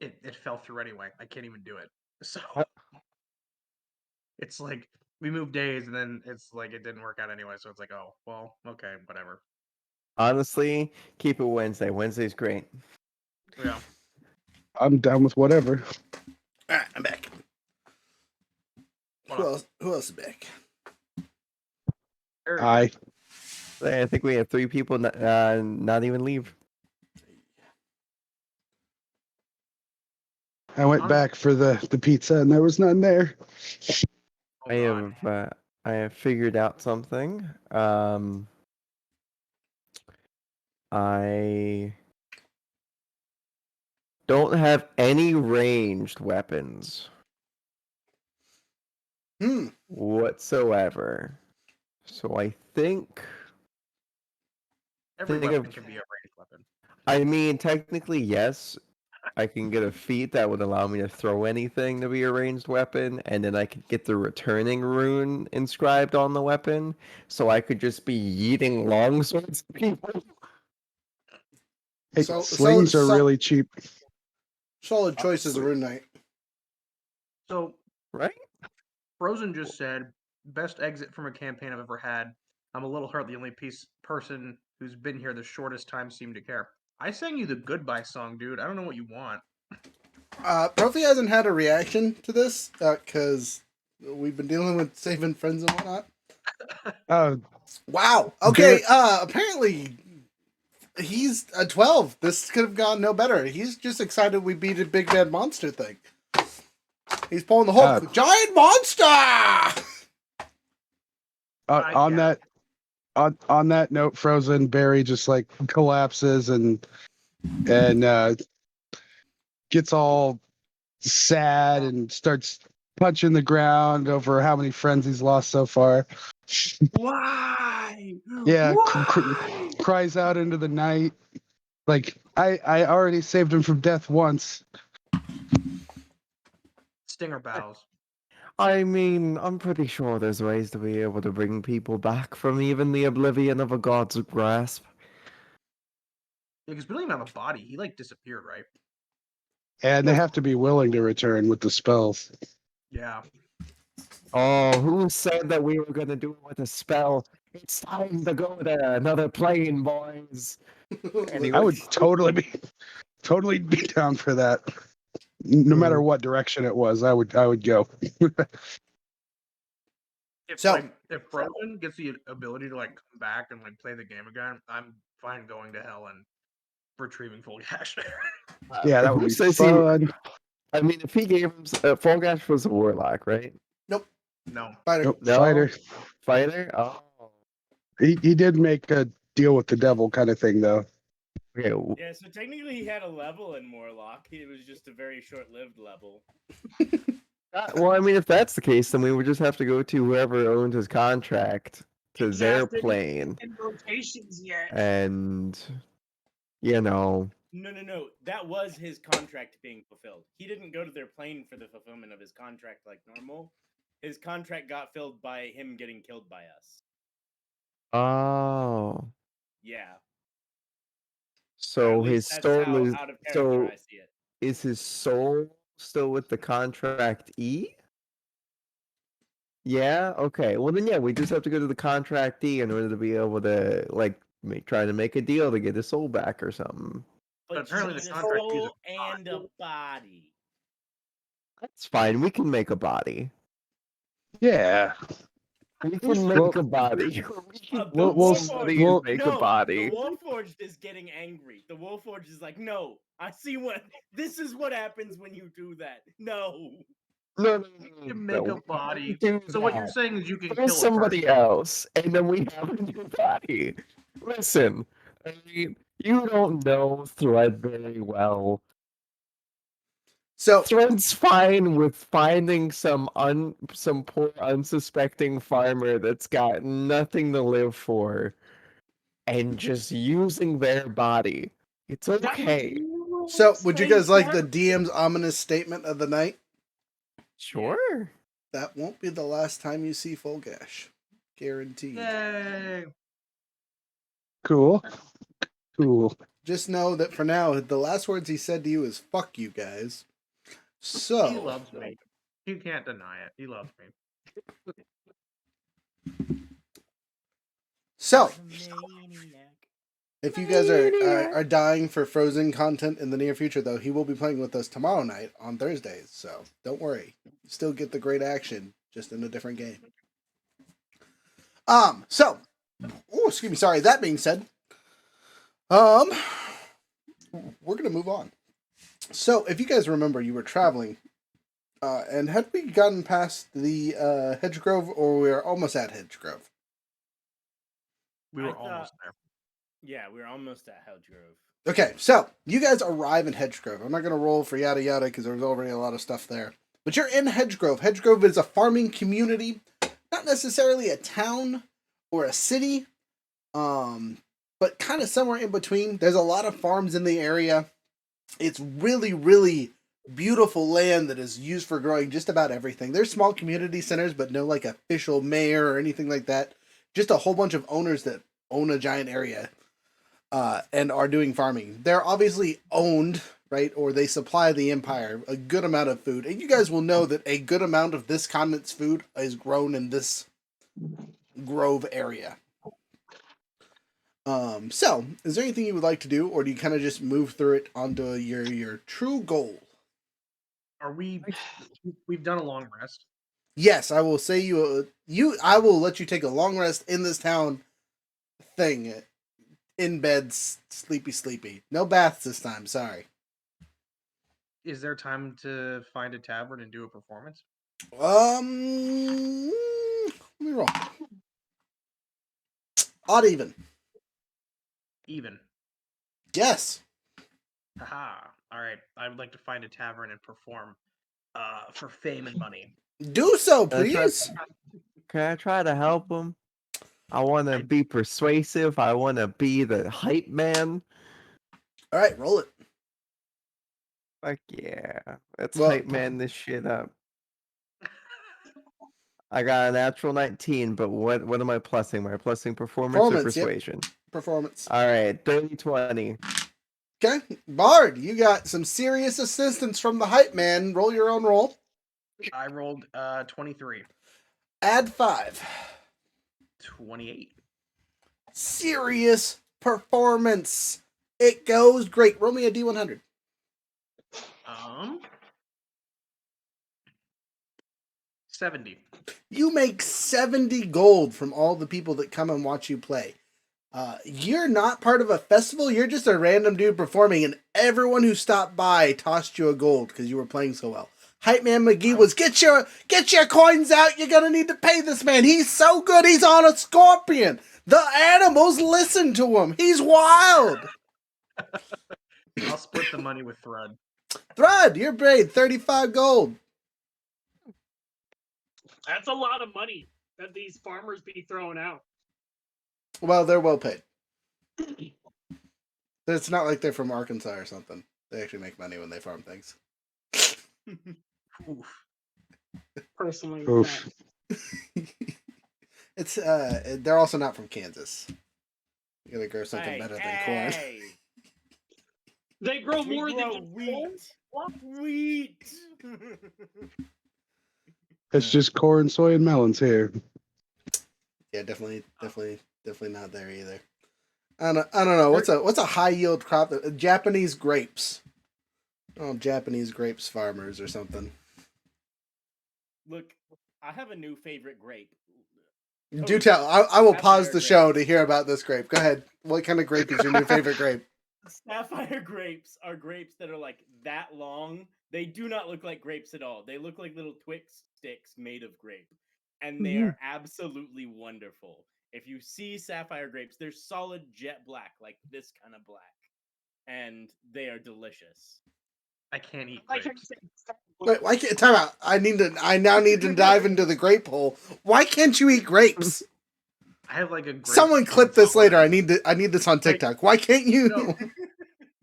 it fell through anyway. I can't even do it. So Uh, it's like we moved days, and then it's like it didn't work out anyway. So it's like, oh well, okay, whatever. Honestly, keep it Wednesday. Wednesday's great. Yeah. I'm down with whatever. All right, I'm back. Hold on. Who else is back? There we go. I I think we had 3 people not even leave. went back for the pizza and there was none there. Oh, God. I have figured out something. I don't have any ranged weapons whatsoever. So I think Every think weapon of- can be a ranged weapon. I mean technically yes. I can get a feat that would allow me to throw anything to be a ranged weapon, and then I could get the returning rune inscribed on the weapon, so I could just be yeeting longswords at people. Hey, So- slings so- are really cheap. Solid choice as a rune knight. So Right? Frozen just said, best exit from a campaign I've ever had. I'm a little hurt the only person who's been here the shortest time seemed to care. I sang you the goodbye song, dude. I don't know what you want. Profi hasn't had a reaction to this because we've been dealing with saving friends and whatnot. Wow. Okay. Apparently he's a 12. This could have gone no better. He's just excited we beat a big bad monster thing. He's pulling the Hulk. Giant monster. On that note, Frozen Barry just like collapses and gets all sad and starts punching the ground over how many friends he's lost so far. Why? Yeah, Why? cries out into the night. Like I already saved him from death once. Stinger bows. I mean, I'm pretty sure there's ways to be able to bring people back from even the oblivion of a god's grasp. Because we don't even have a body. He like disappeared, right? And they have to be willing to return with the spells. Yeah. Oh, who said that we were gonna do it with a spell? It's time to go to another plane, boys. I would totally be down for that. No matter what direction it was, I would go. So- If Frozen gets the ability to like come back and like play the game again, I'm fine going to hell and retrieving full cash. Yeah, that Who would be says fun. I mean, if he gave him Fulgash was a warlock, right? Nope. No. Fighter. Nope, No? fighter. Fighter? Oh. He did make a deal with the devil kind of thing though. Okay. Yeah, so technically he had a level in Morlock. It was just a very short-lived level. Well, I mean, if that's the case, then we would just have to go to whoever owns his contract to their Exactly. plane, In rotations yet. and No. That was his contract being fulfilled. He didn't go to their plane for the fulfillment of his contract like normal. His contract got filled by him getting killed by us. oh, Yeah. Or so at his least that's soul how is out of character I see it. is his soul still with the contract E? Yeah. Okay. Well, then yeah, we just have to go to the contract E in order to be able to like try to make a deal to get his soul back or something. But apparently you the need a contract is soul and a body. That's fine. We can make a body. Yeah. We can Well- make a body. We can The We'll- we'll- somebody we'll- make no, a body. The Warforged is getting angry. The Warforged is like, no, I see what. This is what happens when you do that. No. No, You can make no, a we body. can't do So what you're that. saying is you can There's kill a somebody person. else, and then we have a new body. Listen, I mean, you don't know Thread very well. So Thread's fine with finding some poor unsuspecting farmer that's got nothing to live for, and just using their body. It's okay. So, would you guys like the DM's ominous statement of the night? Sure. That won't be the last time you see Fulgash. Guaranteed. Yay! Cool. Cool. Just know that for now, the last words he said to you is "fuck you guys." He So, loves me. You can't deny it. He loves me. so Maniac. if you guys are dying for Frozen content in the near future, though, he will be playing with us tomorrow night on Thursdays. So don't worry, still get the great action, just in a different game. So, oh, excuse me. Sorry. That being said, we're gonna move on. So, if you guys remember, you were traveling, and had we gotten past the Hedgegrove, or we are almost at Hedgegrove? We I were thought- almost there. Yeah, we're almost at Hedgegrove. Okay, so you guys arrive in Hedgegrove. I'm not going to roll for yada yada because there's already a lot of stuff there. But you're in Hedgegrove. Hedgegrove is a farming community, not necessarily a town or a city, but kind of somewhere in between. There's a lot of farms in the area. It's really, really beautiful land that is used for growing just about everything. There's small community centers, but no like official mayor or anything like that. Just a whole bunch of owners that own a giant area. And are doing farming. They're obviously owned, right? Or they supply the Empire a good amount of food. And you guys will know that a good amount of this continent's food is grown in this grove area. So, is there anything you would like to do, or do you kind of just move through it onto your true goal? Are we? We've done a long rest. Yes, I will say I will let you take a long rest in this town thing. In bed, sleepy. No baths this time, sorry. Is there time to find a tavern and do a performance? Let me roll. Odd even. Even. Yes. Haha. All right. I would like to find a tavern and perform for fame and money. Do so, Can I try- please. Can I try to help him? I want to be persuasive. I want to be the hype man. All right, roll it. Fuck yeah. Let's Well- hype man this shit up. I got a natural 19, but what am I plussing? Am I plussing performance or Performance, yep. persuasion? Performance. All right, 30-20. Okay. Bard, you got some serious assistance from the hype man. Roll your own roll. I rolled 23. Add 5. 28. Serious performance. It goes great. Roll me a D100. 70. You make 70 gold from all the people that come and watch you play. You're not part of a festival. You're just a random dude performing, and everyone who stopped by tossed you a gold because you were playing so well. Hype Man McGee was get your coins out. You're gonna need to pay this man. He's so good. He's on a scorpion. The animals listen to him. He's wild. I'll split the money with Thread. Thread, you're paid 35 gold. That's a lot of money that these farmers be throwing out. Well, they're well paid. It's not like they're from Arkansas or something. They actually make money when they farm things. Oof. Personally, Oof. It's they're also not from Kansas. You gotta grow something Hey, better than corn. hey. they grow We more grow than wheat. Wheat. It's just corn, soy, and melons here. Yeah, definitely not there either. I don't know. What's a high yield crop? Japanese grapes. Oh, Japanese grapes farmers or something. Look, I have a new favorite grape. Do tell. I will pause Sapphire the show grapes. to hear about this grape. Go ahead. What kind of grape is your new favorite grape? Sapphire grapes are grapes that are like that long. They do not look like grapes at all. They look like little Twix sticks made of grape. And they are absolutely wonderful. If you see sapphire grapes, they're solid jet black, like this kind of black. And they are delicious. I can't eat like grapes. Wait, why can't time out? I now need to dive into the grape hole. Why can't you eat grapes? I have like a grape Someone clip this later. intolerance. I need this on TikTok. Why can't you? No.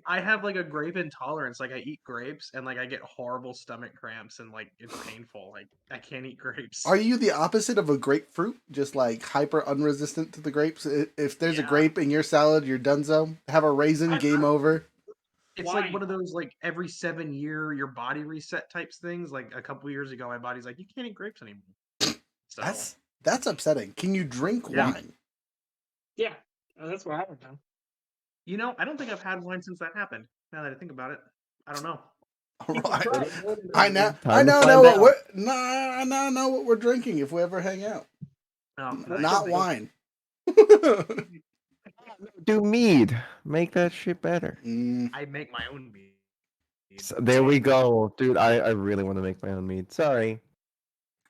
I have like a grape intolerance. Like I eat grapes and like I get horrible stomach cramps and like it's painful. Like I can't eat grapes. Are you the opposite of a grapefruit? Just like hyper unresistant to the grapes? If there's a Yeah. grape in your salad, you're donezo. Have a raisin, game over. It's Why? like one of those like every 7 year your body reset types things. Like a couple years ago, my body's like, you can't eat grapes anymore. So That's upsetting. Can you drink Yeah. wine? Yeah, that's what I would do. you know, I don't think I've had wine since that happened. Now that I think about it, I don't know. All You can right. try it. I now Time to know find what out. we're I now know what we're drinking if we ever hang out. No, Not wine. Do mead. Make that shit better. I make my own mead. So, there we go, dude. I really want to make my own mead. Sorry.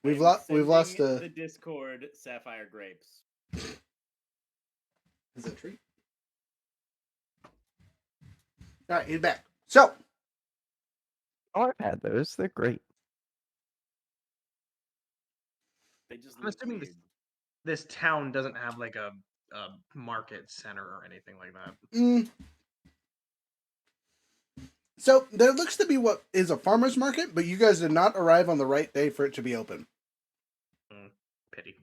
We've I'm lost sending a. the Discord sapphire grapes. Is that a treat? All right, he's back. So Oh, I've had those. They're great. They just I'm look assuming weird. this town doesn't have like a market center or anything like that. So there looks to be what is a farmer's market, but you guys did not arrive on the right day for it to be open. Pity.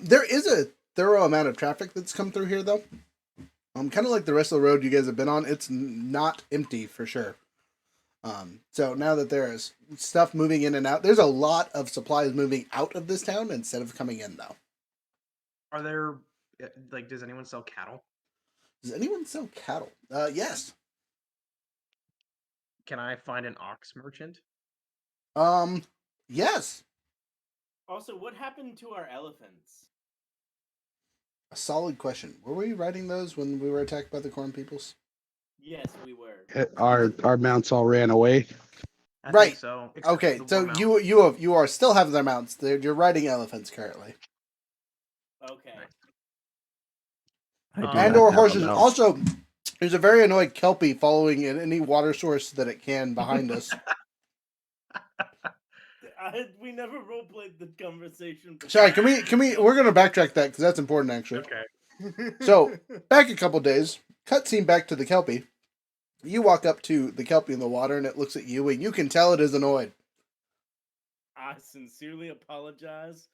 There is a thorough amount of traffic that's come through here, though. Kind of like the rest of the road you guys have been on, it's not empty for sure. So now that there is stuff moving in and out, there's a lot of supplies moving out of this town instead of coming in, though. Are there like does anyone sell cattle? Does anyone sell cattle? Yes. Can I find an ox merchant? Yes. Also, what happened to our elephants? A solid question. Were we riding those when we were attacked by the corn peoples? Yes, we were. Our mounts all ran away. I Right. think so. except for Okay, the so one you are still have their mounts. You're riding elephants currently, Okay. I do and not or have a horses. mount. Also, there's a very annoyed kelpie following in any water source that it can behind us. We never roleplayed the conversation. Sorry, can we? We're gonna backtrack that because that's important actually. Okay. So back a couple days, cutscene back to the kelpie. You walk up to the kelpie in the water, and it looks at you, and you can tell it is annoyed. I sincerely apologize,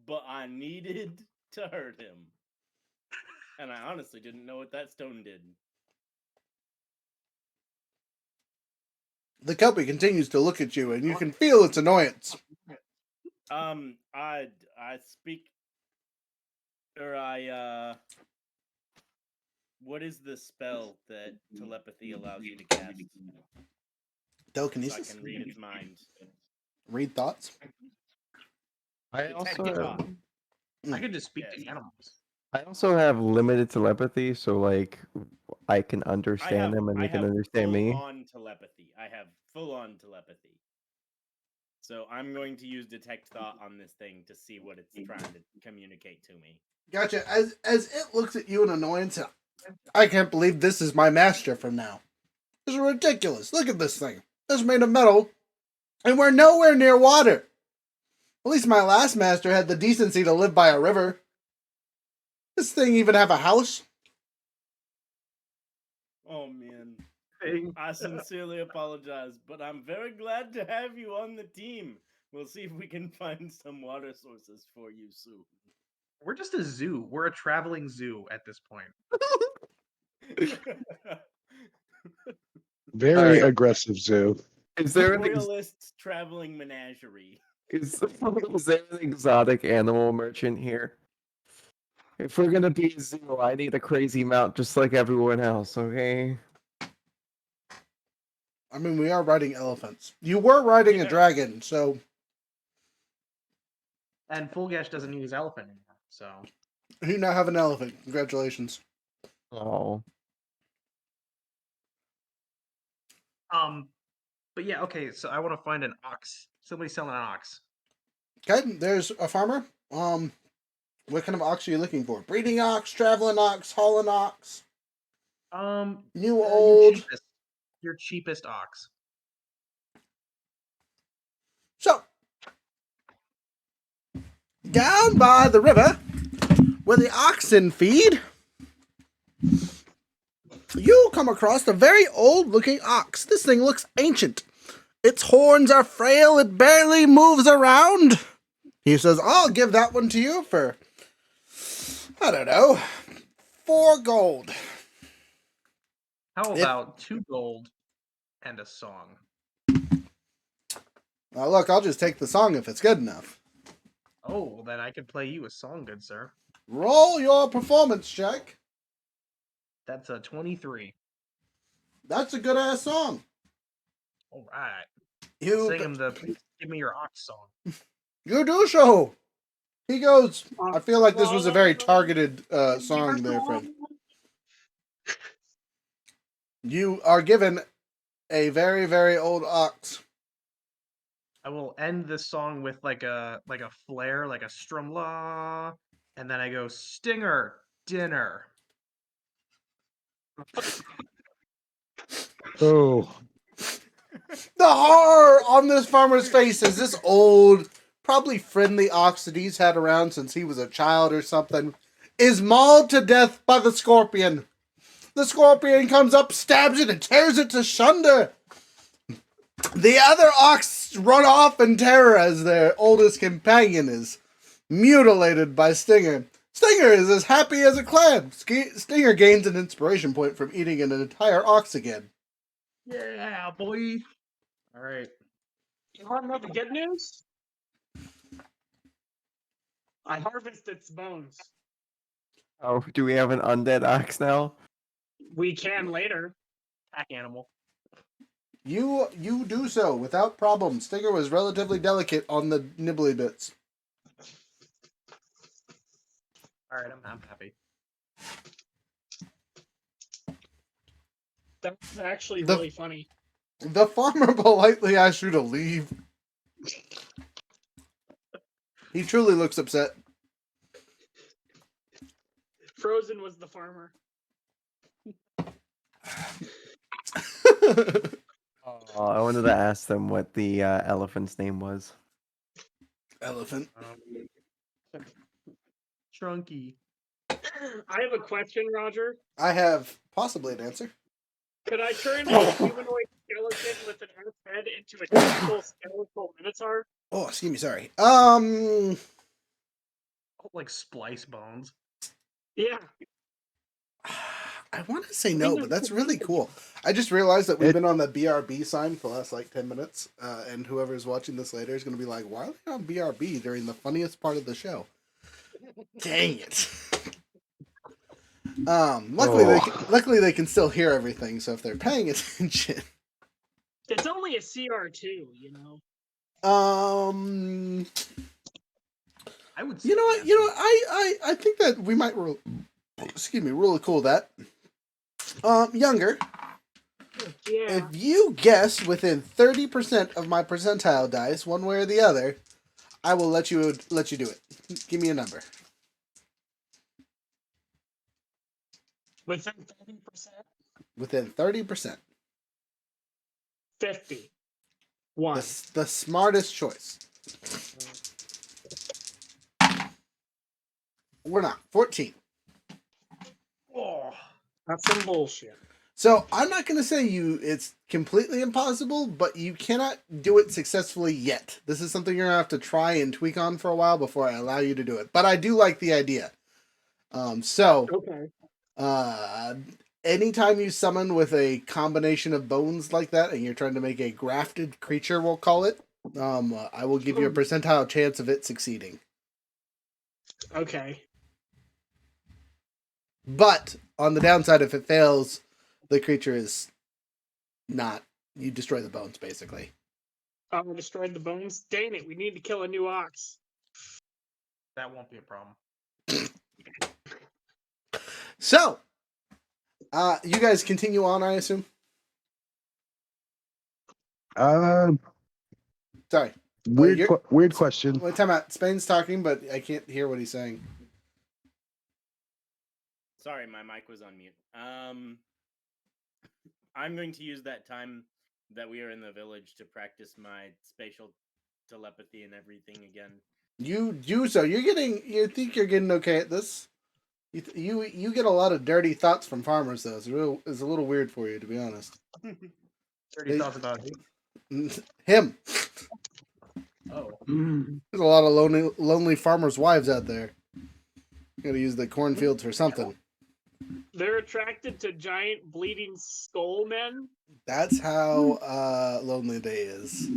but I needed to hurt him. And I honestly didn't know what that stone did. The kelpie continues to look at you, and you can feel its annoyance. I speak, or what is the spell that telepathy allows you to cast? So I Telekinesis? can read its mind. Read thoughts? I Detect also thought. have, I could just speak Yes. to animals. I also have limited telepathy, so like I can I understand have them and I they can have understand full me. on telepathy. I have full on telepathy. So I'm going to use detect thought on this thing to see what it's trying to communicate to me. Gotcha. As it looks at you in annoyance, I can't believe this is my master from now. This is ridiculous. Look at this thing. It's made of metal, and we're nowhere near water. At least my last master had the decency to live by a river. This thing even have a house? Oh man. Thing. I sincerely apologize, but I'm very glad to have you on the team. We'll see if we can find some water sources for you soon. We're just a zoo. We're a traveling zoo at this point. Very Alright. aggressive zoo. Is there an Royalist traveling menagerie. is there an exotic animal merchant here? If we're gonna be a zoo, I need a crazy mount just like everyone else, okay? I mean, we are riding elephants. You were riding a Yeah. dragon, so And Fulgash doesn't use elephant anymore, so you now have an elephant. Congratulations. Oh. but yeah, okay, so I want to find an ox. Somebody's selling an ox. Okay, there's a farmer. What kind of ox are you looking for? Breeding ox, traveling ox, hauling ox, new, Your old. cheapest. Your cheapest ox. So, down by the river, where the oxen feed, you come across a very old-looking ox. This thing looks ancient. Its horns are frail. It barely moves around. He says, I'll give that one to you for, I don't know, 4 gold. How If- about 2 gold and a song? Now, look, I'll just take the song if it's good enough. Oh, well, then I can play you a song, good sir. Roll your performance check. That's a 23. That's a good-ass song. All right. You, Sing him the Please Give Me Your Ox song. you do so. He goes, I feel like this was a very targeted song there, friend. You are given a very, very old ox. I will end this song with like a flare, like a strum la, and then I go stinger dinner. Oh, The horror on this farmer's face is this old, probably friendly ox that he's had around since he was a child or something, is mauled to death by the scorpion. The scorpion comes up, stabs it, and tears it to sunder. The other ox run off in terror as their oldest companion is mutilated by Stinger. Stinger is as happy as a clam. Stinger gains an inspiration point from eating an entire ox again. Yeah, boy. All right. You want to know the good news? I harvest its bones. Oh, do we have an undead ox now? We can later. Pack animal. You do so without problem. Stinger was relatively delicate on the nibbly bits. All right, I'm happy. That's actually The- really funny. The farmer politely asks you to leave. He truly looks upset. Frozen was the farmer. Oh, I wanted to ask them what the elephant's name was. Elephant. Trunky. I have a question, Roger. I have possibly an answer. Could I turn a humanoid skeleton with an earth head into a typical skeletal minotaur? Oh, excuse me, sorry. Like splice bones. Yeah. I want to say no, but that's really cool. I just realized that we've been on the BRB sign for the last like 10 minutes, and whoever's watching this later is going to be like, why are they on BRB during the funniest part of the show? Dang it. Luckily they can still hear everything, so if they're paying attention. It's only a CR2, you know. I would. You know what? yes. You know what? I think that we might really cool that. Younger. Yeah. If you guess within 30% of my percentile dice, one way or the other, I will let you do it. Give me a number. Within 30%, Within 30%. 50. 1. The smartest choice. We're not. 14. Oh, That's some bullshit. So I'm not going to say it's completely impossible, but you cannot do it successfully yet. This is something you're going to have to try and tweak on for a while before I allow you to do it. But I do like the idea. Okay. Anytime you summon with a combination of bones like that, and you're trying to make a grafted creature, we'll call it, I will give you a percentile chance of it succeeding. Okay. But on the downside, if it fails, the creature is not. You destroy the bones, basically. We destroyed the bones. Dang it! We need to kill a new ox. that won't be a problem. So, you guys continue on, I assume? Uh, Sorry. weird question. Wait, time out. Spain's talking, but I can't hear what he's saying. Sorry, my mic was on mute. I'm going to use that time that we are in the village to practice my spatial telepathy and everything again. You do so. You think you're getting okay at this? You get a lot of dirty thoughts from farmers, though. It's a little weird for you, to be honest. 30 thoughts about Him. Oh. There's a lot of lonely farmers' wives out there. Got to use the cornfields for something. They're attracted to giant bleeding skull men. That's how lonely they is.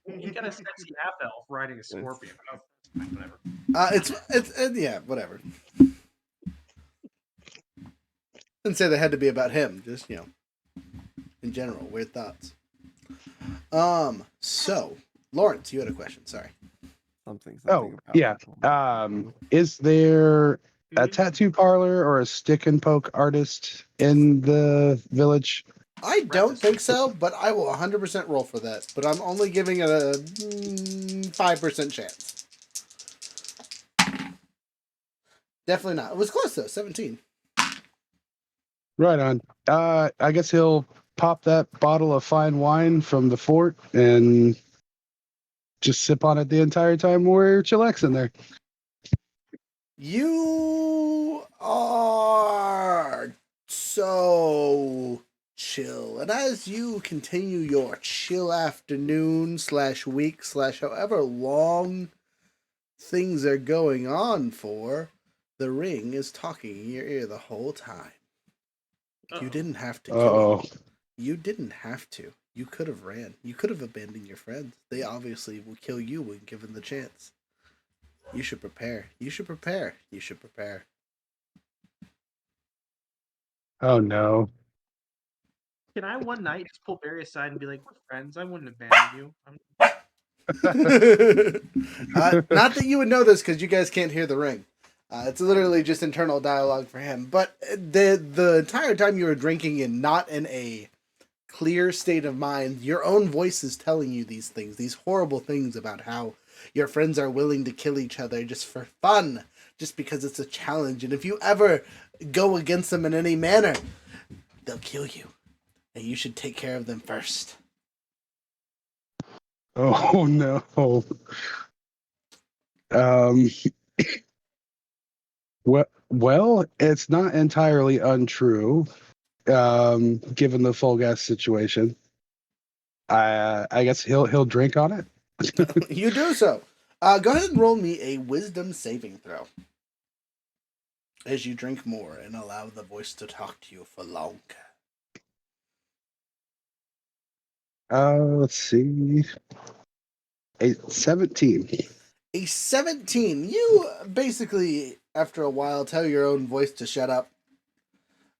You got a sexy half elf riding a scorpion. Oh, whatever. Yeah, whatever. Didn't say they had to be about him. Just in general, weird thoughts. So Lawrence, you had a question. Sorry. Something Oh, about yeah. Is there a tattoo parlor or a stick and poke artist in the village? I don't think so, but I will 100% roll for that. But I'm only giving it a 5% chance. Definitely not. It was close though, 17. Right on. I guess he'll pop that bottle of fine wine from the fort and just sip on it the entire time we're chillaxing there. You are so chill. And as you continue your chill afternoon / week / however long things are going on for, the ring is talking in your ear the whole time. You didn't have to kill him. You didn't have to. You could have ran. You could have abandoned your friends. They obviously will kill you when given the chance. You should prepare. You should prepare. You should prepare. Oh no. Can I one night just pull Barry aside and be like, "We're friends. I wouldn't abandon you." Not that you would know this because you guys can't hear the ring. It's literally just internal dialogue for him. But the entire time you were drinking and not in a clear state of mind, your own voice is telling you these things, these horrible things about how your friends are willing to kill each other just for fun, just because it's a challenge. And if you ever go against them in any manner, they'll kill you. And you should take care of them first. Oh no. Well, it's not entirely untrue, given the full gas situation. I guess he'll drink on it. You do so. Go ahead and roll me a wisdom saving throw. As you drink more and allow the voice to talk to you for longer. Let's see. A 17. A 17. You basically, after a while, tell your own voice to shut up.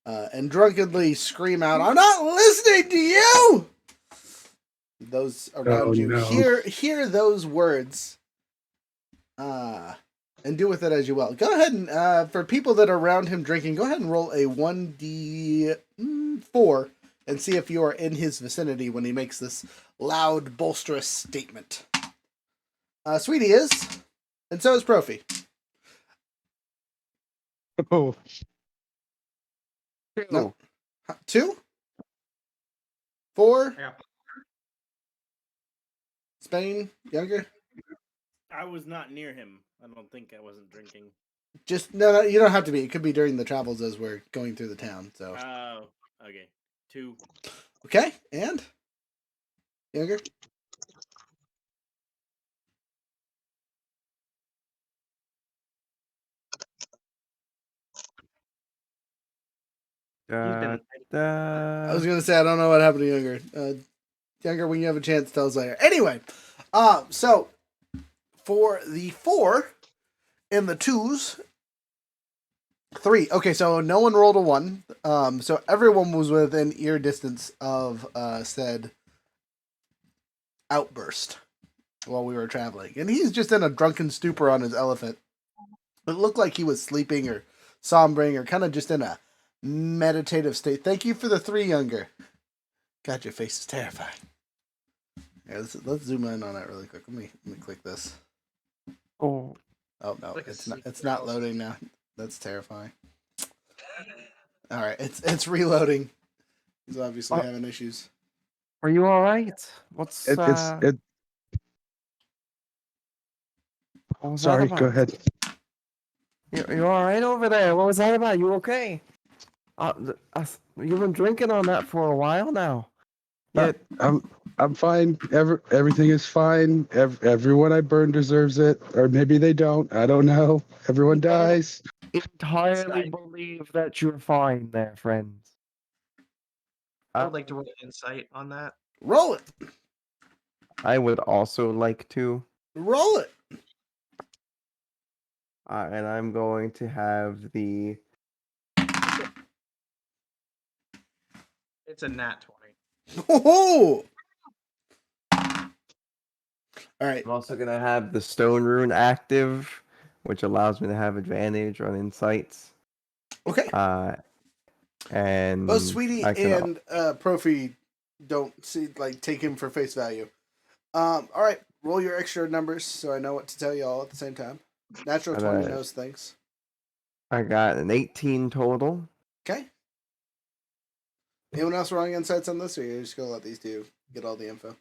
And drunkenly scream out, "I'm not listening to you!" Those around you no. hear those words. And and do with it as you will. Go ahead and for people that are around him drinking, go ahead and roll a 1d4 and see if you are in his vicinity when he makes this loud, bolsterous statement. Sweetie is, and so is Profi. Oh, No. 2? 4? Yeah. Spain, younger? I was not near him. I don't think I wasn't drinking. Just no, you don't have to be. It could be during the travels as we're going through the town. So Oh, okay. 2. okay, and younger. He's been I was gonna say I don't know what happened to younger. Younger, when you have a chance, tell us later. Anyway, so for the 4 and the 2s, 3. Okay, so no one rolled a 1. So everyone was within ear distance of said outburst while we were traveling, and he's just in a drunken stupor on his elephant. It looked like he was sleeping or sombering or kind of just in a meditative state. Thank you for the 3, younger. God, your face is terrifying. Yeah, let's zoom in on that really quick. Let me click this. Oh, Oh no, Like a it's not. secret It's not house. loading now. That's terrifying. All right, it's reloading. He's obviously having issues. are you all right? What's it, it's it. what was that Sorry, go about? ahead. You all right over there? What was that about? You okay? You've been drinking on that for a while now. Uh, Yeah, I'm fine. Everything is fine. Everyone I burn deserves it, or maybe they don't. I don't know. Everyone dies. entirely Insight. believe that you're fine there, friends. I would like to roll insight on that. Roll it. I would also like to, Roll it. and I'm going to have the. It's a nat 20. Oh. All right. I'm also gonna have the stone rune active, which allows me to have advantage on insights. Okay. And Both Sweetie I can. and Profi don't see take him for face value. All right. Roll your extra numbers so I know what to tell you all at the same time. Natural 20 Alright. knows things. I got an 18 total. Okay. Anyone else rolling insights on this, or you're just gonna let these two get all the info?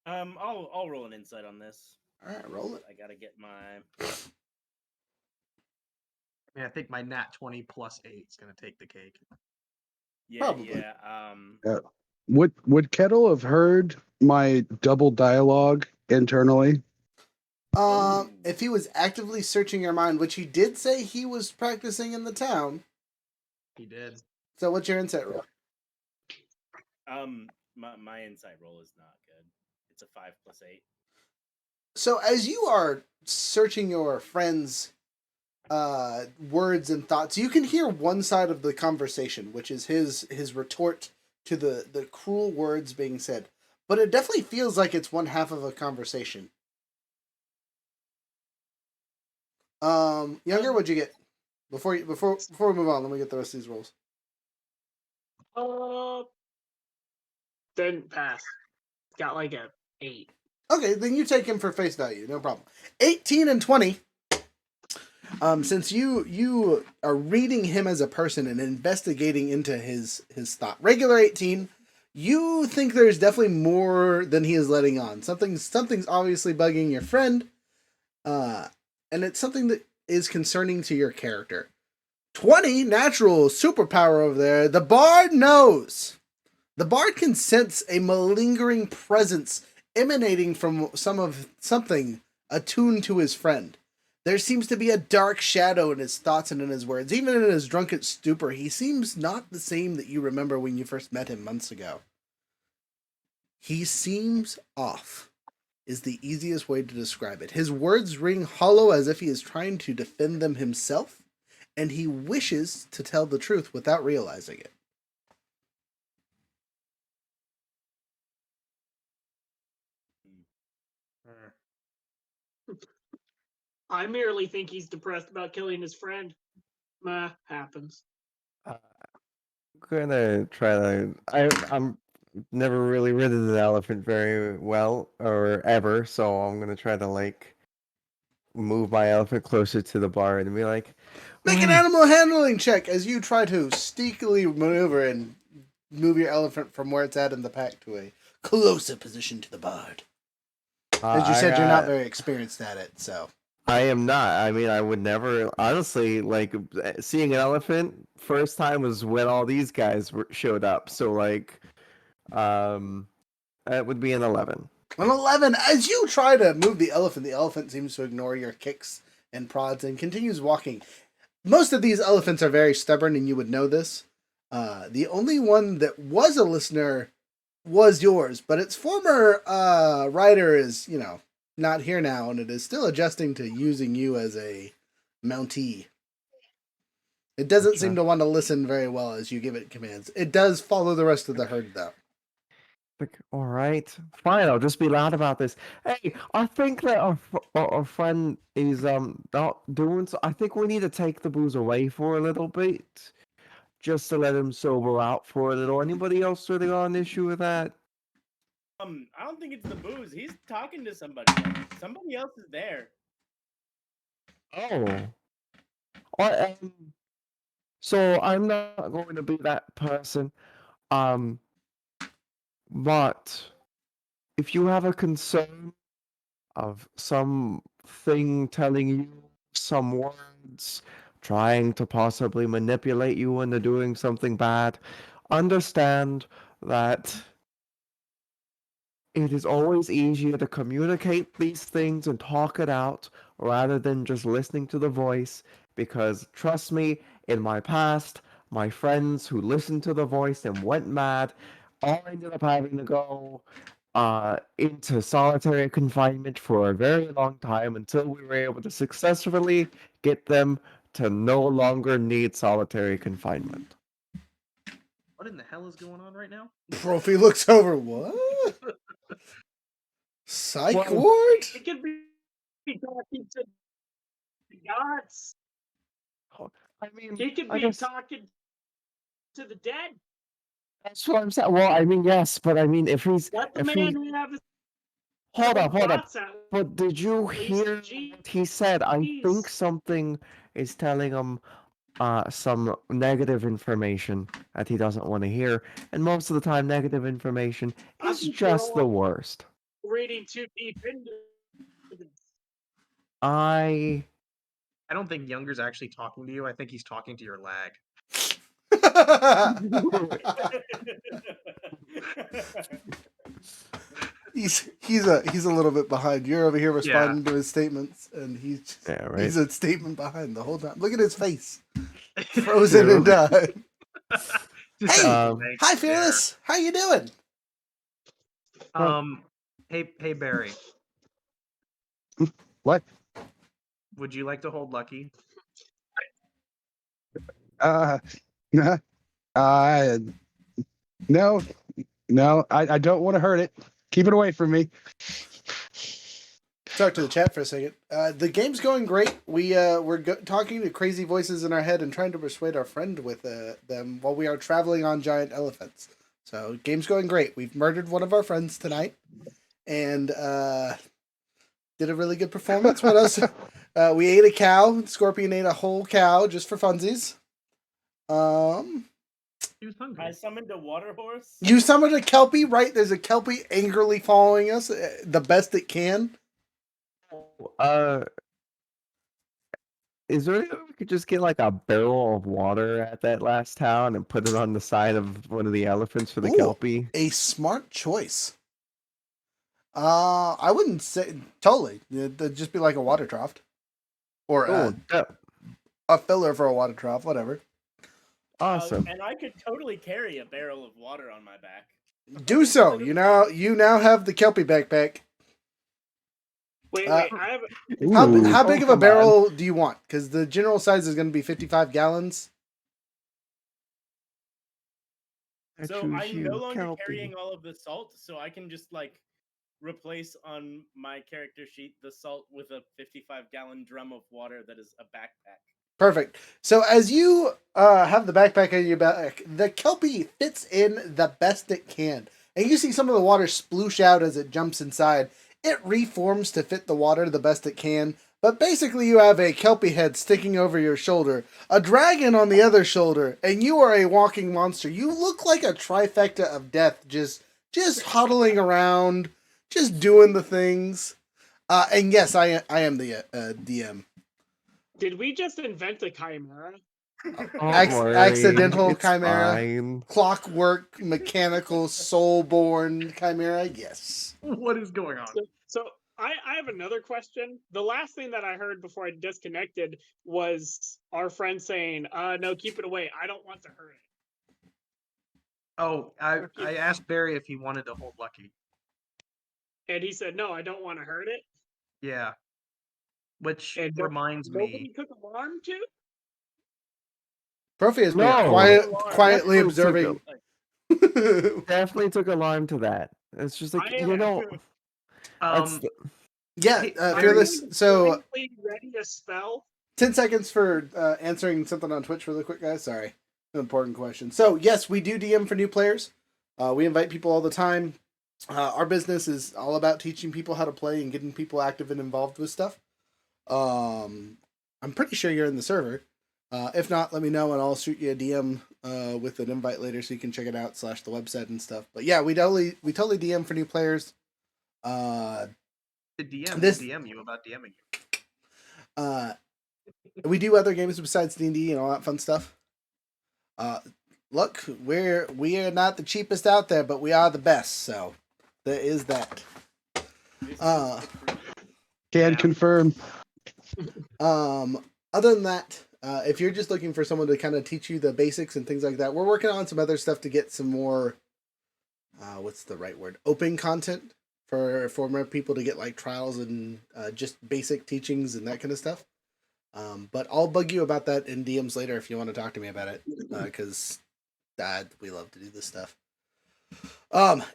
I'll roll an insight on this. All right, roll it. I gotta get my. I mean, I think my nat 20 plus 8 is going to take the cake. Yeah, Probably. yeah. Would Kettle have heard my double dialogue internally? If he was actively searching your mind, which he did say he was practicing in the town. He did. So what's your insight roll? My insight roll is not good. It's a 5 plus 8. So as you are searching your friend's words and thoughts, you can hear one side of the conversation, which is his retort to the cruel words being said. But it definitely feels like it's one half of a conversation. Younger, what'd you get? Before we move on, let me get the rest of these rolls. Didn't pass. Got like a 8. Okay, then you take him for face value, no problem. 18 and 20. Since you are reading him as a person and investigating into his thought. Regular 18, you think there's definitely more than he is letting on. Something's obviously bugging your friend, and it's something that is concerning to your character. 20, natural superpower over there. The bard knows. The bard can sense a malingering presence emanating from something attuned to his friend. There seems to be a dark shadow in his thoughts and in his words. Even in his drunken stupor, he seems not the same that you remember when you first met him months ago. He seems off, is the easiest way to describe it. His words ring hollow as if he is trying to defend them himself, and he wishes to tell the truth without realizing it. I merely think he's depressed about killing his friend. Happens. I'm gonna try to. I'm never really ridden an elephant very well or ever, so I'm gonna try to like move my elephant closer to the bar and be like, Make an "Wait, animal handling check as you try to sneakily maneuver and move your elephant from where it's at in the pack to a closer position to the bard. As you I said, you're not got very experienced at it, so. I am not. I mean, I would never, honestly, like seeing an elephant first time was when all these guys showed up. So like, that would be an 11. An 11. As you try to move the elephant seems to ignore your kicks and prods and continues walking. Most of these elephants are very stubborn, and you would know this. The only one that was a listener was yours, but its former rider is, not here now, and it is still adjusting to using you as a Mountie. It doesn't seem to want to listen very well as you give it commands. It does follow the rest of the herd, though. Like, all right, fine. I'll just be loud about this. Hey, I think that our friend is not doing so. I think we need to take the booze away for a little bit, just to let him sober out for a little. Anybody else really got an issue with that? I don't think it's the booze. He's talking to somebody else. Somebody else is there. Oh, I so I'm not going to be that person. Um, but if you have a concern of something telling you some words, trying to possibly manipulate you into doing something bad, understand that it is always easier to communicate these things and talk it out rather than just listening to the voice. Because trust me, in my past, my friends who listened to the voice and went mad all ended up having to go into solitary confinement for a very long time until we were able to successfully get them to no longer need solitary confinement. What in the hell is going on right now? Profi looks over. What? Psych Well, ward? It could be talking to the gods. I mean, He could I be guess talking to the dead. that's what I'm saying. Well, I mean, yes, but I mean, if he's Let the if he man have his hold own up, hold up. thoughts out. But did you At least, hear what he said? I think jeez. something is telling him some negative information that he doesn't want to hear, and most of the time, negative information I is think we're just the all worst. reading too deep into this. I I don't think Younger's actually talking to you. I think he's talking to your lag. he's a little bit behind. You're over here Yeah. responding to his statements, and yeah, right. he's a statement behind the whole time. Look at his face, frozen in time. Just Hey, that blank hi stare. Fearless, how you doing? Hey Barry, What? would you like to hold Lucky? Uh, nah, no, I don't want to hurt it. Keep it away from me. Talk to the chat for a second. The game's going great. We're talking to crazy voices in our head and trying to persuade our friend with them while we are traveling on giant elephants. So game's going great. We've murdered one of our friends tonight, and did a really good performance. What else? We ate a cow. Scorpion ate a whole cow just for funsies. He was hungry. I summoned a water horse. You summoned a kelpie, right? There's a kelpie angrily following us, the best it can. Is there any way we could just get like a barrel of water at that last town and put it on the side of one of the elephants for the Ooh, kelpie? a smart choice. I wouldn't say totally. It'd just be like a water trough, or a filler for a water trough, whatever. Awesome. And I could totally carry a barrel of water on my back. Do so. You now have the kelpie backpack. Wait, I have. How big of a barrel do you want? Because the general size is going to be 55 gallons. So I'm no longer carrying all of the salt, so I can just like replace on my character sheet the salt with a 55-gallon drum of water that is a backpack. Perfect. So as you have the backpack on your back, the Kelpie fits in the best it can. And you see some of the water sploosh out as it jumps inside. It reforms to fit the water the best it can. But basically you have a Kelpie head sticking over your shoulder, a dragon on the other shoulder, and you are a walking monster. You look like a trifecta of death, just huddling around, just doing the things. And yes, I am the DM. Did we just invent a chimera? Don't worry, Accidental it's chimera. fine. Clockwork, mechanical, soul-born chimera, yes. What is going on? So I have another question. The last thing that I heard before I disconnected was our friend saying, no, keep it away. I don't want to hurt it. Oh, I asked Barry if he wanted to hold Lucky. And he said, no, I don't want to hurt it. Yeah. Which And reminds nobody me. took alarm to? Profi has been No. quietly Definitely observing. Definitely took alarm to that. It's just like, I am- you know, that's the, Yeah, Hey, Fearless. So, ready a spell. 10 seconds for answering something on Twitch really quick, guys. Sorry. An important question. So, yes, we do DM for new players. We invite people all the time. Our business is all about teaching people how to play and getting people active and involved with stuff. I'm pretty sure you're in the server. If not, let me know and I'll shoot you a DM with an invite later so you can check it out / the website and stuff. But yeah, we totally DM for new players. The DM This- will DM you about DMing you. We do other games besides D&D and all that fun stuff. Look, we are not the cheapest out there, but we are the best. So there is that. This Uh, is the Can Yeah. confirm. Other than that, if you're just looking for someone to kind of teach you the basics and things like that, we're working on some other stuff to get some more. What's the right word? Open content for more people to get like trials and just basic teachings and that kind of stuff. But I'll bug you about that in DMs later if you want to talk to me about it, because we love to do this stuff.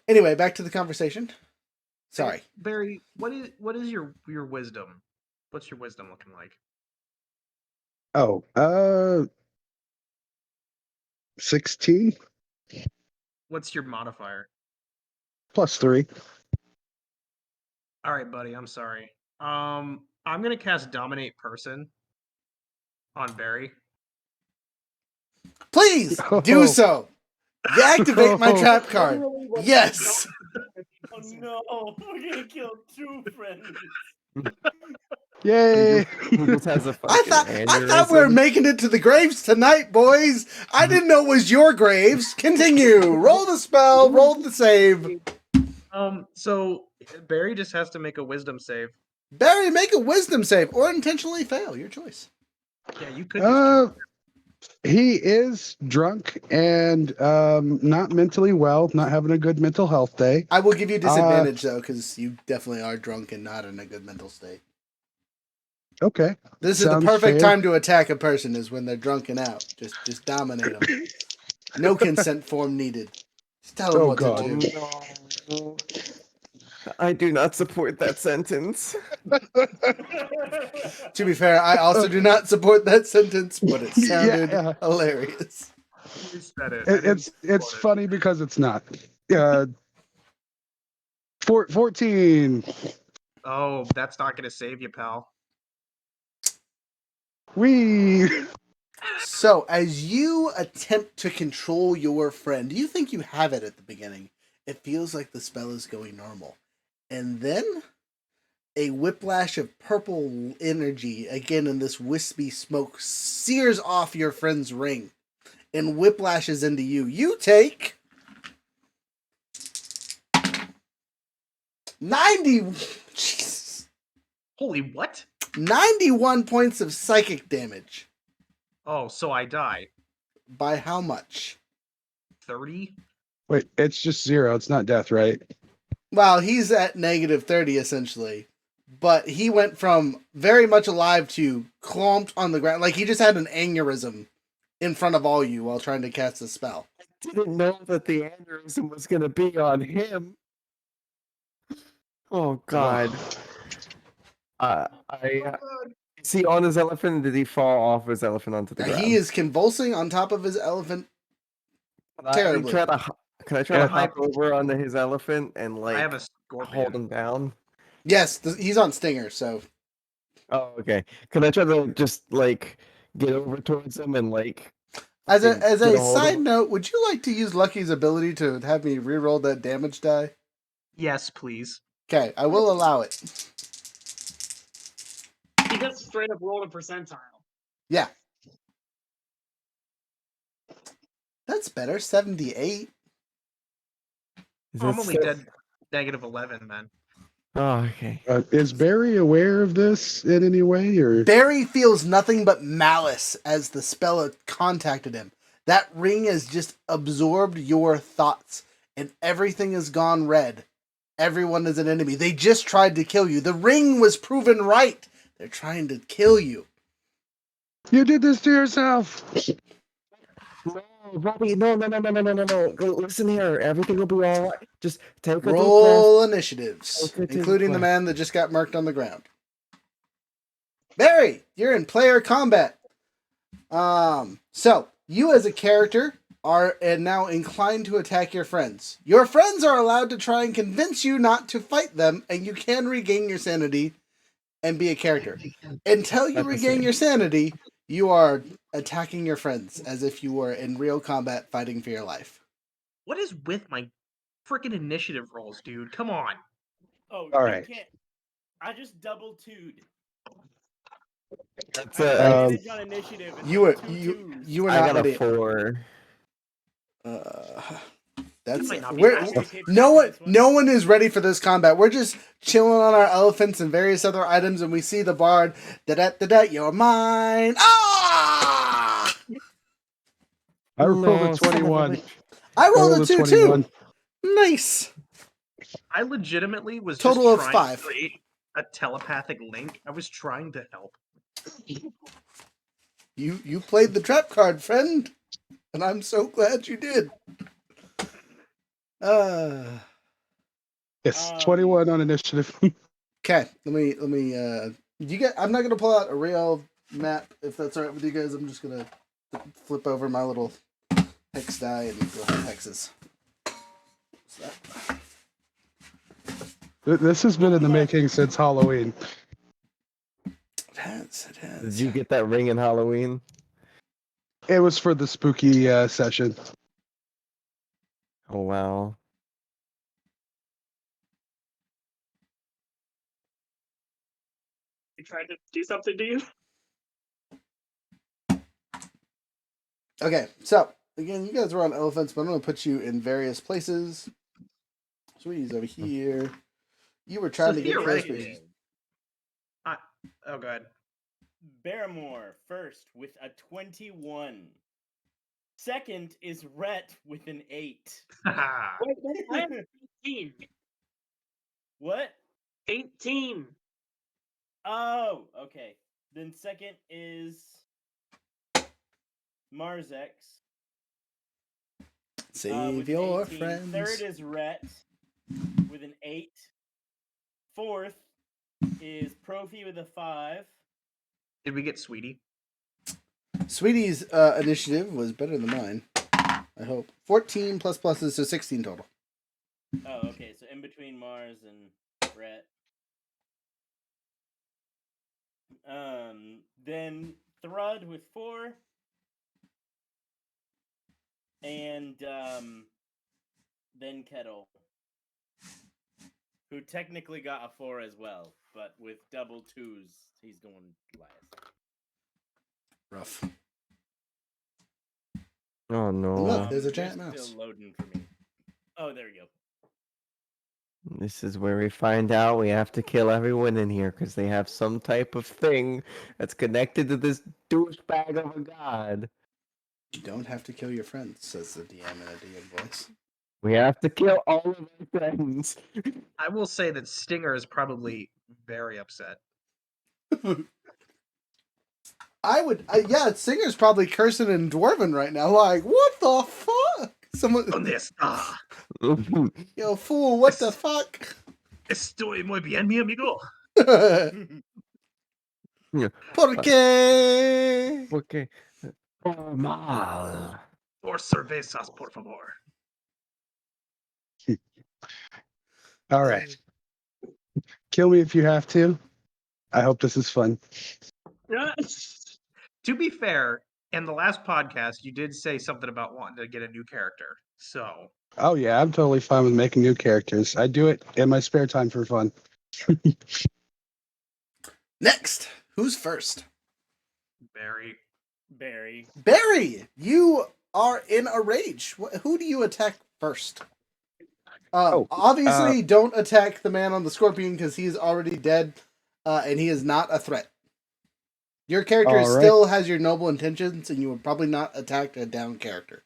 Anyway, back to the conversation. Sorry. Hey, Barry, what is your wisdom? What's your wisdom looking like? Oh, 16 What's your modifier? +3. All right, buddy. I'm sorry. I'm gonna cast Dominate Person on Barry. Please do Oh. so. You activate my trap card. Literally what Yes. Oh no, we're gonna kill two friends. Yay! he just has a I fucking thought we were aneurysm. making it to the graves tonight, boys. I didn't know it was your graves. Continue. Roll the spell. Roll the save. So Barry just has to make a Wisdom save. Barry, make a wisdom save or intentionally fail. Your choice. Yeah, you could. Just He is drunk and not mentally well, not having a good mental health day. I will give you disadvantage though, because you definitely are drunk and not in a good mental state. Okay. This is the Sounds perfect fair. time to attack a person is when they're drunk and out. Just dominate them. No consent form needed. Just tell them Oh, what God. to do. No. I do not support that sentence. To be fair, I also do not support that sentence, but it sounded Yeah. hilarious. you said it. I didn't It's support it. funny because it's not. 14. Oh, that's not gonna save you, pal. We. So, as you attempt to control your friend, you think you have it at the beginning. It feels like the spell is going normal. And then a whiplash of purple energy, again in this wispy smoke, sears off your friend's ring and whiplashes into you. You take 90. Jesus. Holy what? 91 points of psychic damage. Oh, so I die. By how much? 30? Wait, it's just 0. It's not death, right? Well, he's at negative 30 essentially. But he went from very much alive to clumped on the ground. Like he just had an aneurysm in front of all you while trying to cast a spell. Didn't know that the aneurysm was gonna be on him. Oh God. Is he on his elephant? Did he fall off his elephant onto the ground? He is convulsing on top of his elephant. Can I terribly. try to Yeah. hop over onto his elephant and I have like a scorpion. hold him down? Yes, he's on Stinger, so Oh, okay. Can I try to just like get over towards him and like as a get a hold of side him? note, would you like to use Lucky's ability to have me reroll that damage die? Yes, please. Okay, I will allow it. He just straight up rolled a percentile. Yeah. That's better. 78. Is I'm that only still- dead -11 then. Oh, okay. Is Barry aware of this in any way, or Barry feels nothing but malice as the spell had contacted him. That ring has just absorbed your thoughts, and everything has gone red. Everyone is an enemy. They just tried to kill you. The ring was proven right. They're trying to kill you. you did this to yourself? No, Robbie, no. Go, listen here. Everything will be all right. Just take a deep breath. Roll initiatives, Okay, take a including the breath. man that just got murked on the ground. Barry, you're in player combat. So you as a character are now inclined to attack your friends. Your friends are allowed to try and convince you not to fight them, and you can regain your sanity and be a character. Until you Not the regain same. your sanity, you are attacking your friends as if you were in real combat fighting for your life. What is with my freaking initiative rolls, dude? Come on. Oh, All you right. can't. I just double two'd. That's I got a. advantage on initiative. It's You were two you twos. you were I not got a ready. 4. That's might not be we're, ready. no one is ready for this combat. We're just chilling on our elephants and various other items, and we see the bard. Da you're mine. Ah! I rolled No, a son of a 21. bitch. I rolled a rolled a 2 21. too. Nice. I legitimately was Total just of trying 5. to create a telepathic link. I was trying to help. You played the trap card, friend, and I'm so glad you did. Yes, 21 on initiative. Okay, let me you get I'm not gonna pull out a real map if that's alright with you guys. I'm just gonna flip over my little hex die and go have hexes. What's that? This has been in the making since Halloween. It has. Did you get that ring in Halloween? It was for the spooky session. Oh wow. He tried to do something to you. Okay, so again, you guys were on elephants, but I'm gonna put you in various places. Sweetie's over here. You were trying to get close, but theoretically- Oh god. Barrymore first with a 21. Second is Rhett with an 8. Wait, I have 18. What? 18. Oh, okay. Then second is Marzex. save with an your 18. friends. Third is Rhett with an 8. Fourth is Profi with a 5. Did we get Sweetie? Sweetie's initiative was better than mine. I hope 14 plus pluses, so 16 total. Oh, okay. So in between Mars and Rhett. Then Thrud with 4. And then Kettle, who technically got a 4 as well, but with double 2s, he's going last. Rough. Oh no. Look, there's a they're giant mouse. Still loading for me. Oh, there we go. This is where we find out we have to kill everyone in here because they have some type of thing that's connected to this douchebag of a god. You don't have to kill your friends, says the DM in a DM voice. We have to kill all of our friends. I will say that Stinger is probably very upset. Yeah, Singer's probably cursing in Dwarven right now. Like, what the fuck? Someone, On this. yo, fool, what the fuck? Estoy muy bien, mi amigo. ¿Por qué? Okay. Mal. Or cervezas, por favor. All right. Kill me if you have to. I hope this is fun. To be fair, in the last podcast, you did say something about wanting to get a new character. So, Oh yeah, I'm totally fine with making new characters. I do it in my spare time for fun. Next, who's first? Barry. Barry. Barry, you are in a rage. Who do you attack first? Obviously, don't attack the man on the scorpion because he's already dead, and he is not a threat. Your character All right. still has your noble intentions, and you would probably not attack a down character.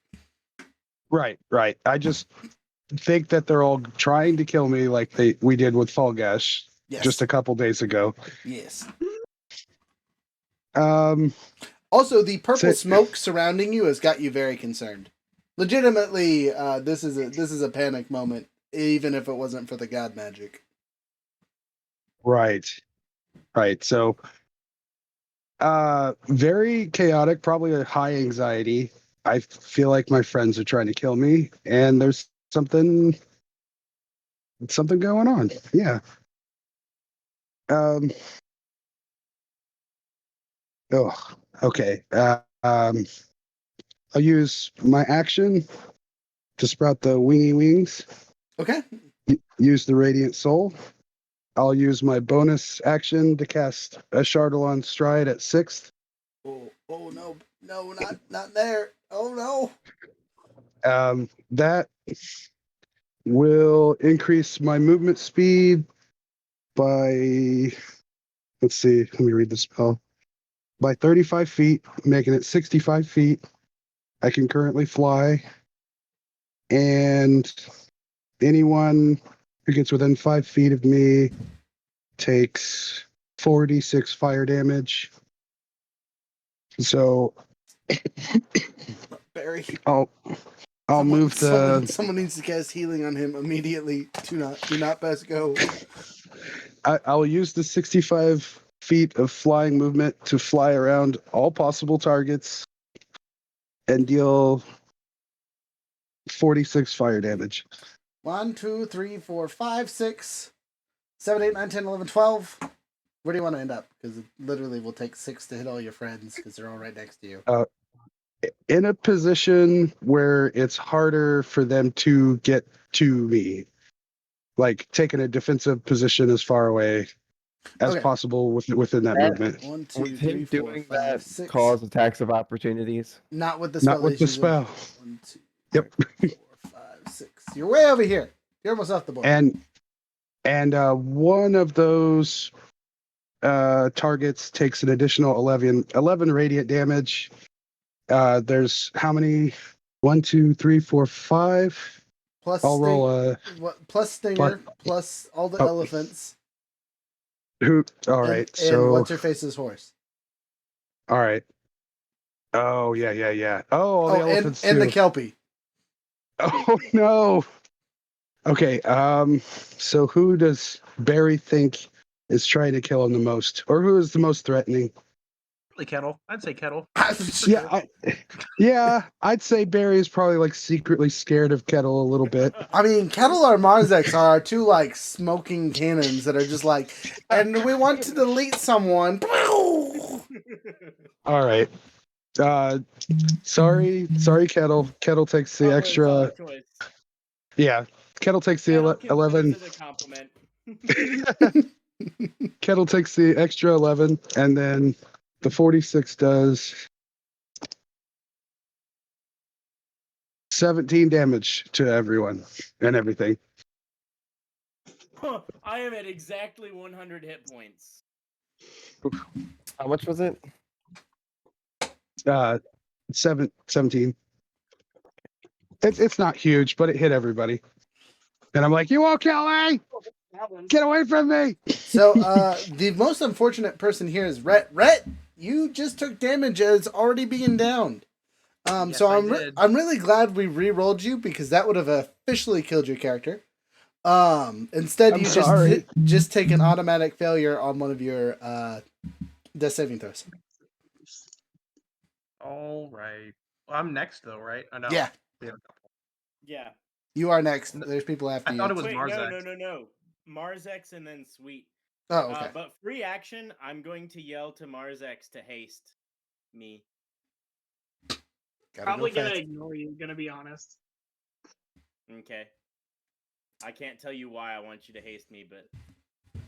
Right. I just think that they're all trying to kill me like we did with Fall Gash just a couple days ago. Yes. Also, the purple smoke surrounding you has got you very concerned. Legitimately, this is a panic moment, even if it wasn't for the god magic. Right. So, very chaotic, probably a high anxiety. I feel like my friends are trying to kill me, and there's something going on. Yeah. Oh, okay. I'll use my action to sprout the wingy wings. Okay. Use the radiant soul. I'll use my bonus action to cast a Chardalon Stride at 6th. Oh no, not there. Oh no. That will increase my movement speed by, let's see, let me read the spell. By 35 feet, making it 65 feet. I can currently fly. And anyone who gets within 5 feet of me takes 46 fire damage. So Barry. I'll move the. Someone needs to cast healing on him immediately. Do not pass go. I'll use the 65 feet of flying movement to fly around all possible targets and deal 46 fire damage. 1, 2, 3, 4, 5, 6, 7, 8, 9, 10, 11, 12. Where do you want to end up? Because it literally will take 6 to hit all your friends because they're all right next to you. In a position where it's harder for them to get to me, like taking a defensive position as far away as possible within that movement. 1, 2, With 3, him 4, doing 5, that 6. cause attacks of opportunities. Not with the spell. Not with the spell. 1, 2, Yep. 3, 4, 5, 6. You're way over here. You're almost off the board. And one of those targets takes an additional 11 radiant damage. There's how many? 1, 2, 3, 4, 5. Plus I'll roll a plus stinger, plus all the elephants. All right. And what's her face's horse? All right. Oh yeah. Oh, the elephants and too. the Kelpie. Oh no. Okay. So who does Barry think is trying to kill him the most, or who is the most threatening? Probably Kettle. I'd say Kettle. Yeah, I'd say Barry is probably like secretly scared of Kettle a little bit. I mean, Kettle or Marzek are our two like smoking cannons that are just like, and we want to delete someone. All right. Sorry, Kettle. Kettle takes the extra. Yeah, Kettle takes the 11. As a compliment. Kettle takes the extra 11, and then the 46 does 17 damage to everyone and everything. I am at exactly 100 hit points. How much was it? 17. It's not huge, but it hit everybody. And I'm like, you won't kill me! Get away from me! So, the most unfortunate person here is Rhett. Rhett, you just took damage as already being downed. Yes, so I did. I'm really glad we re-rolled you because that would have officially killed your character. Instead, I'm you sorry. just take an automatic failure on one of your death saving throws. All right. Well, I'm next though, right? I know. Yeah, We have a couple. Yeah. you are next. N- There's people after I you. thought it was Wait, Marzex. no. Marzex and then Sweet. Oh, okay. But free action, I'm going to yell to Marzex to haste me. Gotta Probably go gonna fast. ignore you, gonna be honest. Okay. I can't tell you why I want you to haste me, but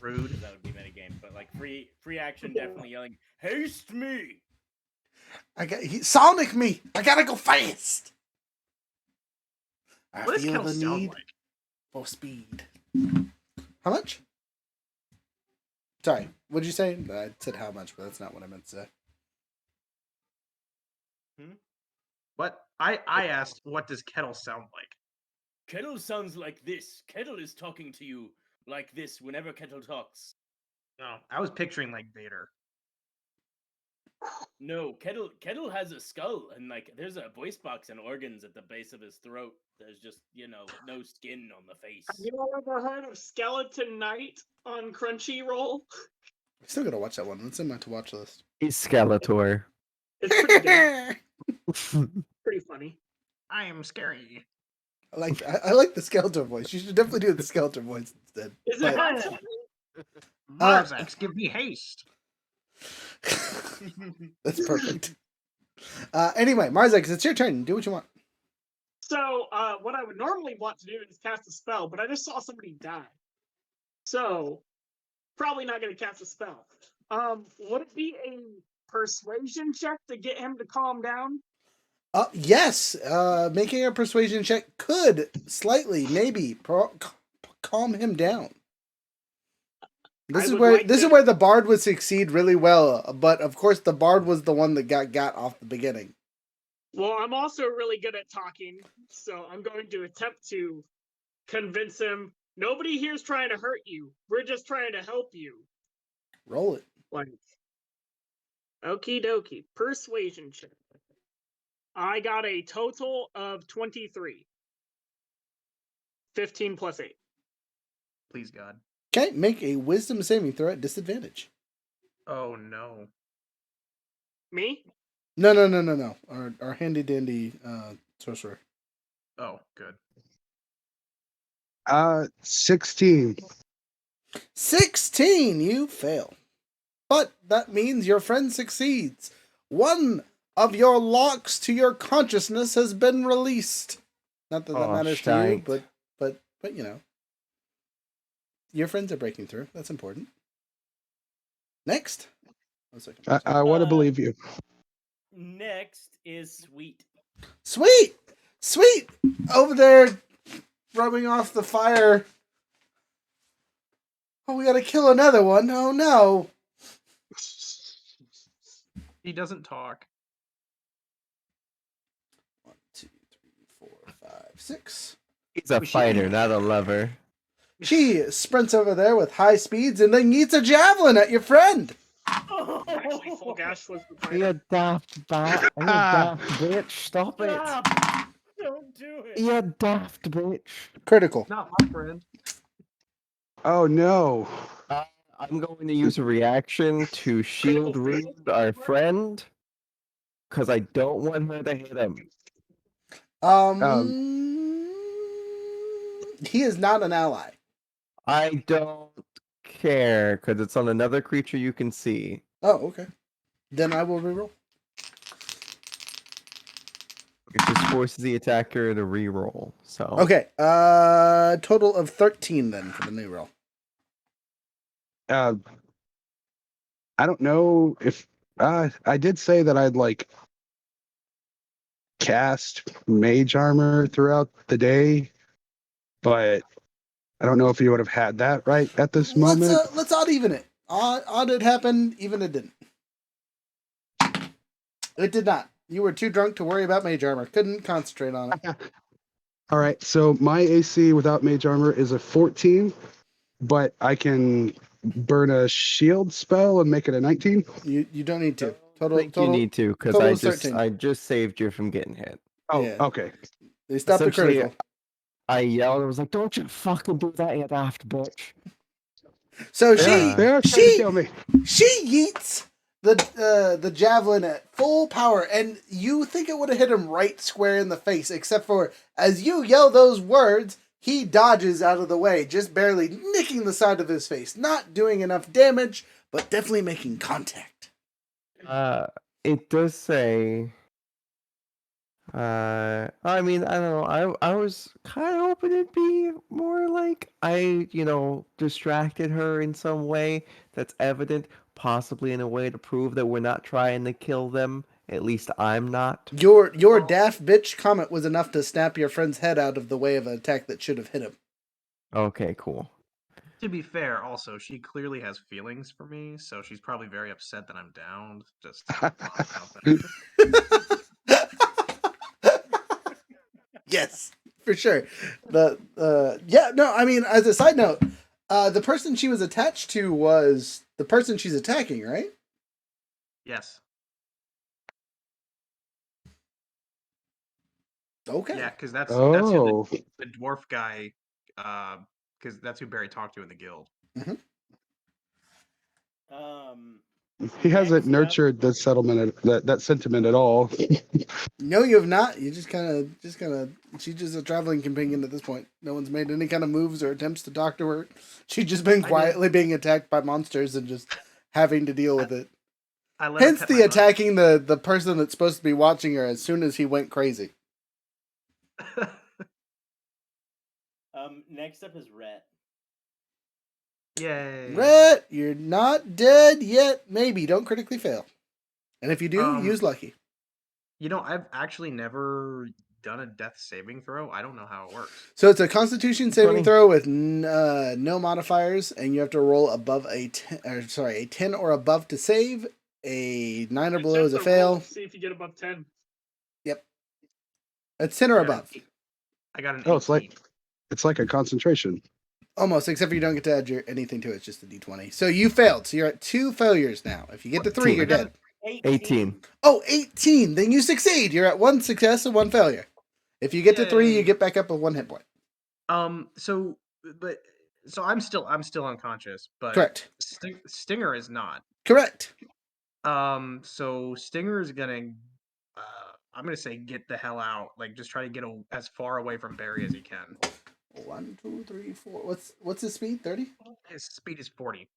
Rude. because that would be metagame. But like free action, definitely yelling haste me. Sonic me. I gotta go fast. I What does feel Kettle the sound need like? for speed. How much? Sorry, what'd you say? I said how much, but that's not what I meant to say. What? I asked, what does Kettle sound like? Kettle sounds like this. Kettle is talking to you like this whenever Kettle talks. No, I was picturing like Vader. No, Kettle has a skull and like there's a voice box and organs at the base of his throat. There's just, no skin on the face. Have you ever heard of Skeleton Knight on Crunchyroll? I still gotta watch that one. It's in my to watch list. He's Skeletor. It's pretty good. Pretty funny. I am scary. I like the Skeletor voice. You should definitely do the Skeletor voice instead. Is But- it actually? Marzex, give me haste. That's perfect. Anyway, Marzex, it's your turn. Do what you want. So, what I would normally want to do is cast a spell, but I just saw somebody die. So, probably not going to cast a spell. Would it be a persuasion check to get him to calm down? Yes. Making a persuasion check could slightly, maybe, calm him down. This is where the bard would succeed really well, but of course the bard was the one that got off the beginning. Well, I'm also really good at talking, so I'm going to attempt to convince him. Nobody here's trying to hurt you. We're just trying to help you. Roll it. Like, okie dokie. Persuasion check. I got a total of 23. 15 plus 8. Please, God. Okay, make a wisdom saving throw at disadvantage. Oh no. Me? No. Our handy dandy sorcerer. Oh, good. 16. 16, you fail. But that means your friend succeeds. One of your locks to your consciousness has been released. Not that that matters to you, shite. but your friends are breaking through. That's important. Next. I want to believe you. Next is Sweet. Sweet! Over there, rubbing off the fire. Oh, we gotta kill another one. Oh, no. He doesn't talk. 1, 2, 3, 4, 5, 6. He's a fighter, not a lover. She sprints over there with high speeds and then yeets a javelin at your friend. Actually, Full Gash was the fighter. You daft bat. You daft bitch. Stop it. Stop! Don't do it. You daft bitch. Critical. Not my friend. Oh no. I'm going to use a reaction to shield wound our friend. Because I don't want her to hit him. He is not an ally. I don't care. Because it's on another creature you can see. Oh, okay. Then I will reroll. It just forces the attacker to reroll. So Okay. Total of 13 then for the new roll. I don't know if I did say that I'd like cast mage armor throughout the day, but I don't know if you would have had that right at this moment. Let's odd even it. Odd it happened, even it didn't. It did not. You were too drunk to worry about mage armor. Couldn't concentrate on it. All right, so my AC without mage armor is a 14, but I can burn a shield spell and make it a 19. You don't need to. I think you need to because total I is 13. just saved you from getting hit. Oh, Yeah. okay. They stopped the Essentially, critical. I yelled. I was like, "Don't you fucking do that, you daft bitch!" So They are trying to kill me. she yeets the javelin at full power, and you think it would have hit him right square in the face, except for as you yell those words, he dodges out of the way, just barely nicking the side of his face, not doing enough damage, but definitely making contact. It does say. I mean, I don't know. I was kind of hoping it'd be more like I, distracted her in some way that's evident, possibly in a way to prove that we're not trying to kill them. At least I'm not. Your daft bitch comment was enough to snap your friend's head out of the way of an attack that should have hit him. Okay, cool. To be fair, also, she clearly has feelings for me, so she's probably very upset that I'm down. Just thought about that. Yes, for sure. I mean, as a side note, the person she was attached to was the person she's attacking, right? Yes. Okay. Yeah, because that's Oh, who the dwarf guy, because that's who Barry talked to in the guild. he hasn't Next up- nurtured that settlement, that sentiment at all. No, you have not. You just kind of. She's just a traveling companion at this point. No one's made any kind of moves or attempts to talk to her. She's just been I quietly being attacked by monsters and just having to deal with it. I let her Hence pet the my bunny. attacking the person that's supposed to be watching her as soon as he went crazy. Next up is Rhett. Yay. Rhett, you're not dead yet. Maybe. Don't critically fail. And if you do, use lucky. I've actually never done a death saving throw. I don't know how it works. So it's a Constitution saving 20. throw with no modifiers, and you have to roll above a 10 or above to save. A 9 or below is a fail. See if you get above 10. Yep. It's 10 or above. I got an 18. Oh, it's like a concentration. Almost, except for you don't get to add anything to it. It's just a d20. So you failed. So you're at 2 failures now. If you get to 3, you're dead. 18. Oh, 18. Then you succeed. You're at 1 success and 1 failure. If you get to 3, Yay. you get back up with 1 hit point. So I'm still unconscious, but Correct. Stinger is not. Correct. So Stinger is gonna, I'm gonna say get the hell out. Like, just try to get as far away from Barry as he can. 1, 2, 3, 4. What's his speed? 30? His speed is 40.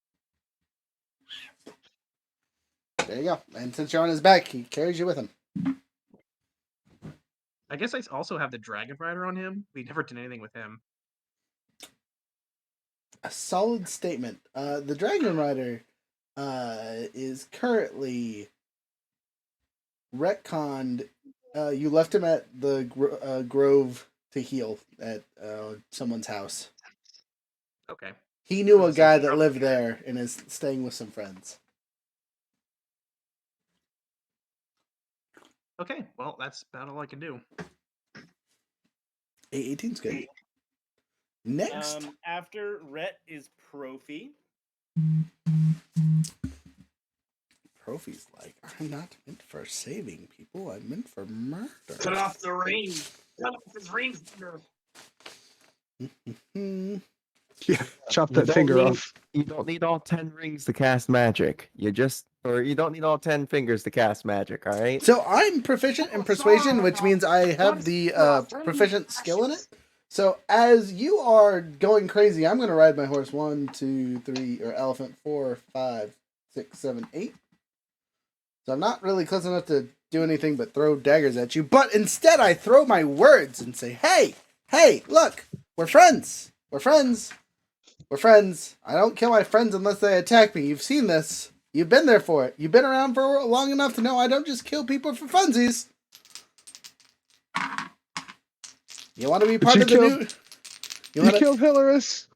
There you go. And since you're on his back, he carries you with him. I guess I also have the Dragon Rider on him. We never did anything with him. A solid statement. The Dragon Rider is currently retconned. You left him at the grove to heal at someone's house. Okay. He knew a Listen, guy that probably lived good. there and is staying with some friends. Okay, well, that's about all I can do. 818's good. Next. After Rhett is Profi. Profi's like, I'm not meant for saving people. I'm meant for murder. Cut off the ring. Cut off his ring finger. Yeah, chop You that don't finger need- off. You don't need all 10 rings to cast magic. You don't need all 10 fingers to cast magic, alright? So I'm proficient in persuasion, which means I have the proficient skill in it. So as you are going crazy, I'm going to ride my horse 1, 2, 3, or elephant 4, 5, 6, 7, 8. So I'm not really close enough to do anything but throw daggers at you. But instead, I throw my words and say, "Hey, look, we're friends. We're friends. We're friends. I don't kill my friends unless they attack me. You've seen this. You've been there for it. You've been around for long enough to know I don't just kill people for funsies. You want to be part of the new? You killed Hilarious.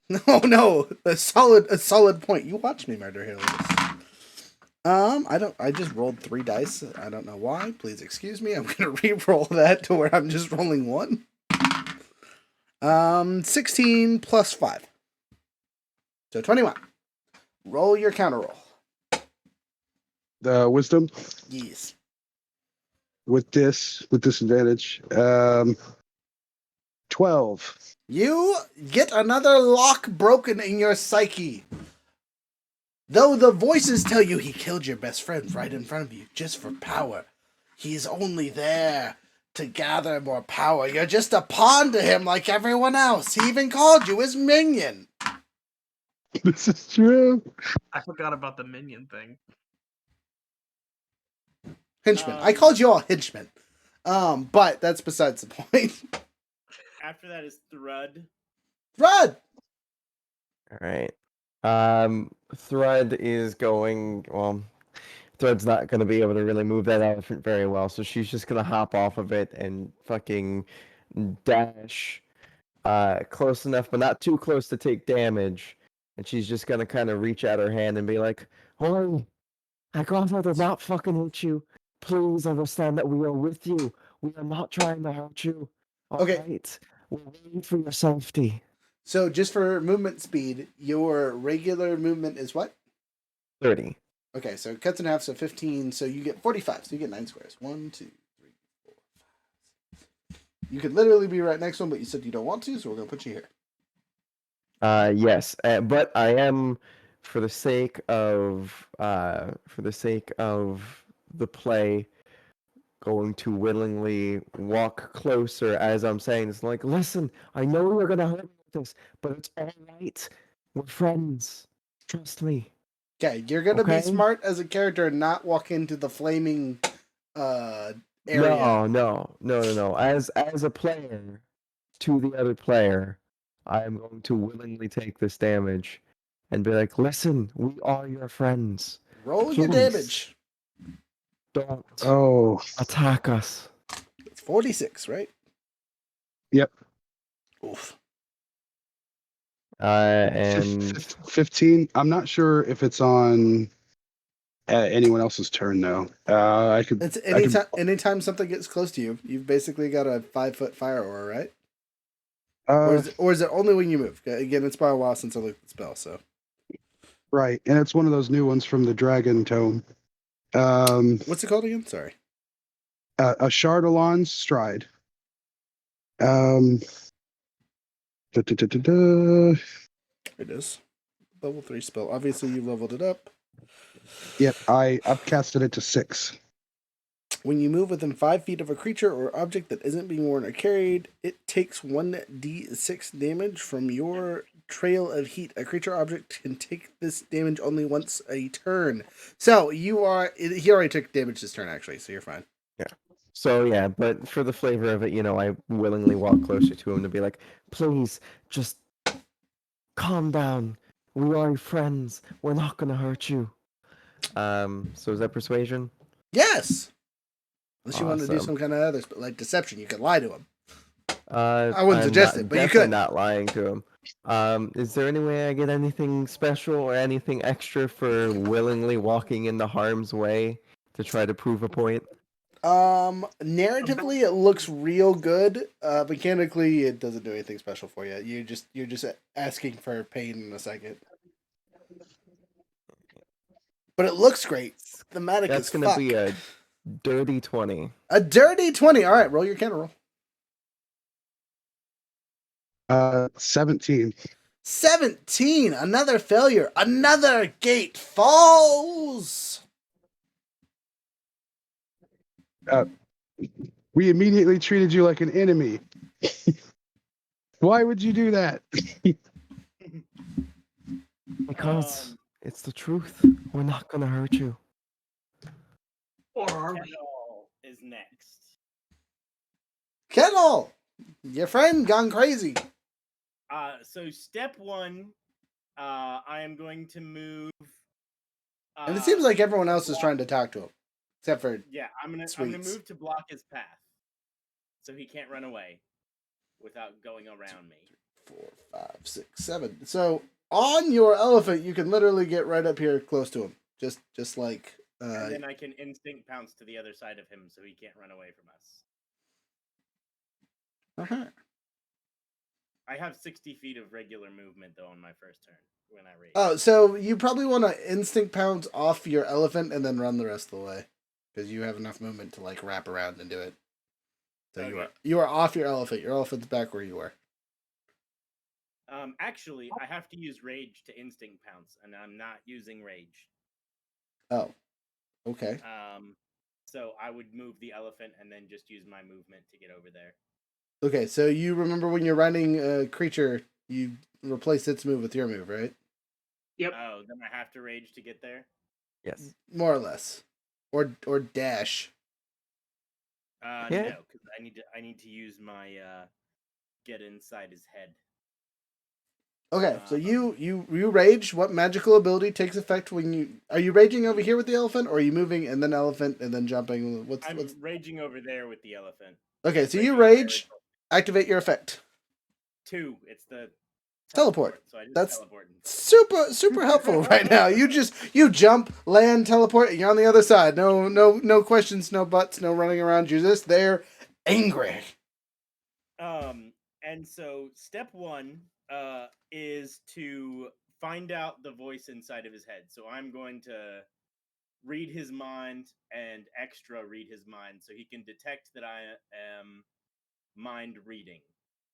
No, a solid point. You watch me murder Hilarious. I just rolled 3 dice. I don't know why. Please excuse me. I'm gonna re-roll that to where I'm just rolling 1. 16 plus 5. So 21. Roll your counter roll. The wisdom Yes. with disadvantage. 12. You get another lock broken in your psyche. Though the voices tell you he killed your best friend right in front of you just for power, he's only there to gather more power. You're just a pawn to him like everyone else. He even called you his minion. This is true. I forgot about the minion thing. Henchman. I called you all henchmen. But that's besides the point. After that is Thrud. Run! All right. Thread is going. Well, Thread's not going to be able to really move that elephant very well, so she's just going to hop off of it and fucking dash close enough, but not too close to take damage. And she's just going to kind of reach out her hand and be like, "Oi, I did not fucking hurt you. Please understand that we are with you. We are not trying to hurt you. All Okay. right? We're waiting for your safety." So just for movement speed, your regular movement is what? 30. Okay, so it cuts in half, so 15, so you get 45, so you get 9 squares. 1, 2, 3, 4, 5. You could literally be right next to him, but you said you don't want to, so we're going to put you here. Yes, but I am, for the sake of the play, going to willingly walk closer as I'm saying. It's like, listen, I know you're gonna hurt me with this, but it's all right. We're friends. Trust me. Okay, you're going to be Okay? smart as a character and not walk into the flaming area. No. As a player, to the other player, I am going to willingly take this damage and be like, listen, we are your friends. Roll your Please. damage. Don't Oh, attack us. It's 46, right? yep. Oof. And 15. I'm not sure if it's on anyone else's turn though. I could. It's I could anytime something gets close to you, you've basically got a 5-foot fire aura, right? uh, Or is it only when you move? Again, it's been a while since I looked at the spell, so. right, and it's one of those new ones from the Dragon Tome. What's it called again? Sorry. A Chardalon's Stride. Da, da, da, da, da. It is. Level 3 spell. Obviously, you leveled it up. Yep, I upcasted it to 6. When you move within 5 feet of a creature or object that isn't being worn or carried, it takes 1d6 damage from your trail of heat. A creature or object can take this damage only once a turn. So he already took damage this turn, actually, so you're fine. so yeah, but for the flavor of it, I willingly walk closer to him to be like, please, just calm down. We are friends. We're not gonna hurt you. So is that persuasion? Yes! Unless you want to do Awesome. some kind of other, like deception, you could lie to him. I wouldn't suggest it, but you definitely could. not lying to him. Is there any way I get anything special or anything extra for willingly walking into harm's way to try to prove a point? Narratively, it looks real good. Mechanically, it doesn't do anything special for you. You're just asking for pain in a second. But it looks great. Thematic That's as gonna fuck. be a dirty 20. A dirty 20. All right, roll your counter roll. 17. 17. Another failure. Another gate falls. We immediately treated you like an enemy. Why would you do that? Because it's the truth. We're not gonna hurt you. Or are we? Kendall is next. Kendall, your friend gone crazy. So step 1, I am going to move. And it seems like everyone else is trying to talk to him. Except for Yeah, I'm gonna Sweets. move to block his path, so he can't run away without going around me. 4, 5, 6, 7. So on your elephant, you can literally get right up here close to him. Just like And then I can instinct pounce to the other side of him, so he can't run away from us. uh-huh. I have 60 feet of regular movement though on my first turn when I raise. Oh, so you probably want to instinct pounce off your elephant and then run the rest of the way. Because you have enough movement to like wrap around and do it. So Okay. you are off your elephant. Your elephant's back where you were. Actually, I have to use rage to instinct pounce, and I'm not using rage. Oh, okay. So I would move the elephant and then just use my movement to get over there. Okay, so you remember when you're riding a creature, you replace its move with your move, right? Yep. Oh, then I have to rage to get there. Yes. More or less, or dash. Yeah. No, because I need to use my get inside his head. Okay, so you rage. What magical ability takes effect when you are you raging over here with the elephant, or are you moving and then elephant and then jumping? What's raging over there with the elephant. Okay, so you Raging over there rage, with activate your effect. 2. It's the Teleport. So I just That's teleport. super helpful right now. You jump, land, teleport, and you're on the other side. No questions, no buts, no running around. You're just there, angry. And so step 1 is to find out the voice inside of his head. So I'm going to read his mind and extra read his mind so he can detect that I am mind reading.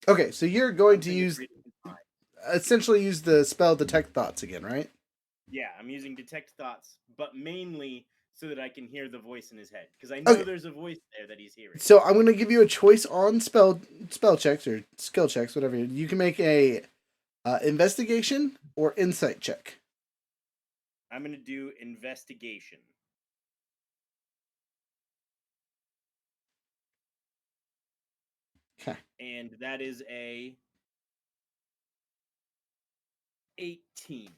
Okay, so you're going to Something is use reading his mind. essentially use the spell detect thoughts again, right? Yeah, I'm using detect thoughts, but mainly so that I can hear the voice in his head because I know Okay. there's a voice there that he's hearing. So I'm going to give you a choice on spell checks or skill checks, whatever. You can make a investigation or insight check. I'm going to do investigation. Okay. And that is a 18.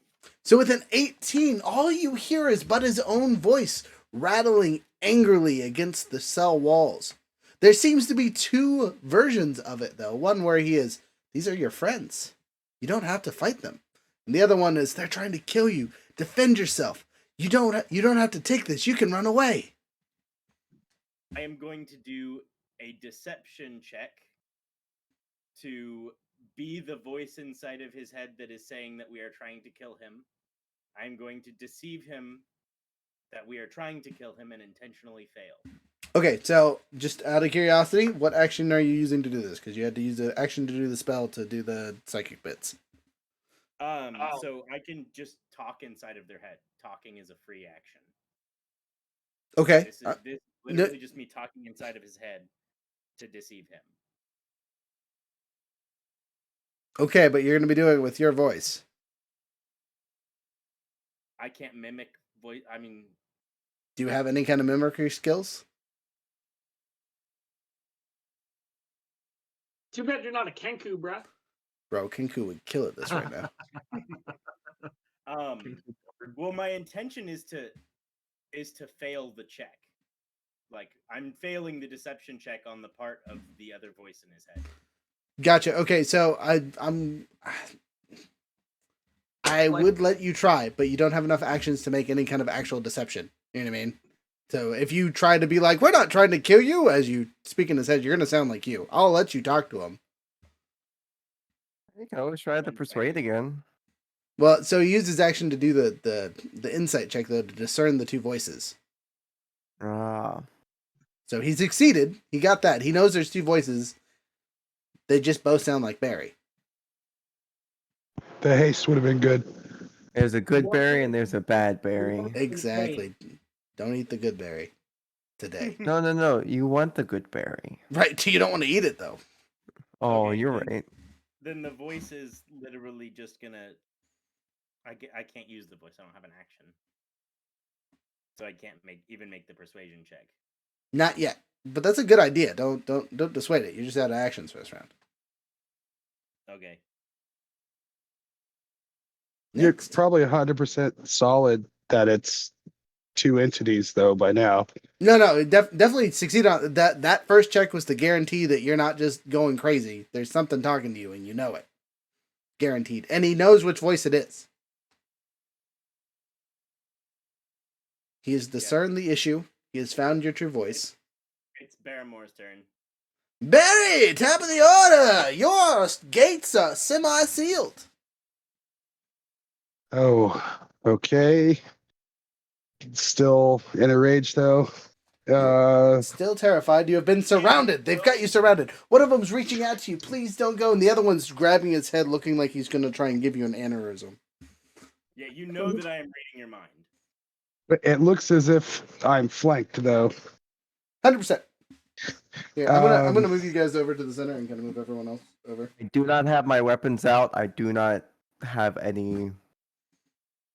So with an 18, all you hear is but his own voice rattling angrily against the cell walls. There seems to be 2 versions of it, though. One where he is, these are your friends. You don't have to fight them. And the other one is, they're trying to kill you. Defend yourself. You don't have to take this. You can run away. I am going to do a deception check to be the voice inside of his head that is saying that we are trying to kill him. I'm going to deceive him that we are trying to kill him and intentionally fail. Okay, so just out of curiosity, what action are you using to do this? Because you had to use an action to do the spell to do the psychic bits. So I can just talk inside of their head. Talking is a free action. Okay. This is literally just me talking inside of his head to deceive him. Okay, but you're going to be doing it with your voice. I can't mimic voice. I mean, Do you have any kind of mimicry skills? Too bad you're not a Kenku, bruh. Bro, Kinku would kill at this right now. well, my intention is to fail the check. Like, I'm failing the deception check on the part of the other voice in his head. Gotcha. Okay, so I would let you try, but you don't have enough actions to make any kind of actual deception. You know what I mean? So if you try to be like, we're not trying to kill you, as you speak in his head, you're going to sound like you. I'll let you talk to him. You can always try to persuade again. Well, so he used his action to do the insight check, though, to discern the 2 voices. Ah. So he succeeded. He got that. He knows there's 2 voices. They just both sound like Barry. The haste would have been good. There's a good berry and there's a bad berry. Exactly. Don't eat the good berry today. No. You want the good berry. Right. You don't want to eat it, though. Oh, Okay, you're then- right. Then the voice is literally just gonna. I can't use the voice. I don't have an action, so I can't make the persuasion check. Not yet. But that's a good idea. Don't dissuade it. You're just out of actions for this round. Okay. You're Next. probably 100% solid that it's 2 entities, though, by now. No, definitely succeed on that. That first check was to guarantee that you're not just going crazy. There's something talking to you, and you know it. Guaranteed. And he knows which voice it is. He has discerned the issue. He has found your true voice. It's Barrymore's turn. Barry, top of the order. Your gates are semi-sealed. Oh, okay. Still in a rage, though. Still terrified. You have been surrounded. They've got you surrounded. One of them's reaching out to you. Please don't go. And the other one's grabbing his head, looking like he's going to try and give you an aneurysm. Yeah, you know that I am reading your mind. It looks as if I'm flanked, though. 100%. Yeah, I'm gonna Um, move you guys over to the center and kind of move everyone else over. I do not have my weapons out. I do not have any.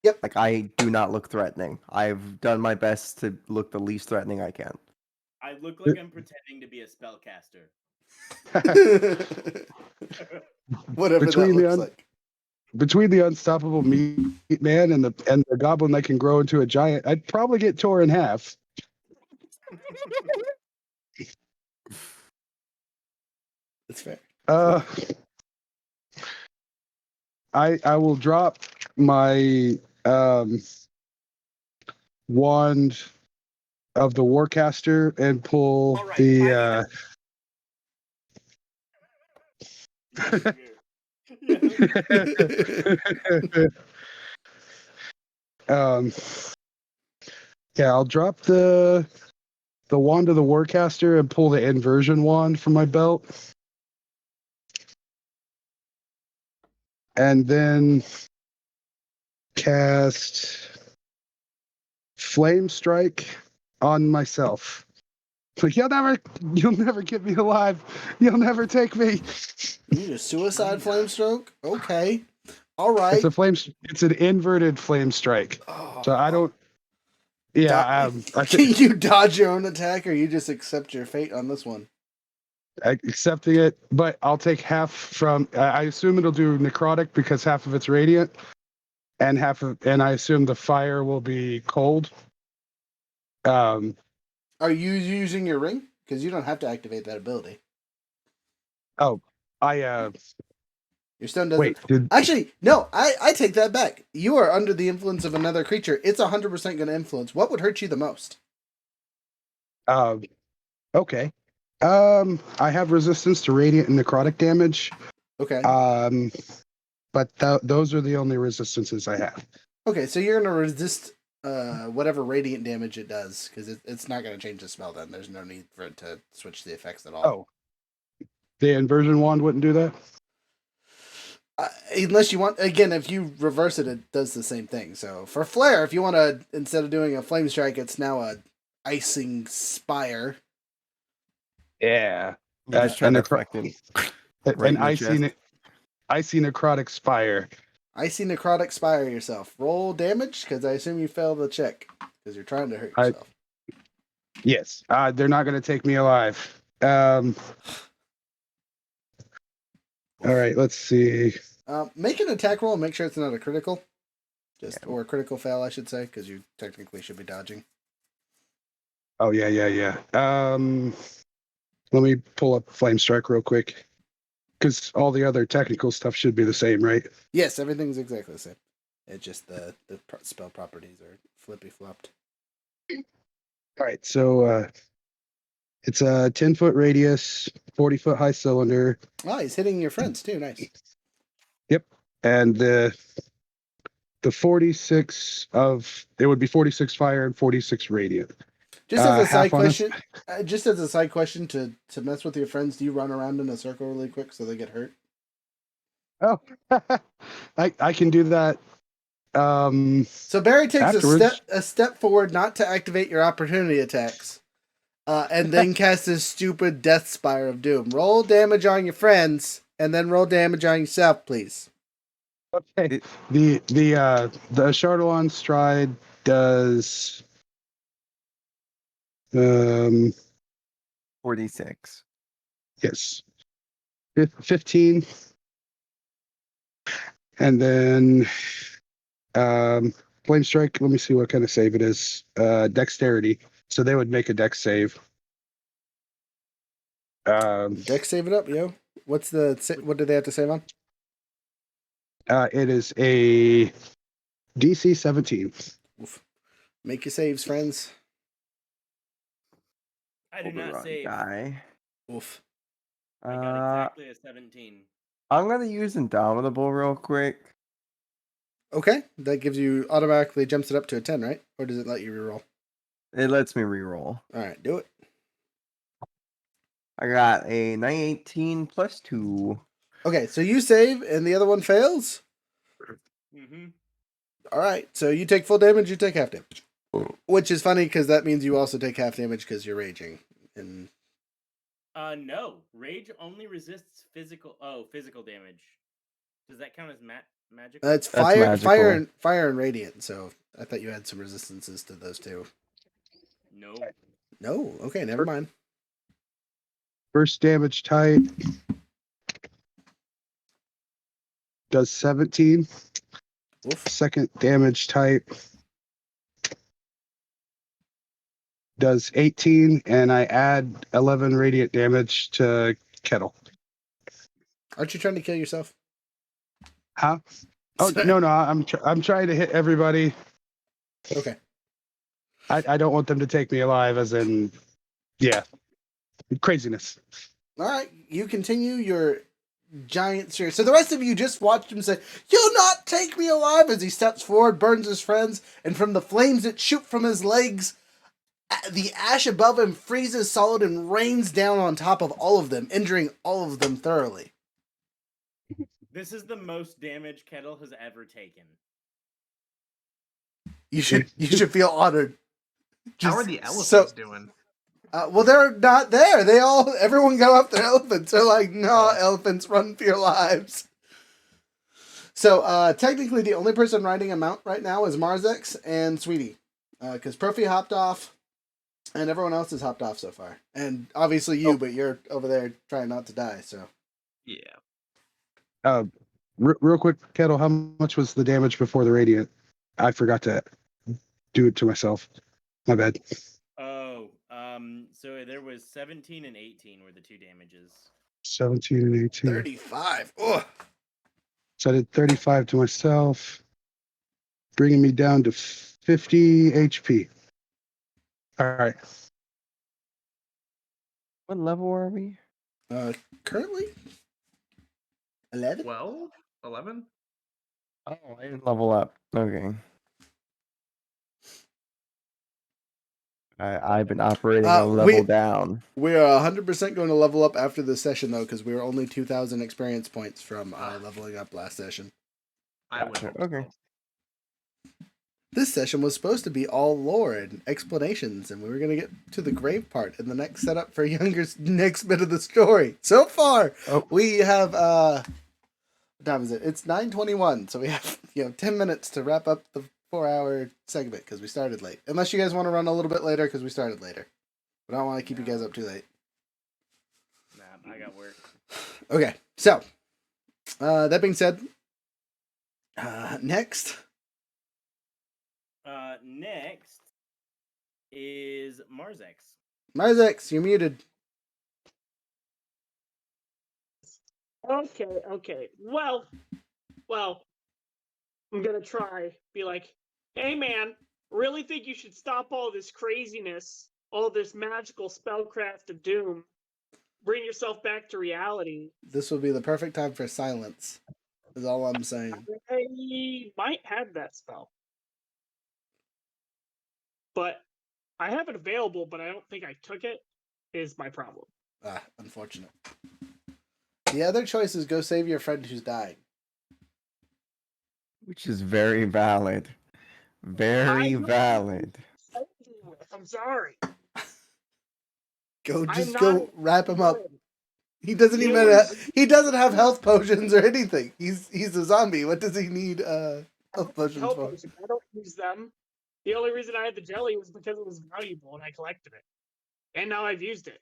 Yep. Like, I do not look threatening. I've done my best to look the least threatening I can. I look like I'm pretending to be a spellcaster. Whatever Between that the looks like. Between the unstoppable meat man and the goblin that can grow into a giant, I'd probably get tore in half. That's fair. I will drop my wand of the warcaster and pull All right, the yeah, I'll drop the wand of the warcaster and pull the inversion wand from my belt. And then cast Flame Strike on myself. Like, you'll never get me alive. You'll never take me. You just suicide flame stroke? Okay. All right. It's an inverted flame strike. So I don't. Yeah, Can you dodge your own attack, or you just accept your fate on this one? Accepting it, but I'll take half from. I assume it'll do necrotic because half of it's radiant, and I assume the fire will be cold. Are you using your ring? Because you don't have to activate that ability. Oh, Your stone doesn't. Wait, Actually, no. I take that back. You are under the influence of another creature. It's 100% going to influence. What would hurt you the most? Okay. I have resistance to radiant and necrotic damage. Okay. But those are the only resistances I have. Okay, so you're going to resist whatever radiant damage it does, because it's not going to change the spell then. There's no need for it to switch the effects at all. Oh. The inversion wand wouldn't do that? Unless you want, again, if you reverse it, it does the same thing. So for Flare, if you want to, instead of doing a Flame Strike, it's now a Icing Spire. Yeah. You just try to deflect it right An in the chest. icy necrotic spire. Icy Necrotic Spire yourself. Roll damage, because I assume you failed the check, because you're trying to hurt yourself. Yes. They're not going to take me alive. All right, let's see. Make an attack roll and make sure it's not a critical. Or a critical fail, I should say, because you technically should be dodging. Oh, yeah. Let me pull up Flame Strike real quick. Because all the other technical stuff should be the same, right? Yes, everything's exactly the same. It's just the spell properties are flippy-flopped. All right, so it's a 10-foot radius, 40-foot high cylinder. Oh, he's hitting your friends, too. Nice. Yep. And the 46 it would be 46 fire and 46 radiant. Just as a side question, to mess with your friends, do you run around in a circle really quick so they get hurt? Oh, I can do that. So Barry takes afterwards. a step forward, not to activate your opportunity attacks, and then casts his stupid Death Spire of Doom. Roll damage on your friends, and then roll damage on yourself, please. Okay. The Chardalon Stride does 46. Yes. 15. And then Flame Strike, let me see what kind of save it is. Dexterity. So they would make a dex save. Dex save it up, yo. What do they have to save on? It is a DC 17. Oof. Make your saves, friends. I do not save. Guy. Oof. I got exactly a 17. I'm gonna use Indomitable real quick. Okay, that gives you automatically jumps it up to a 10, right? Or does it let you reroll? It lets me reroll. All right, do it. I got a 918 plus 2. Okay, so you save and the other one fails. Mm-hmm. All right, so you take full damage, you take half damage, which is funny because that means you also take half damage because you're raging. And No. Rage only resists physical damage. Does that count as magical? it's That's fire, magical. fire and radiant. So I thought you had some resistances to those two. No. No, okay, never mind. First damage type does 17. Oof. Second damage type does 18, and I add 11 radiant damage to Kettle. Aren't you trying to kill yourself? Huh? Oh no, I'm trying to hit everybody. Okay. I don't want them to take me alive, as in, yeah, craziness. All right, you continue your giant series. So the rest of you just watched him say, "You'll not take me alive," as he steps forward, burns his friends, and from the flames that shoot from his legs, the ash above him freezes solid and rains down on top of all of them, injuring all of them thoroughly. This is the most damage Kettle has ever taken. You should feel honored. How are the elephants so- doing? Well, they're not there. Everyone got off their elephants. They're like, no, elephants, run for your lives. So, technically, the only person riding a mount right now is Marzex and Sweetie. Because Profi hopped off, and everyone else has hopped off so far. And obviously you, but you're over there trying not to die, so. Yeah. Real quick, Kettle, how much was the damage before the radiant? I forgot to do it to myself. My bad. So there was 17 and 18 were the two damages. 17 and 18. 35. Ugh. So I did 35 to myself, bringing me down to 50 HP. All right. What level are we? Currently? 11? 12? 11? Oh, I didn't level up. Okay. I've been operating a level down. We are 100% going to level up after this session, though, because we were only 2,000 experience points from leveling up last session. I would Gotcha. hope Okay. so. This session was supposed to be all lore and explanations, and we were going to get to the grave part in the next setup for Younger's next bit of the story. So far, we have, what time is it? It's 9:21, so we have 10 minutes to wrap up the 4-hour segment because we started late. Unless you guys want to run a little bit later because we started later. But I don't want to keep you guys up too late. Nah, I got work. Okay, so that being said, next. Next is Marzex. Marzex, you're muted. Okay. Well, I'm gonna try. Be like, hey man, really think you should stop all this craziness, all this magical spellcraft of doom. Bring yourself back to reality. This will be the perfect time for silence, is all I'm saying. I might have that spell. But I have it available, but I don't think I took it, is my problem. Unfortunate. The other choice is go save your friend who's dying. Which is very valid. Very valid. I'm sorry. Go not wrap him up. good. He doesn't It even was- he doesn't have health potions or anything. He's a zombie. What does he need health potions Health for? potions, I don't use them. The only reason I had the jelly was because it was valuable and I collected it. And now I've used it.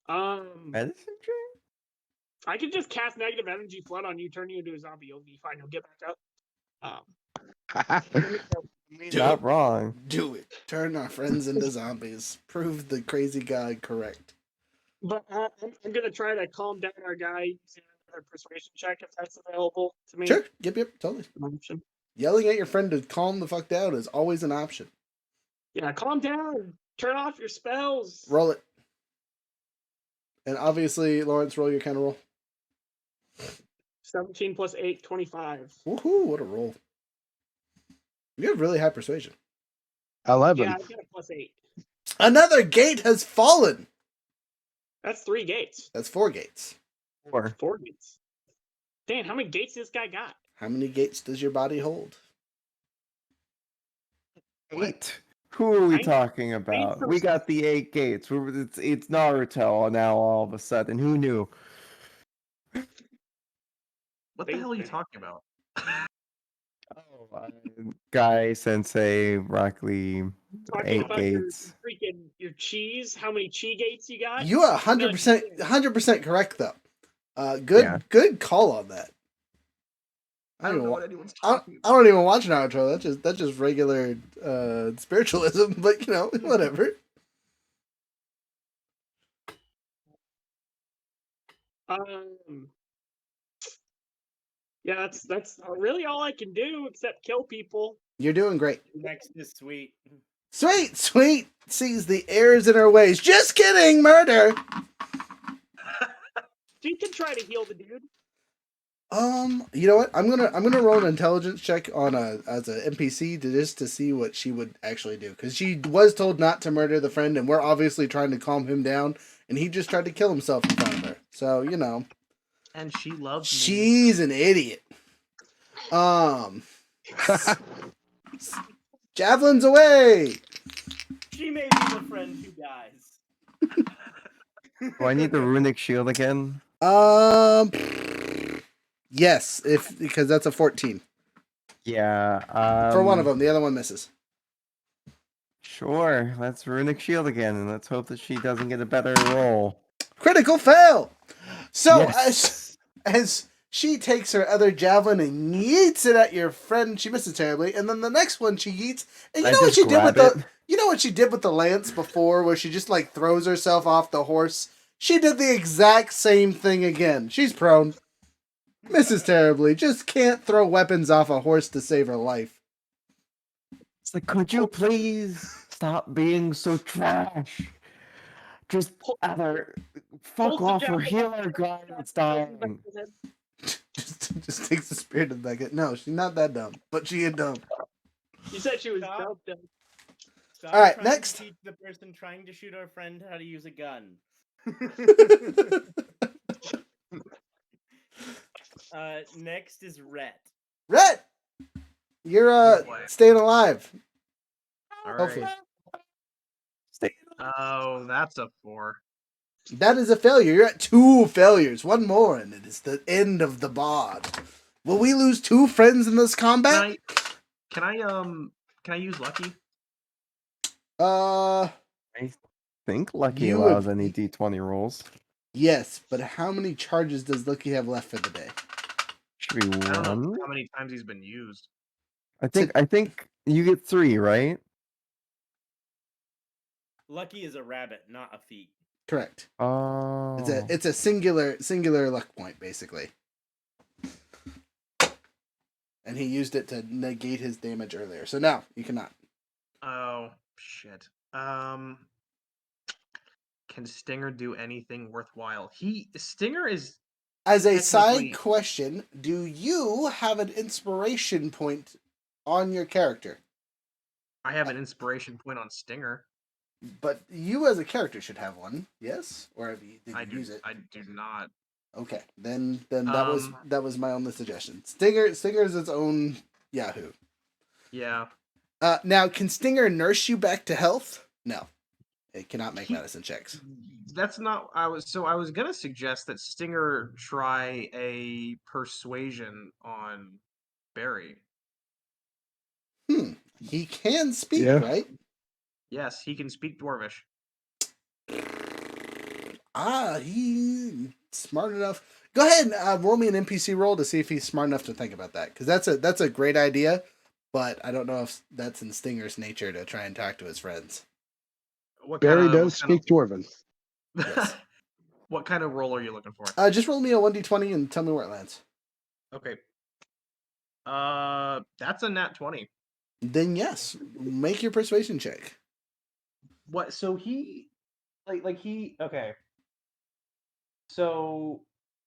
Medicine drink? I can just cast negative energy flood on you, turn you into a zombie, you'll be fine, you'll get back up. Not wrong. Do it. Turn our friends into zombies. Prove the crazy guy correct. But I'm gonna try to calm down our guy using another persuasion check if that's available to me. Sure. Yep. Totally. Option. Yelling at your friend to calm the fuck down is always an option. Yeah, calm down. Turn off your spells. Roll it. And obviously, Lawrence, roll your kind of roll. 17 plus 8, 25. Woohoo! What a roll. You have really high persuasion. 11. Yeah, I've got a +8. Another gate has fallen. That's 3 gates. That's 4 gates. 4. 4 gates. Dan, how many gates this guy got? How many gates does your body hold? 8. Who are we Nine- talking about? from- We got the 8 gates. It's Naruto now all of a sudden. Who knew? What the hell are you talking about? Oh, Guy Sensei, Rock Lee, Talking 8 about gates. your cheese. How many chi gates you got? You are 100% correct though. Good call on that. I don't know what anyone's I talking about. don't even watch Naruto. That's just regular spiritualism. But whatever. Yeah, that's really all I can do except kill people. You're doing great. Next is Sweet. Sweet sees the errors in her ways. Just kidding, murder. She can try to heal the dude. You know what? I'm gonna roll an intelligence check on as an NPC to see what she would actually do, because she was told not to murder the friend, and we're obviously trying to calm him down, and he just tried to kill himself in front of her. So And she loves me. she's an idiot. Javelins away. She may be the friend who dies. Do I need the runic shield again? Yes, because that's a 14 Yeah. for one of them. The other one misses. Sure. Let's runic shield again, and let's hope that she doesn't get a better roll. Critical fail. So Yes. as she takes her other javelin and yeets it at your friend, she misses terribly, and then the next one she yeets, and you know what she did with the lance before, where she just like throws herself off the horse. She did the exact same thing again. She's prone. Misses terribly. Just can't throw weapons off a horse to save her life. It's like, could you please stop being so trash? Just either fuck off or heal our guy that's dying. Just takes the spirit of that. No, she's not that dumb, but she is dumb. You said she was Stop. dumb. Stop All right, trying next. to teach the person trying to shoot our friend how to use a gun. Next is Rhett. Rhett, you're staying alive. All right. Hopefully. Oh, that's a 4. That is a failure. You're at 2 failures. One more, and it is the end of the bod. Will we lose 2 friends in this combat? Can I use lucky? I think Lucky allows any D20 rolls. Yes, but how many charges does Lucky have left for the day? Should be I don't know one. how many times he's been used. I think you get 3, right? Lucky is a rabbit, not a feet. Correct. Oh. It's a singular luck point, basically. And he used it to negate his damage earlier. So now you cannot. Oh shit. Can Stinger do anything worthwhile? Stinger is As a side question, do you have an inspiration point on your character? I have an inspiration point on Stinger. But you as a character should have one, yes? Or did you use it? I do not. Okay, then that was my only suggestion. Stinger is its own Yahoo. Yeah. Now, can Stinger nurse you back to health? No, it cannot make medicine checks. That's not. I was gonna suggest that Stinger try a persuasion on Barry. He can speak, right? Yes, he can speak Dwarvish. He's smart enough. Go ahead and roll me an NPC roll to see if he's smart enough to think about that. Because that's a great idea, but I don't know if that's in Stinger's nature to try and talk to his friends. Barry does speak Dwarven. Yes. What kind of roll are you looking for? Just roll me a 1d20 and tell me where it lands. Okay. That's a nat 20. Then yes, make your persuasion check. What? So he, okay. So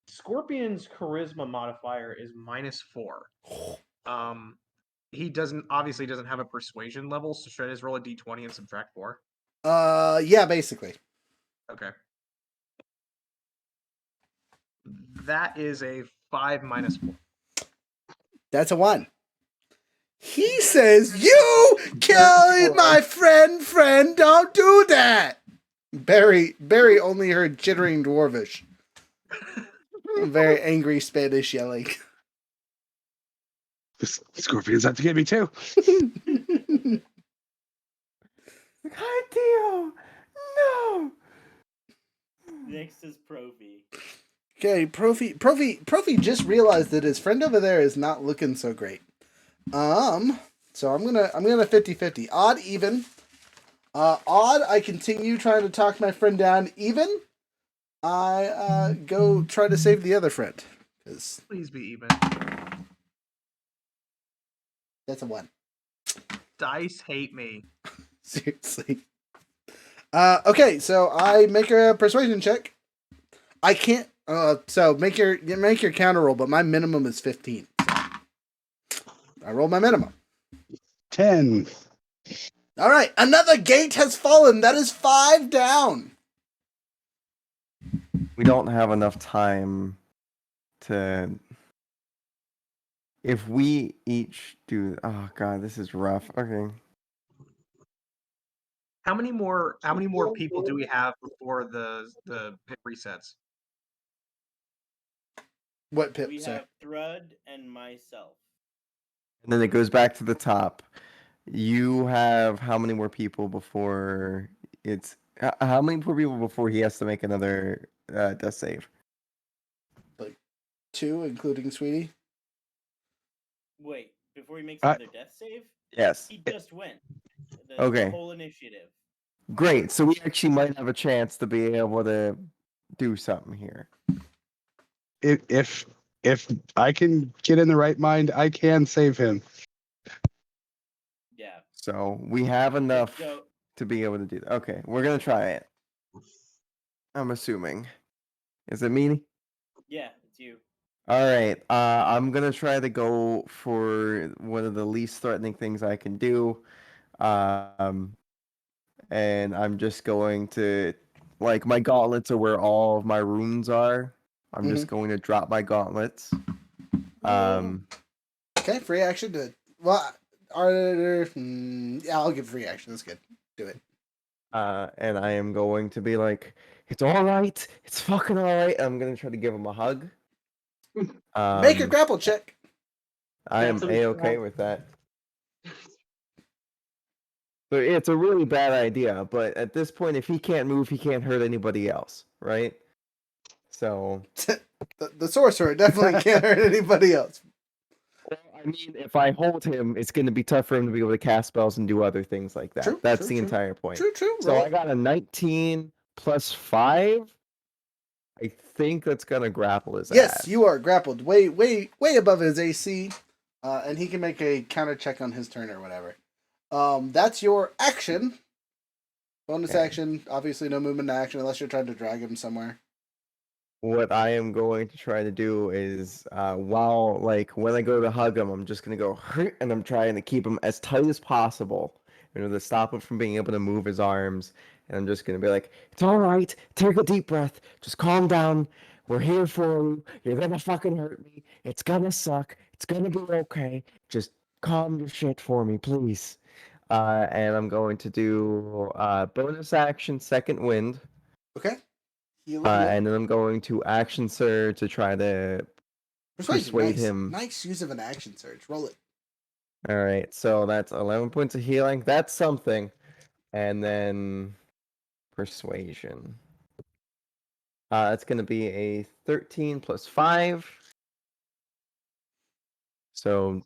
Scorpion's charisma modifier is -4. he obviously doesn't have a persuasion level, so should I just roll a d20 and subtract 4? Yeah, basically. Okay. That is a 5 minus 4. That's a 1. He says, "You killed my friend, don't do that." Barry only heard chittering dwarvish. Very angry Spanish yelling. The scorpion's out to get me too. Hi, Theo. No. Next is Profi. Okay, Profi just realized that his friend over there is not looking so great. So I'm gonna 50-50. Odd, even. Odd, I continue trying to talk my friend down. Even, I go try to save the other friend. 'Cause Please be even. that's a 1. Dice hate me. Seriously. Okay, so I make a persuasion check. I can't. So make your counter roll, but my minimum is 15. I roll my minimum. 10. All right, another gate has fallen. That is 5 down. We don't have enough time to. If we each do. Oh god, this is rough. Okay. How many more people do we have before the pit resets? What pip? We Sorry. have Thrud and myself. And then it goes back to the top. You have how many more people before it's. How many more people before he has to make another death save? 2, including Sweetie. Wait, before he makes I- another death save? Yes. He just went. The Okay. whole initiative. Great. So we actually might have a chance to be able to do something here. If I can get in the right mind, I can save him. Yeah. So we have enough Go. to be able to do that. Okay, we're gonna try it. I'm assuming. Is it me? Yeah, it's you. All right. I'm gonna try to go for one of the least threatening things I can do. And I'm just going to, like, my gauntlets are where all of my runes are. I'm just going to drop my gauntlets. Okay, free action to. Well, yeah, I'll give free action. That's good. Do it. And I am going to be like, it's all right. It's fucking all right. I'm gonna try to give him a hug. Make a grapple check. I am That's what we a-okay call- with that. But it's a really bad idea. But at this point, if he can't move, he can't hurt anybody else, right? So. The sorcerer definitely can't hurt anybody else. Well, I mean, if I hold him, it's going to be tough for him to be able to cast spells and do other things like that. True, That's true, the true. entire point. True. So Roll I it. got a 19 plus 5. I think that's going to grapple his Yes, ass. you are grappled way above his AC, and he can make a counter check on his turn or whatever. That's your action. Bonus Okay. action. Obviously, no movement action unless you're trying to drag him somewhere. What I am going to try to do is, when I go to hug him, I'm just going to go, and I'm trying to keep him as tight as possible, to stop him from being able to move his arms. And I'm just going to be like, it's all right. Take a deep breath. Just calm down. We're here for you. You're going to fucking hurt me. It's going to suck. It's going to be okay. Just calm your shit for me, please. And I'm going to do bonus action, second wind. Okay. And then I'm going to action surge to try to persuade nice. him. Nice use of an action surge. Roll it. All right, so that's 11 points of healing. That's something. And then persuasion. That's going to be a 13 plus 5. So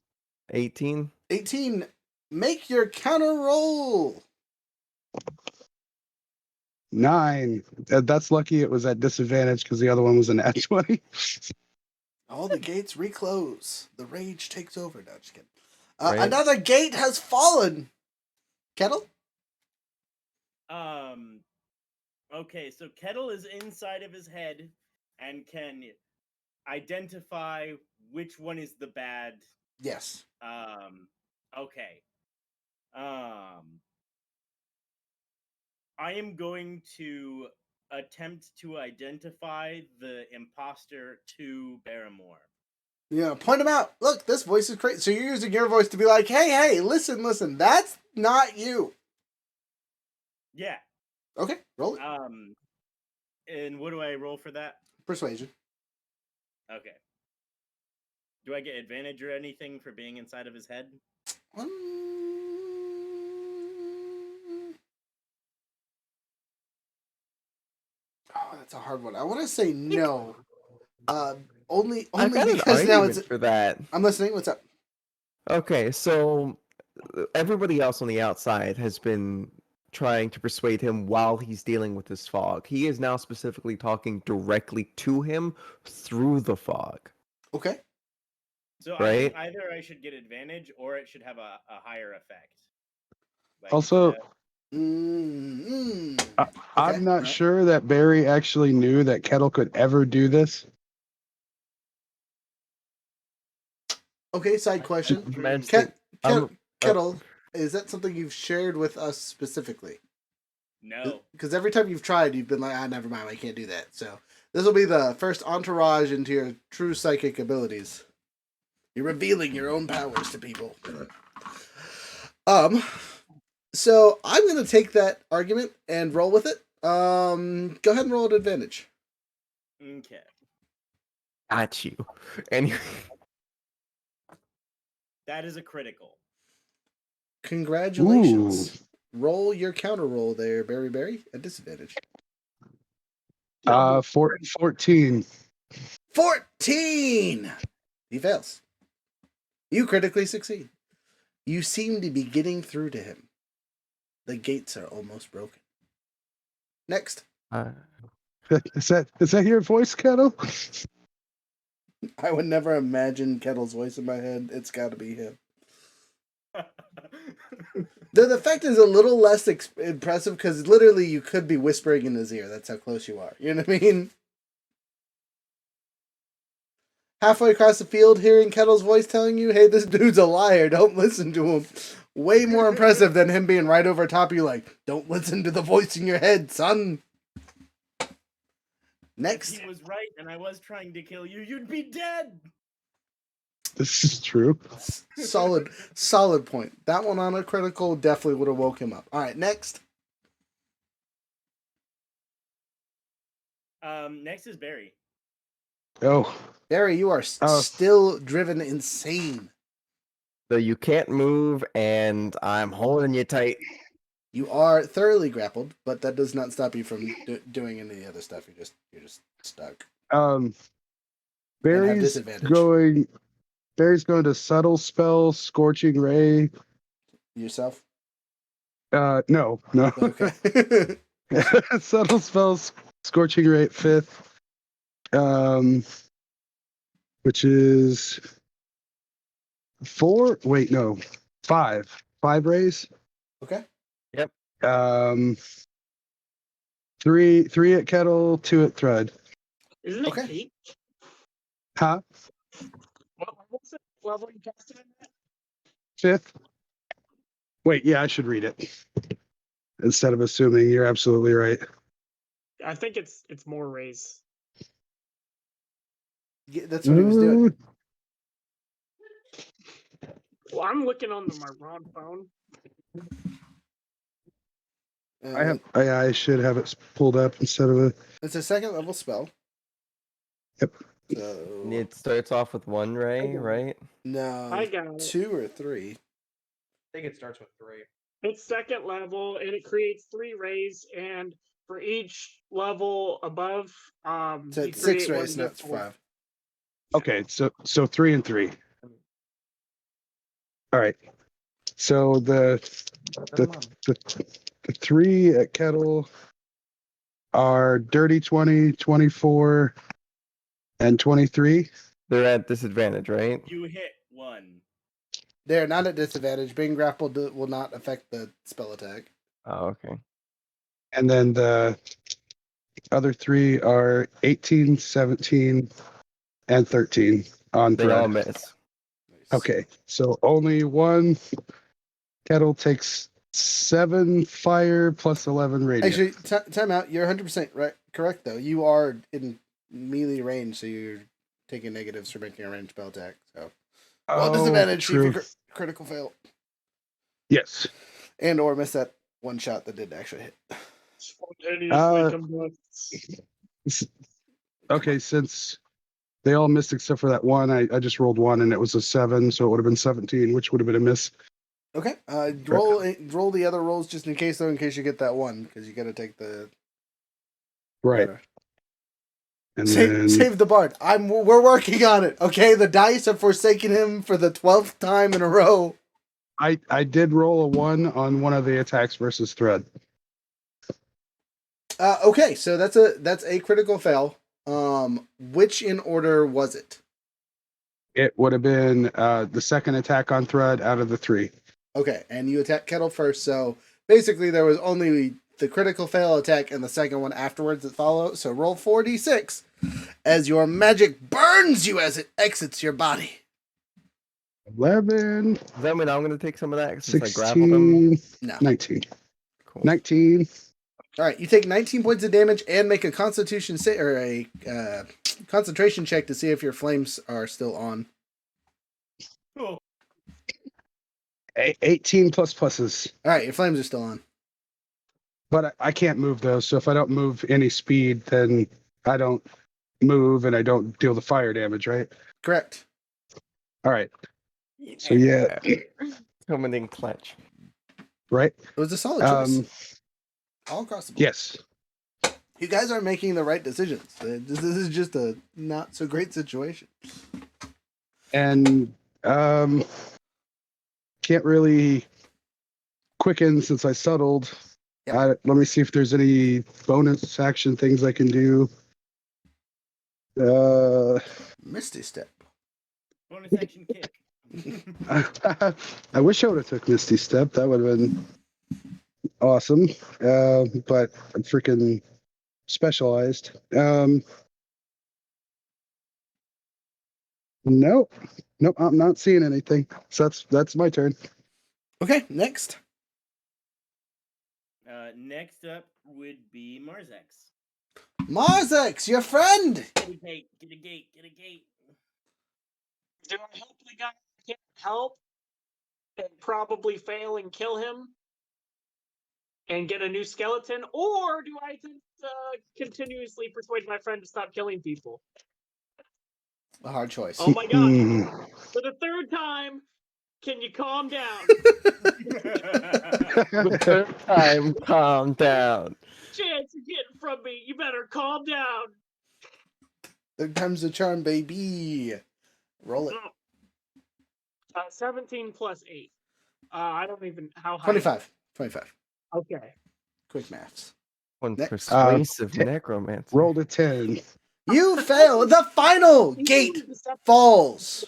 18. 18. Make your counter roll. 9. That's lucky it was at disadvantage because the other one was an at 20. All the gates reclose. The rage takes over. No, just kidding. Right. Another gate has fallen. Kettle? Okay, so Kettle is inside of his head and can identify which one is the bad Yes. Okay. I am going to attempt to identify the imposter to Barrymore. Yeah, point them out. Look, this voice is crazy. So you're using your voice to be like, hey, listen, that's not you. Yeah. Okay, roll it. And what do I roll for that? Persuasion. Okay. Do I get advantage or anything for being inside of his head? Oh, that's a hard one. I want to say no. Only I've got an because now argument it's. for that. I'm listening. What's up? Okay, so everybody else on the outside has been trying to persuade him while he's dealing with this fog. He is now specifically talking directly to him through the fog. Okay. So Right? I should get advantage or it should have a higher effect. Like Also, Okay. I'm not alright. sure that Barry actually knew that Kettle could ever do this. Okay, side question. Mentioning- Kettle, is that something you've shared with us specifically? No. Because every time you've tried, you've been like, never mind, I can't do that. So this will be the first entourage into your true psychic abilities. You're revealing your own powers to people. So I'm gonna take that argument and roll with it. Go ahead and roll an advantage. Okay. Got you. Anyway. That is a critical. Congratulations. Roll your counter roll there, Barry, at disadvantage. 14. 14! He fails. You critically succeed. You seem to be getting through to him. The gates are almost broken. Next. Is that your voice, Kettle? I would never imagine Kettle's voice in my head. It's got to be him. The effect is a little less impressive because literally you could be whispering in his ear. That's how close you are. You know what I mean? Halfway across the field, hearing Kettle's voice telling you, hey, this dude's a liar. Don't listen to him. Way more impressive than him being right over top of you like, don't listen to the voice in your head, son. Next. If he was right and I was trying to kill you, you'd be dead. This is true. Solid point. That one on a critical definitely would have woke him up. All right, next. Next is Barry. Oh. Barry, you are still driven insane. So you can't move, and I'm holding you tight. You are thoroughly grappled, but that does not stop you from doing any other stuff. You're just stuck. Barry's going to subtle spell, scorching ray. Yourself? No. Okay. Subtle spells, scorching ray 5th. Which is 4. Wait, no, 5. 5 rays. Okay. Yep. 3 at Kettle, 2 at Thread. Isn't it Okay. 8? Huh? What level you casted at? 5th. Wait, yeah, I should read it instead of assuming. You're absolutely right. I think it's more rays. Yeah, that's what he was doing. Well, I'm looking on my wrong phone. I should have it pulled up instead of a. It's a 2nd level spell. Yep. So It starts off with 1 ray, right? no, I got it. 2 or 3. I think it starts with 3. It's 2nd level, and it creates 3 rays, and for each level above, So you it's 6 create rays, one not 5. Okay, so 3 and 3. All right. So the 3 at Kettle are dirty 20, 24, and 23. They're at disadvantage, right? You hit 1. They're not at disadvantage. Being grappled will not affect the spell attack. Oh, okay. And then the other 3 are 18, 17, and 13 on They all Thread. miss. Okay, so only one kettle takes 7 fire plus 11 radiant. Actually, time out. You're 100% right. Correct though. You are in melee range, so you're taking negatives for making a ranged spell attack. So roll disadvantage. See if true. you critical fail Yes. and or miss that one shot that didn't actually hit. Spontaneously combusts. Okay, since they all missed except for that one, I just rolled 1 and it was a 7, so it would have been 17, which would have been a miss. Okay. Roll the other rolls just in case though, in case you get that one, because you got to take the Right. And save the bard. We're working on it. Okay, the dice have forsaken him for the 12th time in a row. I did roll a 1 on one of the attacks versus thread. Okay, so that's a critical fail. Which in order was it? It would have been the second attack on thread out of the 3. Okay, and you attack Kettle first, so basically there was only the critical fail attack and the second one afterwards that follow. So roll 4d6 as your magic burns you as it exits your body. 11, Does that mean I'm going to take some of that since I grappled him? 16, No. 19. Cool. 19. All right, you take 19 points of damage and make a Constitution or a concentration check to see if your flames are still on. Cool. 18 plus pluses. All right, your flames are still on. But I can't move those, so if I don't move any speed, then I don't move and I don't deal the fire damage, right? Correct. All right. So yeah, Coming in clutch. right? It was a solid choice. All across the board. Yes. You guys aren't making the right decisions. This is just a not so great situation. And can't really quicken since I settled. Yep. Let me see if there's any bonus action things I can do. Misty Step. Bonus action kick. I wish I would have took Misty Step. That would have been awesome. But I'm freaking specialized. Nope, I'm not seeing anything. So that's my turn. Okay, next. Next up would be Marzex. Marzex, your friend! Get a gate, get a gate, get a gate. Do I help the guy I can't help and probably fail and kill him and get a new skeleton? Or do I continuously persuade my friend to stop killing people? A hard choice. Oh my god. Hmm. For the third time, can you calm down? The third time, calm down. Chance you're getting from me, you better calm down. Third time's the charm, baby. Roll it. 17 plus 8. I don't even how high. 25. Okay. Quick maths. One Next. persuasive necromancer. Rolled a 10. You fail. The final gate falls.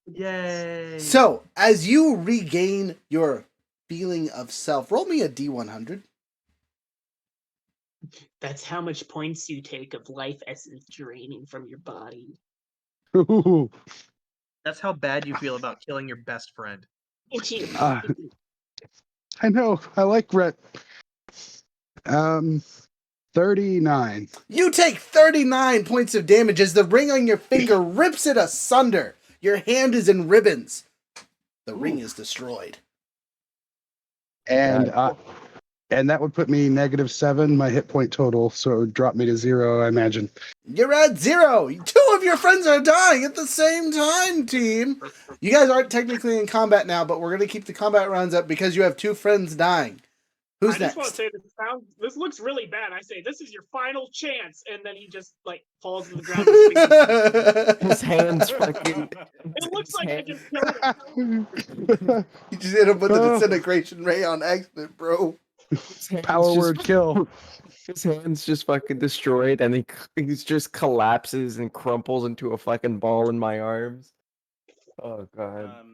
Yay! So, as you regain your feeling of self, roll me a D100. That's how much points you take of life essence draining from your body. Ooh. That's how bad you feel about killing your best friend. I know. I like Rhett. 39. You take 39 points of damage as the ring on your finger rips it asunder. Your hand is in ribbons. The ring is destroyed. And that would put me -7, my hit point total, so it would drop me to 0, I imagine. You're at 0. 2 of your friends are dying at the same time, team. You guys aren't technically in combat now, but we're going to keep the combat rounds up because you have 2 friends dying. Who's I next? just want to say this looks really bad. I say this is your final chance, and then he just falls to the ground. His hands fucking. It looks like I just killed him. You just hit him with a disintegration ray on accident, bro. Power word kill. His hand's just fucking destroyed, and he just collapses and crumples into a fucking ball in my arms. Oh god.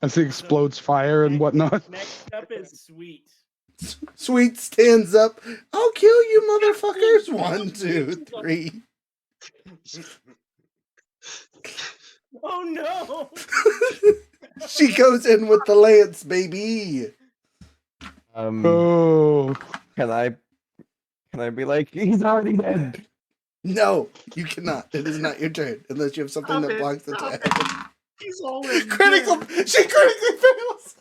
As he explodes fire and whatnot. Next up is Sweet. Sweet stands up. I'll kill you, motherfuckers. 1, 2, 3. Oh no! She goes in with the lance, baby. Oh, Can I be like, he's already dead? No, you cannot. It is not your turn unless you have something Stop that it, blocks the stop attack. He's already Critical. dead. She critically fails.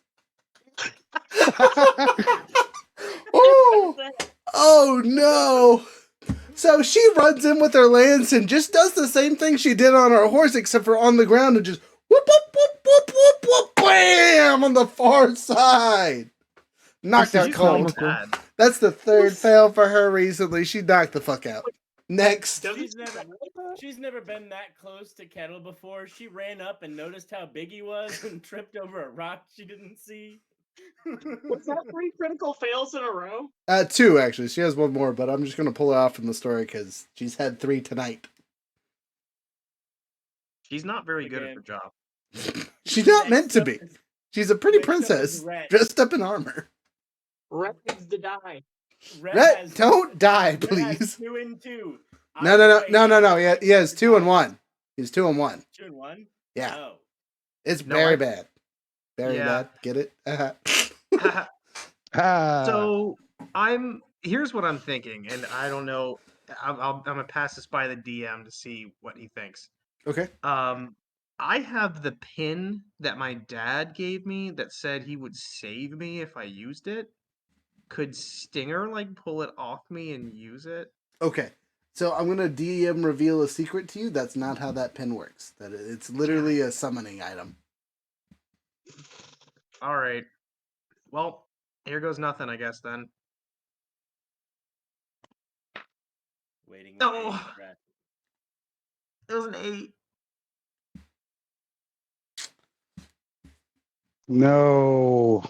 Oh, oh no. So she runs in with her lance and just does the same thing she did on her horse, except for on the ground, and just whoop, whoop, whoop, whoop, whoop, whoop, bam, on the far side. Knocked This out is so cold. bad. That's the third fail for her recently. She knocked the fuck out. Next. She's never been that close to Kettle before. She ran up and noticed how big he was and tripped over a rock she didn't see. Was that 3 critical fails in a row? 2 actually. She has one more, but I'm just gonna pull it off from the story because she's had 3 tonight. She's not very good at Again. her job. She's not meant Next to up be. is- She's a pretty next up is princess Rhett. dressed up in armor. Red needs to die. Rhett, don't die, Rhett has please. 2 and 2. No. He has 2 and 1. He's 2 and 1. 2 and 1. Yeah. Oh. It's No, very I- bad. Very Yeah. bad. Get it? ah. So here's what I'm thinking, and I don't know. I'm gonna pass this by the DM to see what he thinks. Okay. I have the pin that my dad gave me that said he would save me if I used it. Could Stinger like pull it off me and use it? Okay. So I'm gonna DM reveal a secret to you. That's not how that pin works. That it's literally a summoning item. All right. Well, here goes nothing, I guess then. Waiting with No. bated breath. It was an 8. No.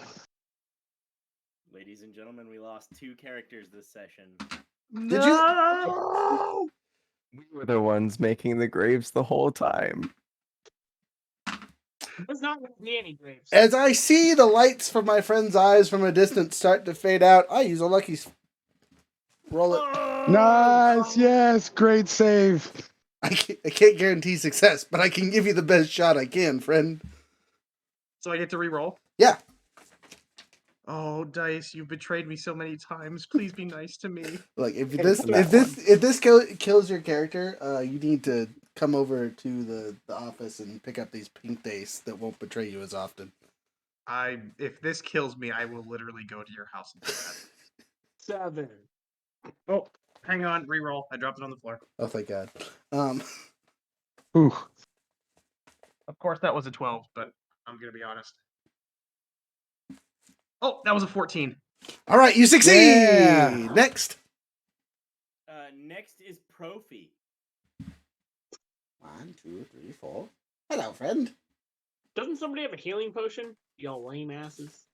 Ladies and gentlemen, we lost 2 characters this session. Did you- No! We were the ones making the graves the whole time. There's not going to be any graves. As I see the lights from my friend's eyes from a distance start to fade out, I use a lucky roll it. Nice. Yes. Great save. I can't guarantee success, but I can give you the best shot I can, friend. So I get to re-roll? Yeah. Oh, Dice, you've betrayed me so many times. Please be nice to me. Like if It's this kills your character, you need to come over to the office and pick up these pink dice that won't betray you as often. If this kills me, I will literally go to your house and do that. 7. Oh, hang on, re-roll. I dropped it on the floor. Oh, thank God. Ooh. Of course, that was a 12, but I'm gonna be honest. Oh, that was a 14. All right, you succeed. Yeah. Next. Next is Profi. 1, 2, 3, 4. Hello, friend. Doesn't somebody have a healing potion? Y'all lame asses.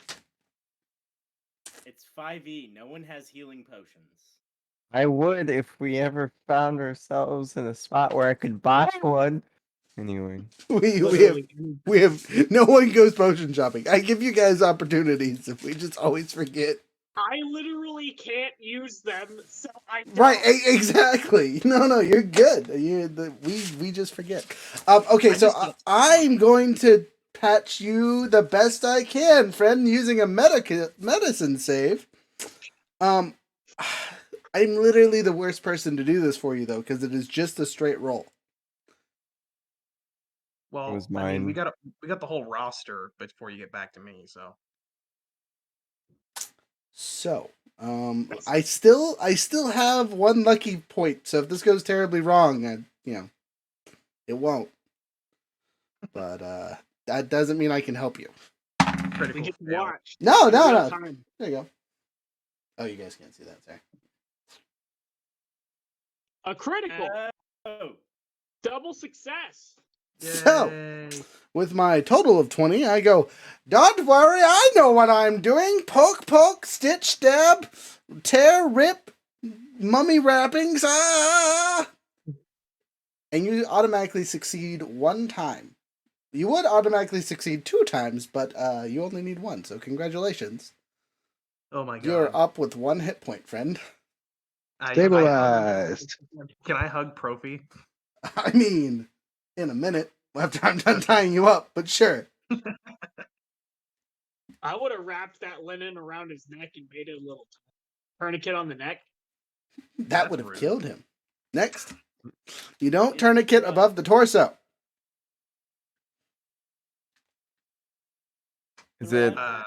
It's 5e. No one has healing potions. I would if we ever found ourselves in a spot where I could buy one. Anyway. We have no one goes potion shopping. I give you guys opportunities if we just always forget. I literally can't use them, so I don't. Right, exactly. No, you're good. We just forget. Okay, so I'm going to patch you the best I can, friend, using a medicine save. I'm literally the worst person to do this for you, though, because it is just a straight roll. Well, was I mean, we mine. got the whole roster before you get back to me, so. So, I still have one lucky point. So if this goes terribly wrong, it won't. But that doesn't mean I can help you. We Critical get fail. watched. No. in real time. There you go. Oh, you guys can't see that. Sorry. A critical. Oh. Double success. So, Yay. with my total of 20, I go, don't worry, I know what I'm doing. Poke, poke, stitch, stab, tear, rip, mummy wrappings, And you automatically succeed 1 time. You would automatically succeed 2 times, but you only need 1, so congratulations. Oh my god. You're up with 1 hit point, friend. Stabilized. Can I hug Profi? I mean, in a minute, after I'm done tying you up, but sure. I would have wrapped that linen around his neck and made it a little tourniquet on the neck. That That's would have rude. killed him. Next. You don't It's tourniquet run. above the torso. Is it Run.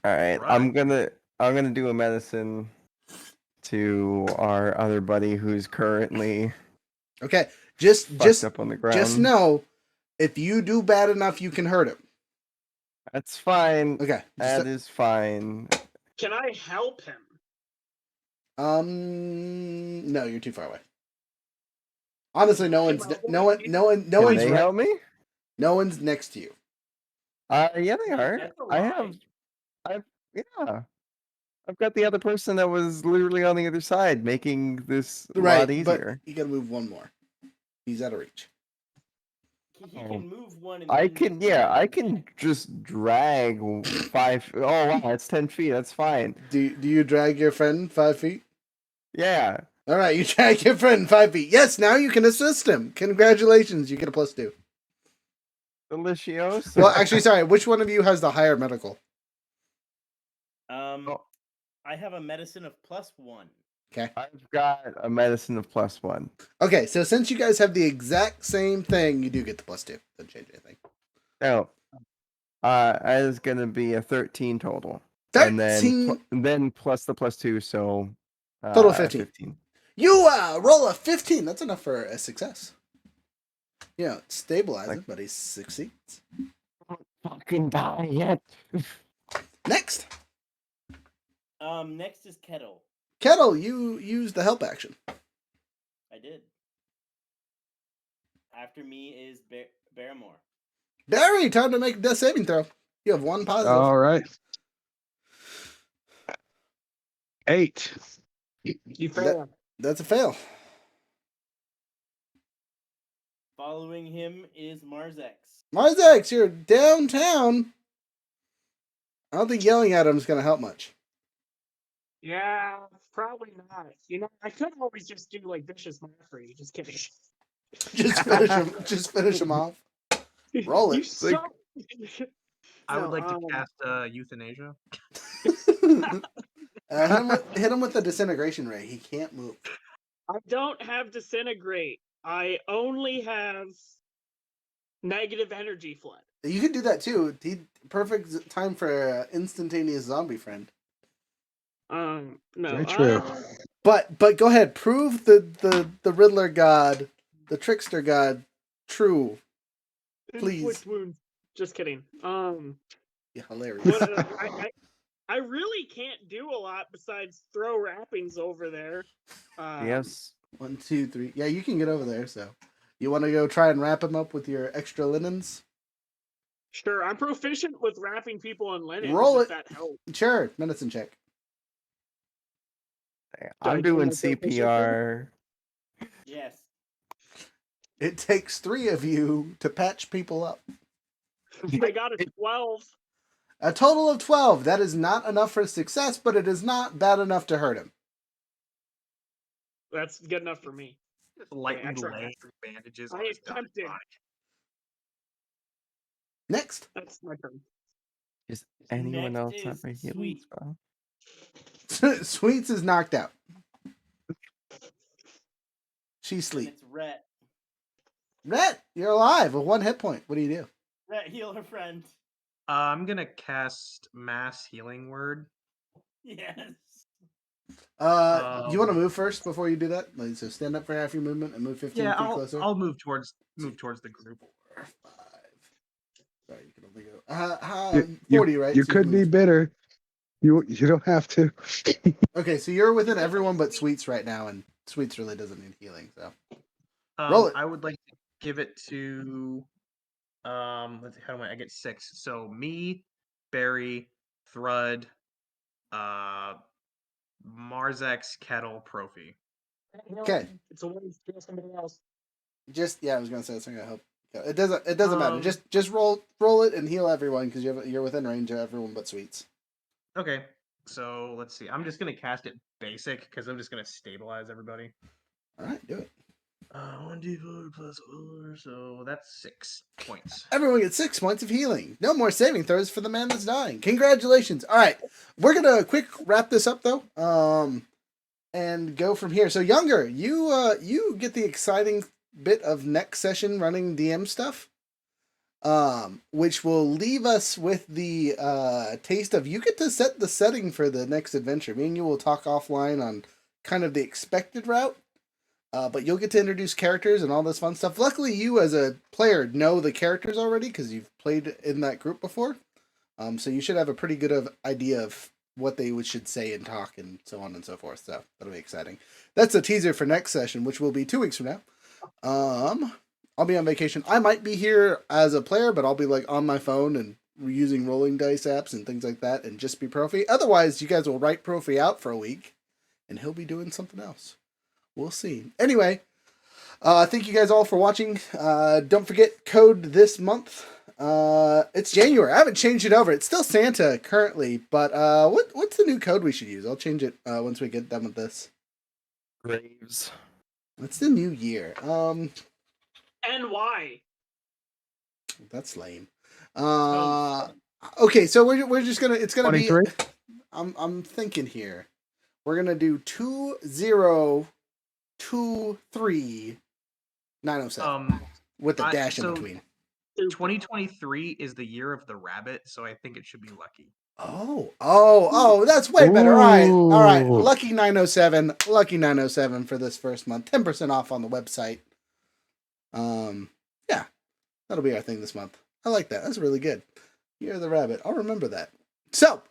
all right? right. I'm gonna do a medicine to our other buddy who's currently Okay. fucked up on the ground. Just know, if you do bad enough, you can hurt him. That's fine. Okay. That is fine. Can I help him? No, you're too far away. Honestly, no Can one's my no horse one be- no one no Can one's they right, help me? no one's next to you. Yeah, they are. That's a I lie. have. Yeah. I've got the other person that was literally on the other side, making this a lot Right, easier. but you gotta move one more. He's out of reach. He Oh. can move one. And I then can, move yeah, one I and can then- just drag 5. Oh wow, that's 10 feet. That's fine. Do you drag your friend 5 feet? Yeah. All right, you drag your friend 5 feet. Yes, now you can assist him. Congratulations, you get a +2. Delicioso. Well, actually, sorry. Which one of you has the higher medical? Um, Oh. I have a medicine of +1. Okay. I've got a medicine of +1. Okay, so since you guys have the exact same thing, you do get the +2. Doesn't change anything. Oh. That is gonna be a 13 total. 13 And then plus the +2, so total 15. You roll a 15. That's enough for a success. You know, it stabilizes, but he succeeds. Fucking die yet. Next. Next is Kettle. Kettle, you use the help action. I did. After me is Barrymore. Barry, time to make a death saving throw. You have one positive. All right. 8. You fail. That's a fail. Following him is Marzex. Marzex, you're downtown. I don't think yelling at him is going to help much. Yeah, probably not. You know, I could always just do like vicious mockery. Just kidding. Just finish him off. Roll You it. suck. I would No, like to cast euthanasia. Hit him with the disintegration ray. He can't move. I don't have disintegrate. I only have negative energy flood. You could do that too. Perfect time for instantaneous zombie friend. No. Very true. But go ahead. Prove the Riddler god, the trickster god, true. Please. Inflict wounds. Just kidding. Yeah, hilarious. But, I really can't do a lot besides throw wrappings over there. Yes. 1, 2, 3. Yeah, you can get over there. So, you want to go try and wrap him up with your extra linens? Sure, I'm proficient with wrapping people in linen. Roll if it. that helps. Sure. Medicine check. I I'm do doing my proficiency? CPR. Yes. It takes 3 of you to patch people up. I got a 12. A total of 12. That is not enough for success, but it is not bad enough to hurt him. That's good enough for me. Just lightly I tried. laying bandages I on his attempted. body. Next. That's my turn. Does anyone Next else have is a healing Sweet. spell? Sweets is knocked out. She's And asleep. it's Rhett. Rhett, you're alive with 1 hit point. What do you do? Rhett, heal her friend. I'm gonna cast mass healing word. Yes. You want to move first before you do that? Like, so stand up for half your movement and move 15 Yeah, feet closer. I'll move towards the group. 4, 5. Sorry, you can only go 40, right? You So could be move. bitter. You don't have to. Okay, so you're within everyone but Sweets right now, and Sweets really doesn't need healing. So roll it. I would like to give it to let's see, how do I get 6? So me, Barry, Thrud, Marzex, Kettle, Profi. Okay. It's a way to kill somebody else. I was gonna say it's not gonna help. It doesn't matter. Just roll it and heal everyone because you're within range of everyone but Sweets. Okay, so let's see. I'm just gonna cast it basic because I'm just gonna stabilize everybody. All right, do it. 1d4 plus 4, so that's 6 points. Everyone gets 6 points of healing. No more saving throws for the man that's dying. Congratulations. All right, we're gonna quick wrap this up though, and go from here. So Younger, you get the exciting bit of next session running DM stuff, which will leave us with the taste of you get to set the setting for the next adventure. Me and you will talk offline on kind of the expected route. But you'll get to introduce characters and all this fun stuff. Luckily, you as a player know the characters already because you've played in that group before. So you should have a pretty good idea of what they should say and talk and so on and so forth. So that'll be exciting. That's a teaser for next session, which will be 2 weeks from now. I'll be on vacation. I might be here as a player, but I'll be like on my phone and using rolling dice apps and things like that and just be Profi. Otherwise, you guys will write Profi out for a week and he'll be doing something else. We'll see. Anyway, thank you guys all for watching. Don't forget code this month. It's January. I haven't changed it over. It's still Santa currently, but what's the new code we should use? I'll change it once we get done with this. Graves. It's the new year. NY. That's lame. Oh. Okay, so we're just gonna. It's gonna 23? be. I'm thinking here. We're gonna do 2023907 with a dash in between. 2023 is the year of the rabbit, so I think it should be lucky. Oh, that's way better. All right. Ooh. Lucky 907 for this first month. 10% off on the website. Yeah, that'll be our thing this month. I like that. That's really good. Year of the rabbit. I'll remember that. So,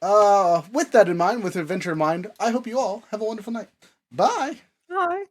with that in mind, with adventure in mind, I hope you all have a wonderful night. Bye. Bye.